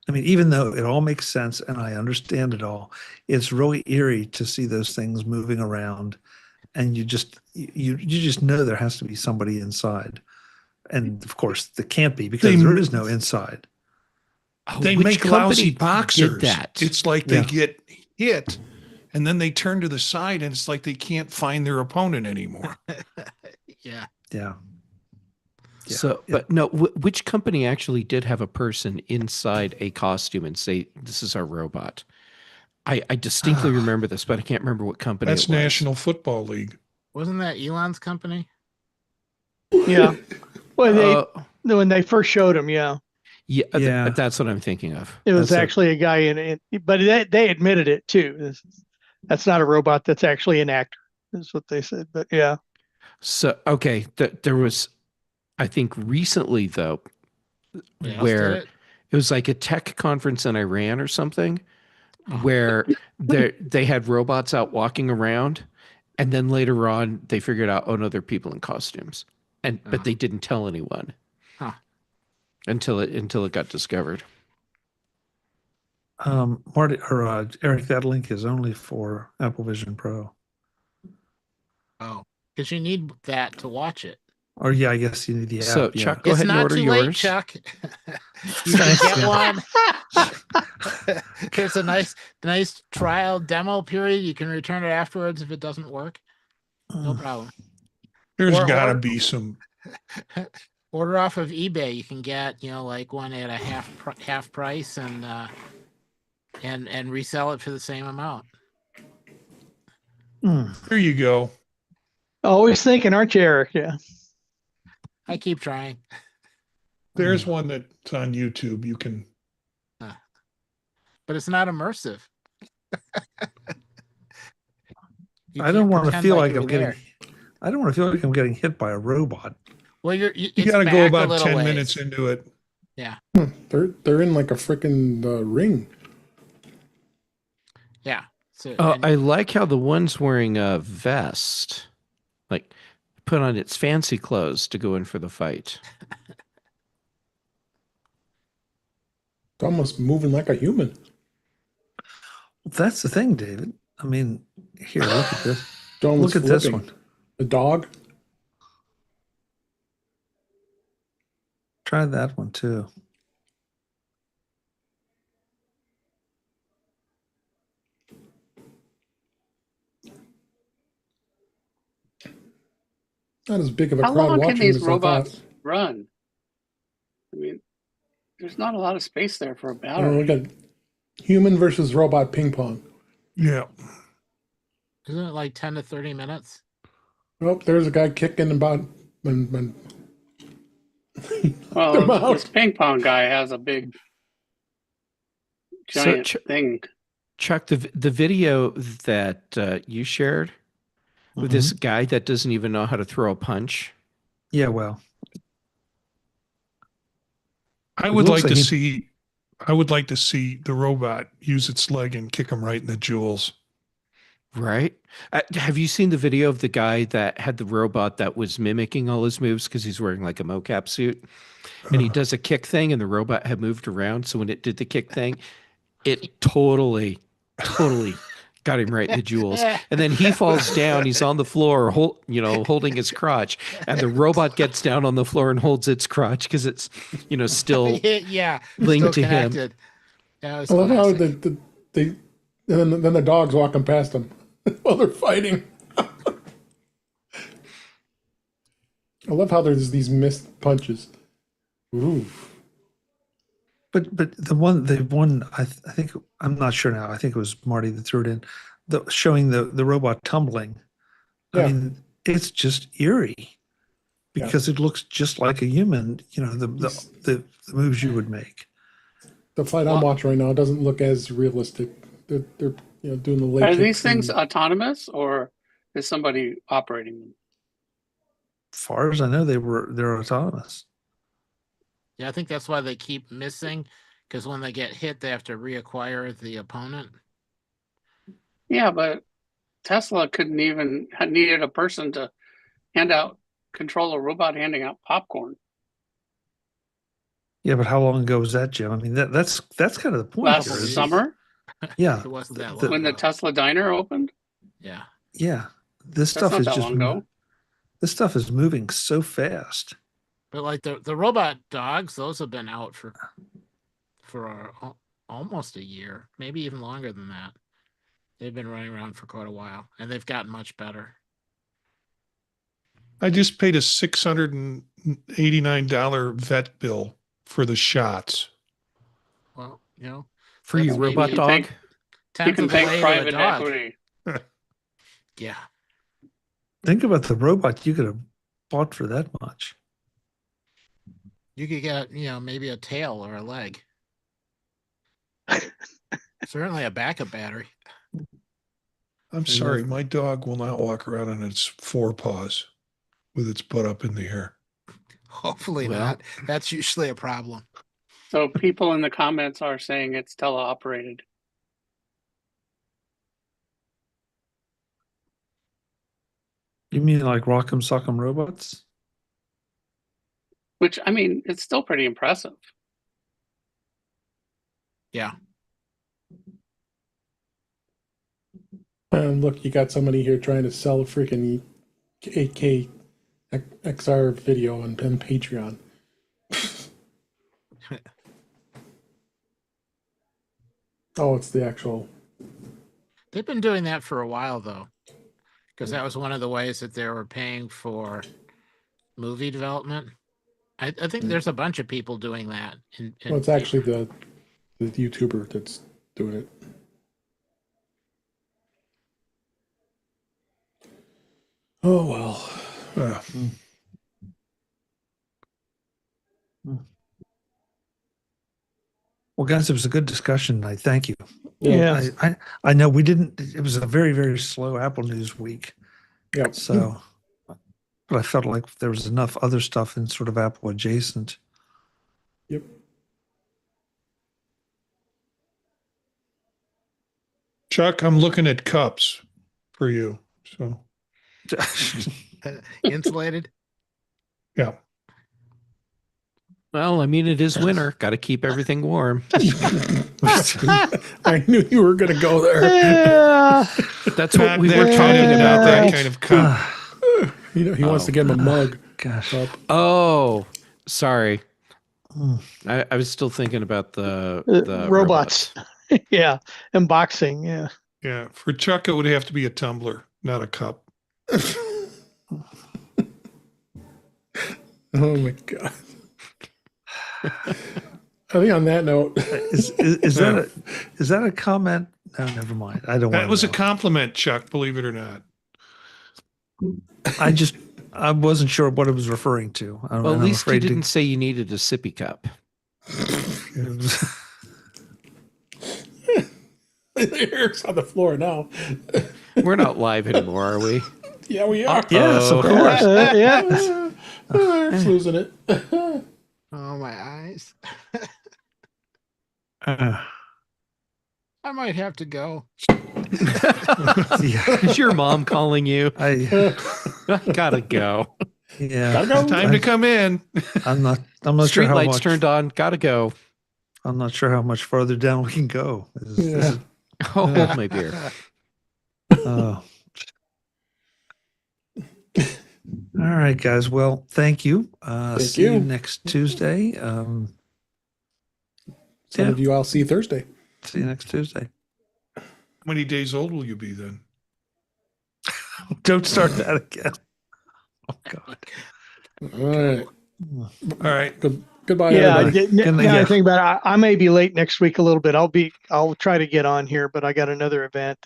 I mean, even though it all makes sense and I understand it all, it's really eerie to see those things moving around, and you just know there has to be somebody inside, and of course there can't be because there is no inside. They Which make company lousy did boxers. that? It's like they get hit and then they turn to the side and it's like they can't find their opponent anymore. Yeah. Yeah. So, but no, which company actually did have a person inside a costume and say, "This is our robot"? I distinctly remember this, but I can't remember what company. That's it was. National Football League. Wasn't that Elon's company? Yeah. Well, Uh, when they first showed him, yeah, Yeah. that's what I'm thinking of. it was That's actually a guy in it, but they admitted it too. That's not a robot. That's actually an actor. Is what they said. But yeah. So okay, there was, I think recently though, where it was like a tech conference in Iran or something, where they had robots out walking around, and then later on they figured out, oh no, they're people in costumes, but they didn't tell anyone until it got discovered. Marty or Eric, that link is only for Apple Vision Pro. Oh, because you need that to watch it. Or yeah, I guess you need the app. So yeah. Chuck, go It's ahead and not order too yours. late, Chuck. You can get one. There's a nice trial demo period. You can return it afterwards if it doesn't work. No problem. There's Or- got to or- be some. Order off of eBay. You can get like one at a half price and resell it for the same amount. There you go. Always thinking, aren't you, Eric? Yeah. I keep trying. There's one that's on YouTube. You can. But it's not immersive. I don't want to feel like you're I'm getting. there. I don't want to feel like I'm getting hit by a robot. Well, You it's got to go back a about little 10 ways. minutes into it. They're in like a freaking ring. Yeah. So, I like how the one's wearing a vest, like put on its fancy clothes to go in for the fight. It's almost moving like a human. That's the thing, David. I mean, here, look at this. It's almost Look at this flipping. one. The dog. Try that one too. Not as big of a How crowd long can watching these as I thought. robots run? I mean, there's not a lot of space there for a Oh, battery. we got human versus robot ping pong. Yeah. isn't it like 10 to 30 minutes? Oh, there's a guy kicking about. And Well, They're out. this ping pong guy has a big, So, giant thing. Chuck, the video that you shared with this guy that doesn't even know how to throw a punch. Yeah, well, I It would looks like like to he- see. I would like to see the robot use its leg and kick him right in the jewels. Right? Have you seen the video of the guy that had the robot that was mimicking all his moves because he's wearing like a mocap suit? And he does a kick thing, and the robot had moved around. So when it did the kick thing, it totally got him right in the jewels. And then he falls down. He's on the floor, holding his crotch. And the robot gets down on the floor and holds its crotch because it's, still Yeah, linked still to him. connected. That was I love how classic. then the dog's walking past them while they're fighting. I love how there's these missed punches. Ooh. but the one I think, I'm not sure now. I think it was Marty that threw it in, showing the robot tumbling. Yeah. I mean, it's just eerie because it looks just like a human. The moves you would make. The fight I'm watching right now doesn't look as realistic. They're doing the leg Are kicks these things and- autonomous, or is somebody operating them? As far as I know, they're autonomous. Yeah, I think that's why they keep missing, because when they get hit, they have to reacquire the opponent. Yeah, but Tesla needed a person to control a robot handing out popcorn. Yeah, but how long ago was that, Jim? I mean, that's kind of the point. Last here is- summer, Yeah, It wasn't that the- long when the ago. Tesla diner opened, Yeah. yeah. This that's stuff not is that just long ago. this stuff is moving so fast. But like the robot dogs, those have been out for almost a year, maybe even longer than that. They've been running around for quite a while, and they've gotten much better. I just paid a $689 vet bill for the shots. Well, For your That's robot maybe- dog? You tenth can of the thank way to a private dog. equity. Yeah. Think about the robot you could have bought for that much. You could get, maybe a tail or a leg. Certainly a backup battery. I'm sorry, my dog will not walk around on its forepaws with its butt up in the air. Hopefully Well- not. That's usually a problem. So people in the comments are saying it's teleoperated. You mean like Rock'em Sock'em robots? Which, I mean, it's still pretty impressive. Yeah. And look, you got somebody here trying to sell a freaking 8K XR video on Patreon. Oh, it's the actual. They've been doing that for a while, though, because that was one of the ways that they were paying for movie development. I think there's a bunch of people doing that. Well, it's actually the YouTuber that's doing it. Oh well. Well, guys, it was a good discussion. I thank you. Yeah. I know we didn't. It was a very, very slow Apple News week. Yep. So, but I felt like there was enough other stuff in sort of Apple adjacent. Yep. Chuck, I'm looking at cups for you. So Insulated. yeah. Well, I mean, it is winter. Got to keep everything warm. I knew you were going to go there. Yeah. That's what we That were kind talking of- about, that right? kind of cup. You know, he wants to get him a mug. Gosh. Up. Oh, sorry. Mm. I was still thinking about the robots. Yeah. Unboxing. Yeah. Yeah. For Chuck, it would have to be a tumbler, not a cup. Oh my God. I think on that note, Is that a comment? No, never mind. I don't want That was a compliment, Chuck, believe it or not. I wasn't sure what it was referring to. Well, at least you didn't say you needed a sippy cup. Eric's on the floor now. We're not live anymore, are we? Yeah, we are. Yes, of course. Yeah. Eric's losing it. Oh, my eyes. Uh, I might have to go. yeah, Is your mom calling you? I Gotta go. yeah. Gotta go. Time to come in. I'm not sure Street how lights much. turned on. Gotta go. I'm not sure how much further down we can go. Yeah. Oh, hold my beer. Oh. All right, guys. Well, thank you. Thank See you you. next Tuesday. Some Yeah. of you I'll see Thursday. See you next Tuesday. How many days old will you be then? Don't start that again. Oh God. All right. All right. Goodbye, Yeah. everybody. Now I think about it, I may be late next week a little bit. I'll try to get on here, but I got another event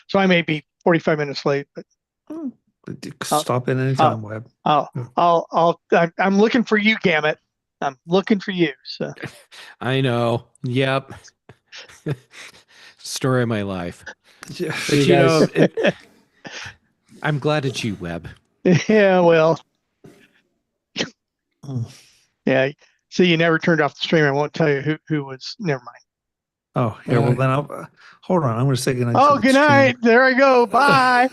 so I may be 45 minutes late, but Stop in anytime, Webb. I'm looking for you, Gamut. I'm looking for you. So I know. Yep. Story of my life. Yeah. But See you you know, guys. I'm glad it's you, Webb. yeah, well, Mm. yeah. See, you never turned off the stream. I won't tell you who was. Never mind. Oh, yeah. Well, then I'll hold on. I'm going to say goodnight. Oh, to the good stream. night. There I go. Bye.